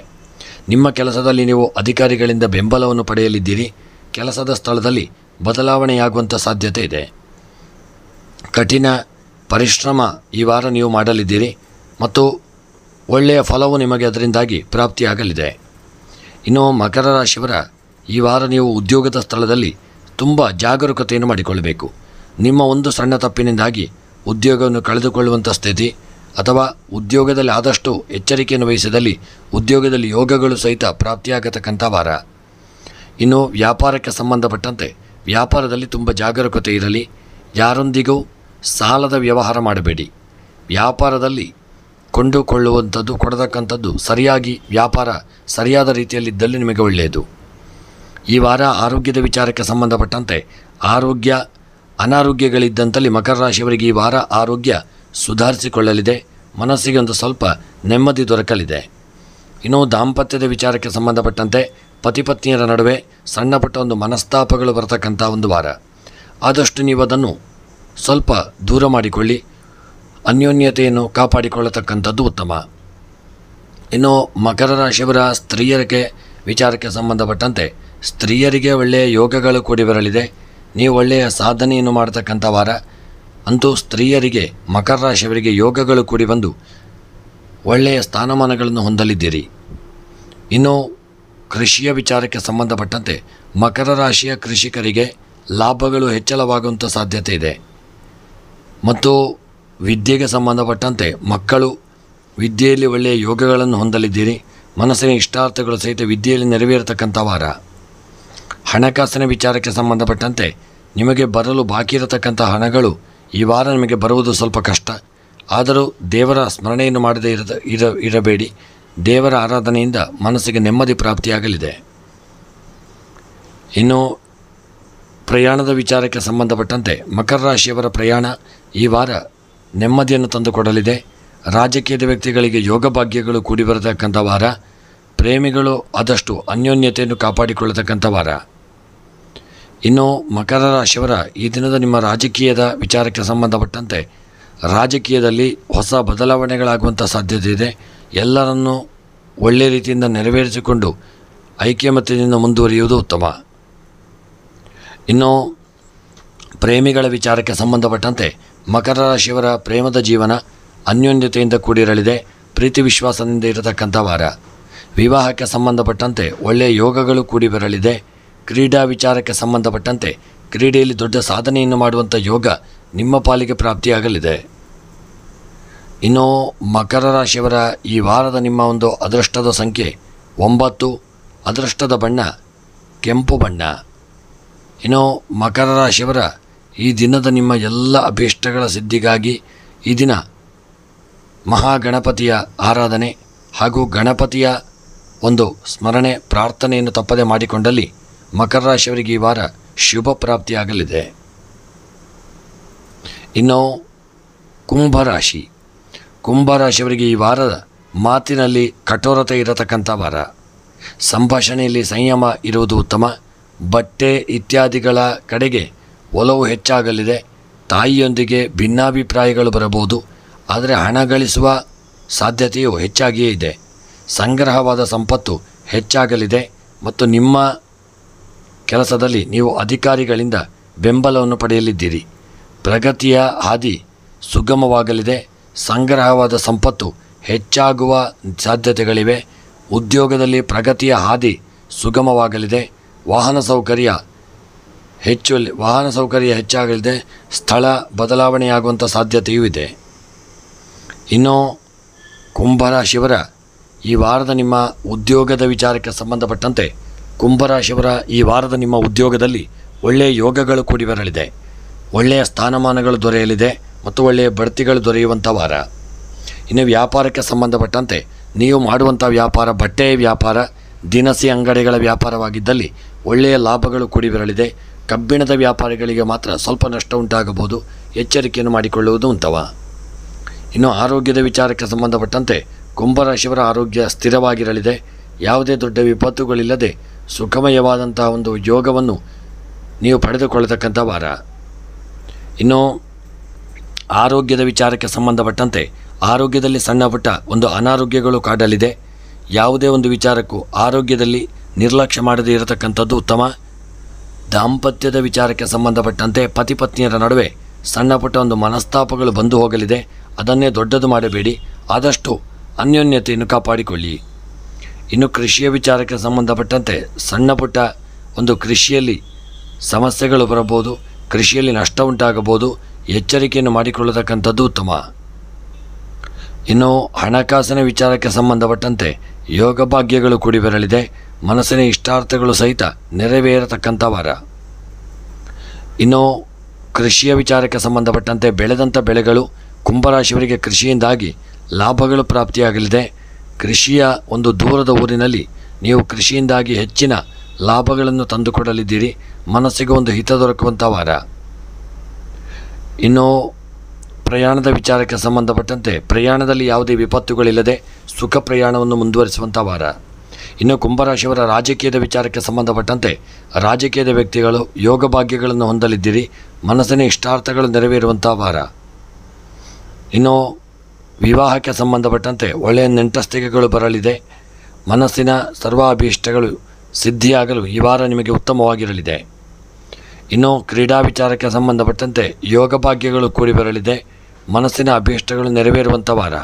ನಿಮ್ಮ ಕೆಲಸದಲ್ಲಿ ನೀವು ಅಧಿಕಾರಿಗಳಿಂದ ಬೆಂಬಲವನ್ನು ಪಡೆಯಲಿದ್ದೀರಿ. ಕೆಲಸದ ಸ್ಥಳದಲ್ಲಿ ಬದಲಾವಣೆಯಾಗುವಂಥ ಸಾಧ್ಯತೆ ಇದೆ. ಕಠಿಣ ಪರಿಶ್ರಮ ಈ ವಾರ ನೀವು ಮಾಡಲಿದ್ದೀರಿ ಮತ್ತು ಒಳ್ಳೆಯ ಫಲವು ನಿಮಗೆ ಅದರಿಂದಾಗಿ ಪ್ರಾಪ್ತಿಯಾಗಲಿದೆ. ಇನ್ನು ಮಕರ ರಾಶಿಯವರ ಈ ವಾರ ನೀವು ಉದ್ಯೋಗದ ಸ್ಥಳದಲ್ಲಿ ತುಂಬ ಜಾಗರೂಕತೆಯನ್ನು ಮಾಡಿಕೊಳ್ಳಬೇಕು. ನಿಮ್ಮ ಒಂದು ಸಣ್ಣ ತಪ್ಪಿನಿಂದಾಗಿ ಉದ್ಯೋಗವನ್ನು ಕಳೆದುಕೊಳ್ಳುವಂಥ ಸ್ಥಿತಿ ಅಥವಾ ಉದ್ಯೋಗದಲ್ಲಿ ಆದಷ್ಟು ಎಚ್ಚರಿಕೆಯನ್ನು ವಹಿಸಿದಲ್ಲಿ ಉದ್ಯೋಗದಲ್ಲಿ ಯೋಗಗಳು ಸಹಿತ ಪ್ರಾಪ್ತಿಯಾಗತಕ್ಕಂಥ ವಾರ. ಇನ್ನು ವ್ಯಾಪಾರಕ್ಕೆ ಸಂಬಂಧಪಟ್ಟಂತೆ ವ್ಯಾಪಾರದಲ್ಲಿ ತುಂಬ ಜಾಗರೂಕತೆ ಇರಲಿ. ಯಾರೊಂದಿಗೂ ಸಾಲದ ವ್ಯವಹಾರ ಮಾಡಬೇಡಿ. ವ್ಯಾಪಾರದಲ್ಲಿ ಕೊಂಡುಕೊಳ್ಳುವಂಥದ್ದು ಕೊಡತಕ್ಕಂಥದ್ದು ವ್ಯಾಪಾರ ಸರಿಯಾದ ರೀತಿಯಲ್ಲಿದ್ದಲ್ಲಿ ನಿಮಗೆ ಒಳ್ಳೆಯದು. ಈ ವಾರ ಆರೋಗ್ಯದ ವಿಚಾರಕ್ಕೆ ಸಂಬಂಧಪಟ್ಟಂತೆ ಅನಾರೋಗ್ಯಗಳಿದ್ದಂತಲ್ಲಿ ಮಕರ ರಾಶಿಯವರಿಗೆ ಈ ವಾರ ಆರೋಗ್ಯ ಸುಧಾರಿಸಿಕೊಳ್ಳಲಿದೆ. ಮನಸ್ಸಿಗೆ ಒಂದು ಸ್ವಲ್ಪ ನೆಮ್ಮದಿ ದೊರಕಲಿದೆ. ಇನ್ನು ದಾಂಪತ್ಯದ ವಿಚಾರಕ್ಕೆ ಸಂಬಂಧಪಟ್ಟಂತೆ ಪತಿ ಪತ್ನಿಯರ ನಡುವೆ ಸಣ್ಣ ಪುಟ್ಟ ಒಂದು ಮನಸ್ತಾಪಗಳು ಬರತಕ್ಕಂಥ ಒಂದು ವಾರ. ಆದಷ್ಟು ನೀವು ಅದನ್ನು ಸ್ವಲ್ಪ ದೂರ ಮಾಡಿಕೊಳ್ಳಿ. ಅನ್ಯೋನ್ಯತೆಯನ್ನು ಕಾಪಾಡಿಕೊಳ್ಳತಕ್ಕಂಥದ್ದು ಉತ್ತಮ. ಇನ್ನು ಮಕರ ರಾಶಿಯವರ ಸ್ತ್ರೀಯರಿಗೆ ವಿಚಾರಕ್ಕೆ ಸಂಬಂಧಪಟ್ಟಂತೆ ಸ್ತ್ರೀಯರಿಗೆ ಒಳ್ಳೆಯ ಯೋಗಗಳು ಕೂಡಿ ಬರಲಿದೆ. ನೀವು ಒಳ್ಳೆಯ ಸಾಧನೆಯನ್ನು ಮಾಡತಕ್ಕಂಥ ವಾರ. ಅಂತೂ ಸ್ತ್ರೀಯರಿಗೆ ಮಕರ ರಾಶಿಯವರಿಗೆ ಯೋಗಗಳು ಕೂಡಿ ಬಂದು ಒಳ್ಳೆಯ ಸ್ಥಾನಮಾನಗಳನ್ನು ಹೊಂದಲಿದ್ದೀರಿ. ಇನ್ನು ಕೃಷಿಯ ವಿಚಾರಕ್ಕೆ ಸಂಬಂಧಪಟ್ಟಂತೆ ಮಕರ ರಾಶಿಯ ಕೃಷಿಕರಿಗೆ ಲಾಭಗಳು ಹೆಚ್ಚಳವಾಗುವಂಥ ಸಾಧ್ಯತೆ ಇದೆ. ಮತ್ತು ವಿದ್ಯೆಗೆ ಸಂಬಂಧಪಟ್ಟಂತೆ ಮಕ್ಕಳು ವಿದ್ಯೆಯಲ್ಲಿ ಒಳ್ಳೆಯ ಯೋಗಗಳನ್ನು ಹೊಂದಲಿದ್ದೀರಿ. ಮನಸ್ಸಿನ ಇಷ್ಟಾರ್ಥಗಳು ಸಹಿತ ವಿದ್ಯೆಯಲ್ಲಿ ನೆರವೇರತಕ್ಕಂಥ ವಾರ. ಹಣಕಾಸಿನ ವಿಚಾರಕ್ಕೆ ಸಂಬಂಧಪಟ್ಟಂತೆ ನಿಮಗೆ ಬರಲು ಬಾಕಿ ಇರತಕ್ಕಂಥ ಹಣಗಳು ಈ ವಾರ ನಿಮಗೆ ಬರುವುದು ಸ್ವಲ್ಪ ಕಷ್ಟ. ಆದರೂ ದೇವರ ಸ್ಮರಣೆಯನ್ನು ಮಾಡದೇ ಇರಬೇಡಿ. ದೇವರ ಆರಾಧನೆಯಿಂದ ಮನಸ್ಸಿಗೆ ನೆಮ್ಮದಿ ಪ್ರಾಪ್ತಿಯಾಗಲಿದೆ. ಇನ್ನು ಪ್ರಯಾಣದ ವಿಚಾರಕ್ಕೆ ಸಂಬಂಧಪಟ್ಟಂತೆ ಮಕರ ರಾಶಿಯವರ ಪ್ರಯಾಣ ಈ ವಾರ ನೆಮ್ಮದಿಯನ್ನು ತಂದುಕೊಡಲಿದೆ. ರಾಜಕೀಯದ ವ್ಯಕ್ತಿಗಳಿಗೆ ಯೋಗ ಭಾಗ್ಯಗಳು ಕೂಡಿ ಬರತಕ್ಕಂಥ ವಾರ. ಪ್ರೇಮಿಗಳು ಆದಷ್ಟು ಅನ್ಯೋನ್ಯತೆಯನ್ನು ಕಾಪಾಡಿಕೊಳ್ಳತಕ್ಕಂಥ ವಾರ. ಇನ್ನು ಮಕರ ರಾಶಿಯವರ ಈ ದಿನದ ನಿಮ್ಮ ರಾಜಕೀಯದ ವಿಚಾರಕ್ಕೆ ಸಂಬಂಧಪಟ್ಟಂತೆ ರಾಜಕೀಯದಲ್ಲಿ ಹೊಸ ಬದಲಾವಣೆಗಳಾಗುವಂಥ ಸಾಧ್ಯತೆ ಇದೆ. ಎಲ್ಲರನ್ನೂ ಒಳ್ಳೆಯ ರೀತಿಯಿಂದ ನೆರವೇರಿಸಿಕೊಂಡು ಐಕ್ಯಮತ್ಯದಿಂದ ಮುಂದುವರಿಯುವುದು ಉತ್ತಮ. ಇನ್ನು ಪ್ರೇಮಿಗಳ ವಿಚಾರಕ್ಕೆ ಸಂಬಂಧಪಟ್ಟಂತೆ ಮಕರ ರಾಶಿಯವರ ಪ್ರೇಮದ ಜೀವನ ಅನ್ಯೋನ್ಯತೆಯಿಂದ ಕೂಡಿರಲಿದೆ. ಪ್ರೀತಿ ವಿಶ್ವಾಸದಿಂದ ಇರತಕ್ಕಂಥ ವಾರ. ವಿವಾಹಕ್ಕೆ ಸಂಬಂಧಪಟ್ಟಂತೆ ಒಳ್ಳೆಯ ಯೋಗಗಳು ಕೂಡಿ ಬರಲಿದೆ. ಕ್ರೀಡಾ ವಿಚಾರಕ್ಕೆ ಸಂಬಂಧಪಟ್ಟಂತೆ ಕ್ರೀಡೆಯಲ್ಲಿ ದೊಡ್ಡ ಸಾಧನೆಯನ್ನು ಮಾಡುವಂಥ ಯೋಗ ನಿಮ್ಮ ಪಾಲಿಗೆ ಪ್ರಾಪ್ತಿಯಾಗಲಿದೆ. ಇನ್ನು ಮಕರ ರಾಶಿಯವರ ಈ ವಾರದ ನಿಮ್ಮ ಒಂದು ಅದೃಷ್ಟದ ಸಂಖ್ಯೆ 9, ಅದೃಷ್ಟದ ಬಣ್ಣ ಕೆಂಪು ಬಣ್ಣ. ಇನ್ನು ಮಕರ ರಾಶಿಯವರ ಈ ದಿನದ ನಿಮ್ಮ ಎಲ್ಲ ಅಭೀಷ್ಟಗಳ ಸಿದ್ಧಿಗಾಗಿ ಈ ದಿನ ಮಹಾಗಣಪತಿಯ ಆರಾಧನೆ ಹಾಗೂ ಗಣಪತಿಯ ಒಂದು ಸ್ಮರಣೆ ಪ್ರಾರ್ಥನೆಯನ್ನು ತಪ್ಪದೆ ಮಾಡಿಕೊಂಡಲ್ಲಿ ಮಕರ ರಾಶಿಯವರಿಗೆ ಈ ವಾರ ಶುಭ ಪ್ರಾಪ್ತಿಯಾಗಲಿದೆ. ಇನ್ನು ಕುಂಭರಾಶಿ. ಕುಂಭರಾಶಿಯವರಿಗೆ ಈ ವಾರದ ಮಾತಿನಲ್ಲಿ ಕಠೋರತೆ ಇರತಕ್ಕಂಥ ವಾರ. ಸಂಭಾಷಣೆಯಲ್ಲಿ ಸಂಯಮ ಇರುವುದು ಉತ್ತಮ. ಬಟ್ಟೆ ಇತ್ಯಾದಿಗಳ ಕಡೆಗೆ ಒಲವು ಹೆಚ್ಚಾಗಲಿದೆ. ತಾಯಿಯೊಂದಿಗೆ ಭಿನ್ನಾಭಿಪ್ರಾಯಗಳು ಬರಬಹುದು. ಆದರೆ ಹಣ ಗಳಿಸುವ ಸಾಧ್ಯತೆಯು ಹೆಚ್ಚಾಗಿಯೇ ಇದೆ. ಸಂಗ್ರಹವಾದ ಸಂಪತ್ತು ಹೆಚ್ಚಾಗಲಿದೆ ಮತ್ತು ನಿಮ್ಮ ಕೆಲಸದಲ್ಲಿ ನೀವು ಅಧಿಕಾರಿಗಳಿಂದ ಬೆಂಬಲವನ್ನು ಪಡೆಯಲಿದ್ದೀರಿ. ಪ್ರಗತಿಯ ಹಾದಿ ಸುಗಮವಾಗಲಿದೆ. ಸಂಗ್ರಹವಾದ ಸಂಪತ್ತು ಹೆಚ್ಚಾಗುವ ಸಾಧ್ಯತೆಗಳಿವೆ. ಉದ್ಯೋಗದಲ್ಲಿ ಪ್ರಗತಿಯ ಹಾದಿ ಸುಗಮವಾಗಲಿದೆ. ವಾಹನ ಸೌಕರ್ಯ ಹೆಚ್ಚಾಗಲಿದೆ. ಸ್ಥಳ ಬದಲಾವಣೆಯಾಗುವಂಥ ಸಾಧ್ಯತೆಯೂ ಇದೆ. ಇನ್ನು ಕುಂಭರಾಶಿಯವರ ಈ ವಾರದ ನಿಮ್ಮ ಉದ್ಯೋಗದ ವಿಚಾರಕ್ಕೆ ಸಂಬಂಧಪಟ್ಟಂತೆ ಕುಂಭರಾಶಿಯವರ ಈ ವಾರದ ನಿಮ್ಮ ಉದ್ಯೋಗದಲ್ಲಿ ಒಳ್ಳೆಯ ಯೋಗಗಳು ಕೂಡಿ ಬರಲಿದೆ. ಒಳ್ಳೆಯ ಸ್ಥಾನಮಾನಗಳು ದೊರೆಯಲಿದೆ ಮತ್ತು ಒಳ್ಳೆಯ ಬಡ್ತಿಗಳು ದೊರೆಯುವಂಥ ವಾರ. ಇನ್ನು ವ್ಯಾಪಾರಕ್ಕೆ ಸಂಬಂಧಪಟ್ಟಂತೆ ನೀವು ಮಾಡುವಂಥ ವ್ಯಾಪಾರ ಬಟ್ಟೆಯ ವ್ಯಾಪಾರ, ದಿನಸಿ ಅಂಗಡಿಗಳ ವ್ಯಾಪಾರವಾಗಿದ್ದಲ್ಲಿ ಒಳ್ಳೆಯ ಲಾಭಗಳು ಕೂಡಿ ಬರಲಿದೆ. ಕಬ್ಬಿಣದ ವ್ಯಾಪಾರಿಗಳಿಗೆ ಮಾತ್ರ ಸ್ವಲ್ಪ ನಷ್ಟ ಉಂಟಾಗಬಹುದು. ಎಚ್ಚರಿಕೆಯನ್ನು ಮಾಡಿಕೊಳ್ಳುವುದು ಉತ್ತಮ. ಇನ್ನು ಆರೋಗ್ಯದ ವಿಚಾರಕ್ಕೆ ಸಂಬಂಧಪಟ್ಟಂತೆ ಕುಂಭರಾಶಿಯವರ ಆರೋಗ್ಯ ಸ್ಥಿರವಾಗಿರಲಿದೆ. ಯಾವುದೇ ದೊಡ್ಡ ವಿಪತ್ತುಗಳಿಲ್ಲದೆ ಸುಖಮಯವಾದಂತಹ ಒಂದು ಯೋಗವನ್ನು ನೀವು ಪಡೆದುಕೊಳ್ಳತಕ್ಕಂಥ ವಾರ. ಇನ್ನು ಆರೋಗ್ಯದ ವಿಚಾರಕ್ಕೆ ಸಂಬಂಧಪಟ್ಟಂತೆ ಆರೋಗ್ಯದಲ್ಲಿ ಸಣ್ಣ ಪುಟ್ಟ ಒಂದು ಅನಾರೋಗ್ಯಗಳು ಕಾಡಲಿದೆ. ಯಾವುದೇ ಒಂದು ವಿಚಾರಕ್ಕೂ ಆರೋಗ್ಯದಲ್ಲಿ ನಿರ್ಲಕ್ಷ್ಯ ಮಾಡದೇ ಇರತಕ್ಕಂಥದ್ದು ಉತ್ತಮ. ದಾಂಪತ್ಯದ ವಿಚಾರಕ್ಕೆ ಸಂಬಂಧಪಟ್ಟಂತೆ ಪತಿ ಪತ್ನಿಯರ ನಡುವೆ ಸಣ್ಣ ಪುಟ್ಟ ಒಂದು ಮನಸ್ತಾಪಗಳು ಬಂದು ಹೋಗಲಿದೆ. ಅದನ್ನೇ ದೊಡ್ಡದು ಮಾಡಬೇಡಿ. ಆದಷ್ಟು ಅನ್ಯೋನ್ಯತೆಯನ್ನು ಕಾಪಾಡಿಕೊಳ್ಳಿ. ಇನ್ನು ಕೃಷಿಯ ವಿಚಾರಕ್ಕೆ ಸಂಬಂಧಪಟ್ಟಂತೆ ಸಣ್ಣ ಪುಟ್ಟ ಒಂದು ಕೃಷಿಯಲ್ಲಿ ಸಮಸ್ಯೆಗಳು ಬರಬಹುದು. ಕೃಷಿಯಲ್ಲಿ ನಷ್ಟ ಉಂಟಾಗಬಹುದು. ಎಚ್ಚರಿಕೆಯನ್ನು ಮಾಡಿಕೊಳ್ಳತಕ್ಕಂಥದ್ದು ಉತ್ತಮ. ಇನ್ನು ಹಣಕಾಸಿನ ವಿಚಾರಕ್ಕೆ ಸಂಬಂಧಪಟ್ಟಂತೆ ಯೋಗ ಭಾಗ್ಯಗಳು ಕೂಡಿ ಬರಲಿದೆ. ಮನಸ್ಸಿನ ಇಷ್ಟಾರ್ಥಗಳು ಸಹಿತ ನೆರವೇರತಕ್ಕಂಥ ವಾರ. ಇನ್ನು ಕೃಷಿಯ ವಿಚಾರಕ್ಕೆ ಸಂಬಂಧಪಟ್ಟಂತೆ ಬೆಳೆದಂಥ ಬೆಳೆಗಳು ಕುಂಭರಾಶಿಯವರಿಗೆ ಕೃಷಿಯಿಂದಾಗಿ ಲಾಭಗಳು ಪ್ರಾಪ್ತಿಯಾಗಲಿದೆ. ಕೃಷಿಯ ಒಂದು ದೂರದ ಊರಿನಲ್ಲಿ ನೀವು ಕೃಷಿಯಿಂದಾಗಿ ಹೆಚ್ಚಿನ ಲಾಭಗಳನ್ನು ತಂದುಕೊಡಲಿದ್ದೀರಿ. ಮನಸ್ಸಿಗೆ ಒಂದು ಹಿತ ದೊರಕುವಂಥ ವಾರ. ಇನ್ನು ಪ್ರಯಾಣದ ವಿಚಾರಕ್ಕೆ ಸಂಬಂಧಪಟ್ಟಂತೆ ಪ್ರಯಾಣದಲ್ಲಿ ಯಾವುದೇ ವಿಪತ್ತುಗಳಿಲ್ಲದೆ ಸುಖ ಪ್ರಯಾಣವನ್ನು ಮುಂದುವರಿಸುವಂಥ ವಾರ. ಇನ್ನು ಕುಂಭರಾಶಿಯವರ ರಾಜಕೀಯದ ವಿಚಾರಕ್ಕೆ ಸಂಬಂಧಪಟ್ಟಂತೆ ರಾಜಕೀಯದ ವ್ಯಕ್ತಿಗಳು ಯೋಗ ಭಾಗ್ಯಗಳನ್ನು ಹೊಂದಲಿದ್ದೀರಿ. ಮನಸ್ಸಿನ ಇಷ್ಟಾರ್ಥಗಳು ನೆರವೇರುವಂಥ ವಾರ. ಇನ್ನು ವಿವಾಹಕ್ಕೆ ಸಂಬಂಧಪಟ್ಟಂತೆ ಒಳ್ಳೆಯ ನೆಂಟಸ್ತಿಕೆಗಳು ಬರಲಿದೆ. ಮನಸ್ಸಿನ ಸರ್ವಾಭೀಷ್ಟಗಳು ಸಿದ್ಧಿಯಾಗಲು ಈ ವಾರ ನಿಮಗೆ ಉತ್ತಮವಾಗಿರಲಿದೆ. ಇನ್ನು ಕ್ರೀಡಾ ವಿಚಾರಕ್ಕೆ ಸಂಬಂಧಪಟ್ಟಂತೆ ಯೋಗ ಭಾಗ್ಯಗಳು ಕೂಡಿ ಬರಲಿದೆ. ಮನಸ್ಸಿನ ಅಭೀಷ್ಟಗಳು ನೆರವೇರುವಂಥ ವಾರ.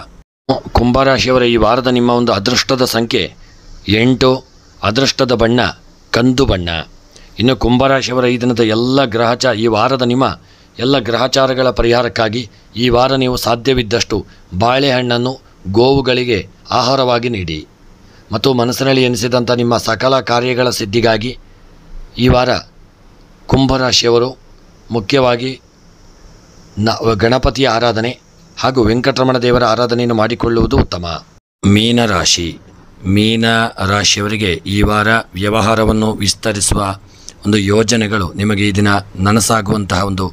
ಕುಂಭರಾಶಿಯವರ ಈ ವಾರದ ನಿಮ್ಮ ಒಂದು ಅದೃಷ್ಟದ ಸಂಖ್ಯೆ 8, ಅದೃಷ್ಟದ ಬಣ್ಣ ಕಂದು ಬಣ್ಣ. ಇನ್ನು ಕುಂಭರಾಶಿಯವರ ಈ ದಿನದ ಈ ವಾರದ ನಿಮ್ಮ ಎಲ್ಲ ಗ್ರಹಚಾರಗಳ ಪರಿಹಾರಕ್ಕಾಗಿ ಈ ವಾರ ನೀವು ಸಾಧ್ಯವಿದ್ದಷ್ಟು ಬಾಳೆಹಣ್ಣನ್ನು ಗೋವುಗಳಿಗೆ ಆಹಾರವಾಗಿ ನೀಡಿ ಮತ್ತು ಮನಸ್ಸಿನಲ್ಲಿ ಎನಿಸಿದಂಥ ನಿಮ್ಮ ಸಕಲ ಕಾರ್ಯಗಳ ಸಿದ್ಧಿಗಾಗಿ ಈ ವಾರ ಕುಂಭರಾಶಿಯವರು ಮುಖ್ಯವಾಗಿ ಗಣಪತಿಯ ಆರಾಧನೆ ಹಾಗೂ ವೆಂಕಟರಮಣ ದೇವರ ಆರಾಧನೆಯನ್ನು ಮಾಡಿಕೊಳ್ಳುವುದು ಉತ್ತಮ. ಮೀನ ರಾಶಿಯವರಿಗೆ ಈ ವಾರ ವ್ಯವಹಾರವನ್ನು ವಿಸ್ತರಿಸುವ ಒಂದು ಯೋಜನೆಗಳು ನಿಮಗೆ ಈ ದಿನ ನನಸಾಗುವಂತಹ ಒಂದು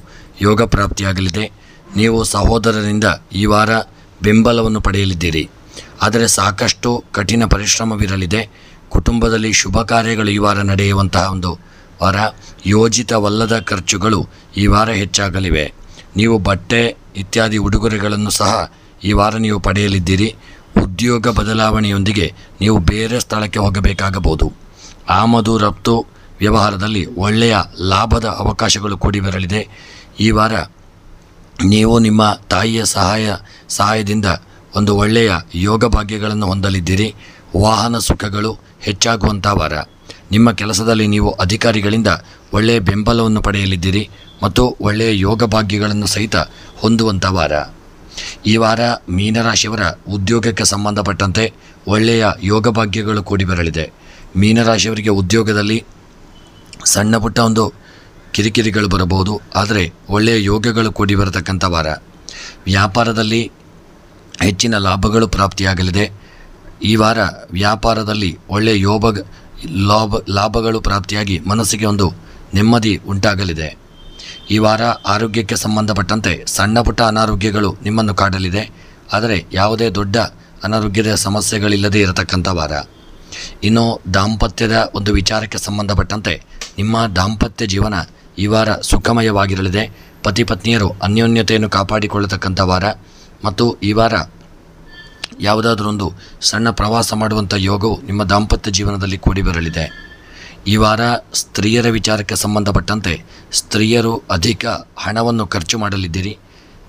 ಯೋಗ ಪ್ರಾಪ್ತಿಯಾಗಲಿದೆ. ನೀವು ಸಹೋದರರಿಂದ ಈ ವಾರ ಬೆಂಬಲವನ್ನು ಪಡೆಯಲಿದ್ದೀರಿ. ಆದರೆ ಸಾಕಷ್ಟು ಕಠಿಣ ಪರಿಶ್ರಮವಿರಲಿದೆ. ಕುಟುಂಬದಲ್ಲಿ ಶುಭ ಕಾರ್ಯಗಳು ಈ ವಾರ ನಡೆಯುವಂತಹ ಒಂದು ವಾರ. ಯೋಜಿತವಲ್ಲದ ಖರ್ಚುಗಳು ಈ ವಾರ ಹೆಚ್ಚಾಗಲಿವೆ. ನೀವು ಬಟ್ಟೆ ಇತ್ಯಾದಿ ಉಡುಗೊರೆಗಳನ್ನು ಸಹ ಈ ವಾರ ನೀವು ಪಡೆಯಲಿದ್ದೀರಿ. ಉದ್ಯೋಗ ಬದಲಾವಣೆಯೊಂದಿಗೆ ನೀವು ಬೇರೆ ಸ್ಥಳಕ್ಕೆ ಹೋಗಬೇಕಾಗಬಹುದು. ಆಮದು ರಫ್ತು ವ್ಯವಹಾರದಲ್ಲಿ ಒಳ್ಳೆಯ ಲಾಭದ ಅವಕಾಶಗಳು ಕೂಡಿ ಬರಲಿದೆ. ಈ ವಾರ ನೀವು ನಿಮ್ಮ ತಾಯಿಯ ಸಹಾಯದಿಂದ ಒಂದು ಒಳ್ಳೆಯ ಯೋಗ ಭಾಗ್ಯಗಳನ್ನು ಹೊಂದಲಿದ್ದೀರಿ. ವಾಹನ ಸುಖಗಳು ಹೆಚ್ಚಾಗುವಂಥ ವಾರ. ನಿಮ್ಮ ಕೆಲಸದಲ್ಲಿ ನೀವು ಅಧಿಕಾರಿಗಳಿಂದ ಒಳ್ಳೆಯ ಬೆಂಬಲವನ್ನು ಪಡೆಯಲಿದ್ದೀರಿ ಮತ್ತು ಒಳ್ಳೆಯ ಯೋಗ ಭಾಗ್ಯಗಳನ್ನು ಸಹಿತ ಹೊಂದುವಂಥ ವಾರ. ಈ ವಾರ ಮೀನರಾಶಿಯವರ ಉದ್ಯೋಗಕ್ಕೆ ಸಂಬಂಧಪಟ್ಟಂತೆ ಒಳ್ಳೆಯ ಯೋಗ ಭಾಗ್ಯಗಳು ಕೂಡಿ ಬರಲಿದೆ. ಮೀನರಾಶಿಯವರಿಗೆ ಉದ್ಯೋಗದಲ್ಲಿ ಸಣ್ಣ ಪುಟ್ಟ ಒಂದು ಕಿರಿಕಿರಿಗಳು ಬರಬಹುದು, ಆದರೆ ಒಳ್ಳೆಯ ಯೋಗಗಳು ಕೂಡಿ ಬರತಕ್ಕಂಥ ವಾರ. ವ್ಯಾಪಾರದಲ್ಲಿ ಹೆಚ್ಚಿನ ಲಾಭಗಳು ಪ್ರಾಪ್ತಿಯಾಗಲಿದೆ. ಈ ವಾರ ವ್ಯಾಪಾರದಲ್ಲಿ ಒಳ್ಳೆಯ ಲಾಭಗಳು ಪ್ರಾಪ್ತಿಯಾಗಿ ಮನಸ್ಸಿಗೆ ಒಂದು ನೆಮ್ಮದಿ ಉಂಟಾಗಲಿದೆ. ಈ ವಾರ ಆರೋಗ್ಯಕ್ಕೆ ಸಂಬಂಧಪಟ್ಟಂತೆ ಸಣ್ಣ ಪುಟ್ಟ ಅನಾರೋಗ್ಯಗಳು ನಿಮ್ಮನ್ನು ಕಾಡಲಿದೆ, ಆದರೆ ಯಾವುದೇ ದೊಡ್ಡ ಅನಾರೋಗ್ಯದ ಸಮಸ್ಯೆಗಳಿಲ್ಲದೆ ಇರತಕ್ಕಂಥ ವಾರ. ಇನ್ನು ದಾಂಪತ್ಯದ ಒಂದು ವಿಚಾರಕ್ಕೆ ಸಂಬಂಧಪಟ್ಟಂತೆ ನಿಮ್ಮ ದಾಂಪತ್ಯ ಜೀವನ ಈ ವಾರ ಸುಖಮಯವಾಗಿರಲಿದೆ. ಪತಿ ಪತ್ನಿಯರು ಅನ್ಯೋನ್ಯತೆಯನ್ನು ಕಾಪಾಡಿಕೊಳ್ಳತಕ್ಕಂಥ ವಾರ ಮತ್ತು ಈ ವಾರ ಯಾವುದಾದ್ರೊಂದು ಸಣ್ಣ ಪ್ರವಾಸ ಮಾಡುವಂಥ ಯೋಗವು ನಿಮ್ಮ ದಾಂಪತ್ಯ ಜೀವನದಲ್ಲಿ ಕೂಡಿ ಬರಲಿದೆ. ಈ ವಾರ ಸ್ತ್ರೀಯರ ವಿಚಾರಕ್ಕೆ ಸಂಬಂಧಪಟ್ಟಂತೆ ಸ್ತ್ರೀಯರು ಅಧಿಕ ಹಣವನ್ನು ಖರ್ಚು ಮಾಡಲಿದ್ದೀರಿ.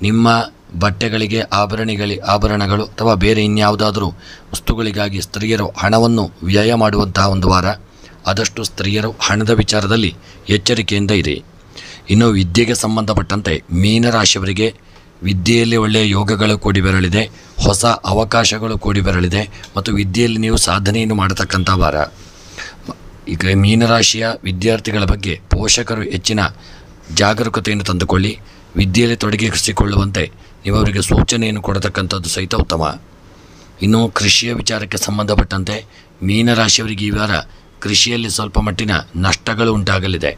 ನಿಮ್ಮ ಬಟ್ಟೆಗಳಿಗೆ ಆಭರಣಗಳು ಅಥವಾ ಬೇರೆ ಇನ್ಯಾವುದಾದರೂ ವಸ್ತುಗಳಿಗಾಗಿ ಸ್ತ್ರೀಯರು ಹಣವನ್ನು ವ್ಯಯ ಮಾಡುವಂತಹ ಒಂದು ವಾರ. ಆದಷ್ಟು ಸ್ತ್ರೀಯರು ಹಣದ ವಿಚಾರದಲ್ಲಿ ಎಚ್ಚರಿಕೆಯಿಂದ ಇರಿ. ಇನ್ನು ವಿದ್ಯೆಗೆ ಸಂಬಂಧಪಟ್ಟಂತೆ ಮೀನರಾಶಿಯವರಿಗೆ ವಿದ್ಯೆಯಲ್ಲಿ ಒಳ್ಳೆಯ ಯೋಗಗಳು ಕೂಡಿ ಬರಲಿದೆ. ಹೊಸ ಅವಕಾಶಗಳು ಕೂಡಿ ಬರಲಿದೆ ಮತ್ತು ವಿದ್ಯೆಯಲ್ಲಿ ನೀವು ಸಾಧನೆಯನ್ನು ಮಾಡತಕ್ಕಂಥ ವಾರ. ಈಗ ಮೀನರಾಶಿಯ ವಿದ್ಯಾರ್ಥಿಗಳ ಬಗ್ಗೆ ಪೋಷಕರು ಹೆಚ್ಚಿನ ಜಾಗರೂಕತೆಯನ್ನು ತಂದುಕೊಳ್ಳಿ. ವಿದ್ಯೆಯಲ್ಲಿ ತೊಡಗಿಸಿಕೊಳ್ಳುವಂತೆ ನೀವು ಅವರಿಗೆ ಸೂಚನೆಯನ್ನು ಕೊಡತಕ್ಕಂಥದ್ದು ಸಹಿತ ಉತ್ತಮ. ಇನ್ನು ಕೃಷಿಯ ವಿಚಾರಕ್ಕೆ ಸಂಬಂಧಪಟ್ಟಂತೆ ಮೀನರಾಶಿಯವರಿಗೆ ಈ ವಾರ ಕೃಷಿಯಲ್ಲಿ ಸ್ವಲ್ಪ ಮಟ್ಟಿನ ನಷ್ಟಗಳು ಉಂಟಾಗಲಿದೆ.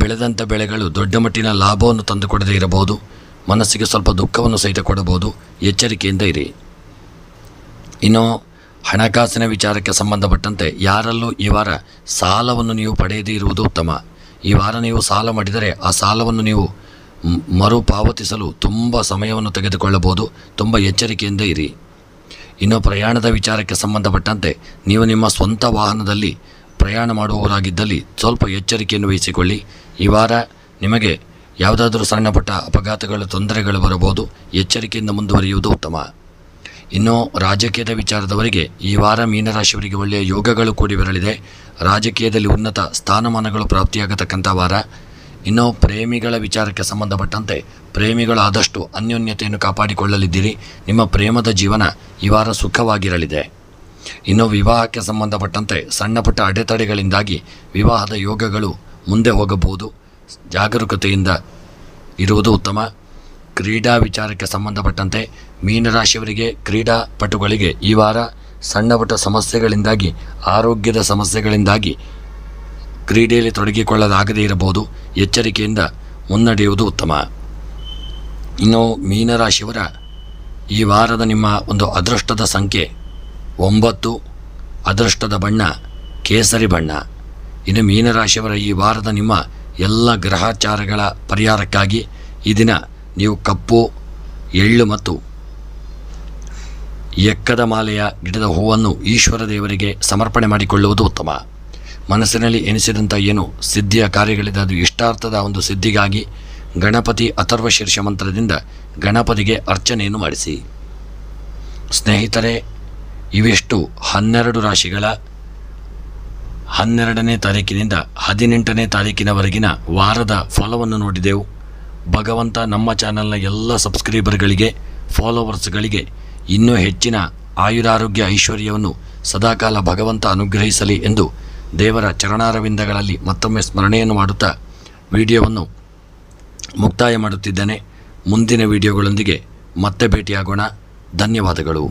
ಬೆಳೆದಂಥ ಬೆಳೆಗಳು ದೊಡ್ಡ ಮಟ್ಟಿನ ಲಾಭವನ್ನು ತಂದುಕೊಡದೇ ಇರಬಹುದು. ಮನಸ್ಸಿಗೆ ಸ್ವಲ್ಪ ದುಃಖವನ್ನು ಸಹಿತ ಕೊಡಬಹುದು. ಎಚ್ಚರಿಕೆಯಿಂದ ಇರಿ. ಇನ್ನು ಹಣಕಾಸಿನ ವಿಚಾರಕ್ಕೆ ಸಂಬಂಧಪಟ್ಟಂತೆ ಯಾರಲ್ಲೂ ಈ ವಾರ ಸಾಲವನ್ನು ನೀವು ಪಡೆಯದೇ ಇರುವುದು ಉತ್ತಮ. ಈ ವಾರ ನೀವು ಸಾಲ ಮಾಡಿದರೆ ಆ ಸಾಲವನ್ನು ನೀವು ಮರುಪಾವತಿಸಲು ತುಂಬ ಸಮಯವನ್ನು ತೆಗೆದುಕೊಳ್ಳಬಹುದು. ತುಂಬ ಎಚ್ಚರಿಕೆಯಿಂದ ಇರಿ. ಇನ್ನು ಪ್ರಯಾಣದ ವಿಚಾರಕ್ಕೆ ಸಂಬಂಧಪಟ್ಟಂತೆ ನೀವು ನಿಮ್ಮ ಸ್ವಂತ ವಾಹನದಲ್ಲಿ ಪ್ರಯಾಣ ಮಾಡುವವರಾಗಿದ್ದಲ್ಲಿ ಸ್ವಲ್ಪ ಎಚ್ಚರಿಕೆಯನ್ನು ವಹಿಸಿಕೊಳ್ಳಿ. ಈ ವಾರ ನಿಮಗೆ ಯಾವುದಾದರೂ ಸಣ್ಣ ಪುಟ್ಟ ಅಪಘಾತಗಳು ತೊಂದರೆಗಳು ಬರಬಹುದು. ಎಚ್ಚರಿಕೆಯಿಂದ ಮುಂದುವರಿಯುವುದು ಉತ್ತಮ. ಇನ್ನು ರಾಜಕೀಯದ ವಿಚಾರದವರಿಗೆ ಈ ವಾರ ಮೀನರಾಶಿಯವರಿಗೆ ಒಳ್ಳೆಯ ಯೋಗಗಳು ಕೂಡಿ ಬರಲಿದೆ. ರಾಜಕೀಯದಲ್ಲಿ ಉನ್ನತ ಸ್ಥಾನಮಾನಗಳು ಪ್ರಾಪ್ತಿಯಾಗತಕ್ಕಂಥ ವಾರ. ಇನ್ನು ಪ್ರೇಮಿಗಳ ವಿಚಾರಕ್ಕೆ ಸಂಬಂಧಪಟ್ಟಂತೆ ಪ್ರೇಮಿಗಳು ಆದಷ್ಟು ಅನ್ಯೋನ್ಯತೆಯನ್ನು ಕಾಪಾಡಿಕೊಳ್ಳಲಿದ್ದೀರಿ. ನಿಮ್ಮ ಪ್ರೇಮದ ಜೀವನ ಈ ವಾರ ಸುಖವಾಗಿರಲಿದೆ. ಇನ್ನು ವಿವಾಹಕ್ಕೆ ಸಂಬಂಧಪಟ್ಟಂತೆ ಸಣ್ಣ ಪುಟ್ಟ ಅಡೆತಡೆಗಳಿಂದಾಗಿ ವಿವಾಹದ ಯೋಗಗಳು ಮುಂದೆ ಹೋಗಬಹುದು. ಜಾಗರೂಕತೆಯಿಂದ ಇರುವುದು ಉತ್ತಮ. ಕ್ರೀಡಾ ವಿಚಾರಕ್ಕೆ ಸಂಬಂಧಪಟ್ಟಂತೆ ಮೀನರಾಶಿಯವರಿಗೆ ಕ್ರೀಡಾಪಟುಗಳಿಗೆ ಈ ವಾರ ಸಣ್ಣ ಪುಟ್ಟ ಸಮಸ್ಯೆಗಳಿಂದಾಗಿ ಆರೋಗ್ಯದ ಸಮಸ್ಯೆಗಳಿಂದಾಗಿ ಕ್ರೀಡೆಯಲ್ಲಿ ತೊಡಗಿಕೊಳ್ಳಲಾಗದೇ ಇರಬಹುದು. ಎಚ್ಚರಿಕೆಯಿಂದ ಮುನ್ನಡೆಯುವುದು ಉತ್ತಮ. ಇನ್ನು ಮೀನರಾಶಿಯವರ ಈ ವಾರದ ನಿಮ್ಮ ಒಂದು ಅದೃಷ್ಟದ ಸಂಖ್ಯೆ 9, ಅದೃಷ್ಟದ ಬಣ್ಣ ಕೇಸರಿ ಬಣ್ಣ. ಇನ್ನು ಮೀನರಾಶಿಯವರ ಈ ವಾರದ ನಿಮ್ಮ ಎಲ್ಲ ಗ್ರಹಚಾರಗಳ ಪರಿಹಾರಕ್ಕಾಗಿ ಈ ದಿನ ನೀವು ಕಪ್ಪು ಎಳ್ಳು ಮತ್ತು ಎಕ್ಕದ ಮಾಲೆಯ ಗಿಡದ ಹೂವನ್ನು ಈಶ್ವರ ದೇವರಿಗೆ ಸಮರ್ಪಣೆ ಮಾಡಿಕೊಳ್ಳುವುದು ಉತ್ತಮ. ಮನಸ್ಸಿನಲ್ಲಿ ಎನಿಸಿದಂಥ ಏನು ಸಿದ್ಧಿಯ ಕಾರ್ಯಗಳಿದೆ ಅದು ಇಷ್ಟಾರ್ಥದ ಒಂದು ಸಿದ್ಧಿಗಾಗಿ ಗಣಪತಿ ಅಥರ್ವ ಶೀರ್ಷ ಮಂತ್ರದಿಂದ ಗಣಪತಿಗೆ ಅರ್ಚನೆಯನ್ನು ಮಾಡಿಸಿ. ಸ್ನೇಹಿತರೆ, ಇವೆಷ್ಟು 12 ರಾಶಿಗಳ 12ನೇ ತಾರೀಕಿನಿಂದ 18ನೇ ತಾರೀಕಿನವರೆಗಿನ ವಾರದ ಫಲವನ್ನು ನೋಡಿದೆವು. ಭಗವಂತ ನಮ್ಮ ಚಾನಲ್ನ ಎಲ್ಲ ಸಬ್ಸ್ಕ್ರೈಬರ್ಗಳಿಗೆ ಫಾಲೋವರ್ಸ್ಗಳಿಗೆ ಇನ್ನೂ ಹೆಚ್ಚಿನ ಆಯುರಾರೋಗ್ಯ ಐಶ್ವರ್ಯವನ್ನು ಸದಾಕಾಲ ಭಗವಂತ ಅನುಗ್ರಹಿಸಲಿ ಎಂದು ದೇವರ ಚರಣಾರವಿಂದಗಳಲ್ಲಿ ಮತ್ತೊಮ್ಮೆ ಸ್ಮರಣೆಯನ್ನು ಮಾಡುತ್ತಾ ವಿಡಿಯೋವನ್ನು ಮುಕ್ತಾಯ ಮಾಡುತ್ತಿದ್ದೇನೆ. ಮುಂದಿನ ವಿಡಿಯೋಗಳೊಂದಿಗೆ ಮತ್ತೆ ಭೇಟಿಯಾಗೋಣ. ಧನ್ಯವಾದಗಳು.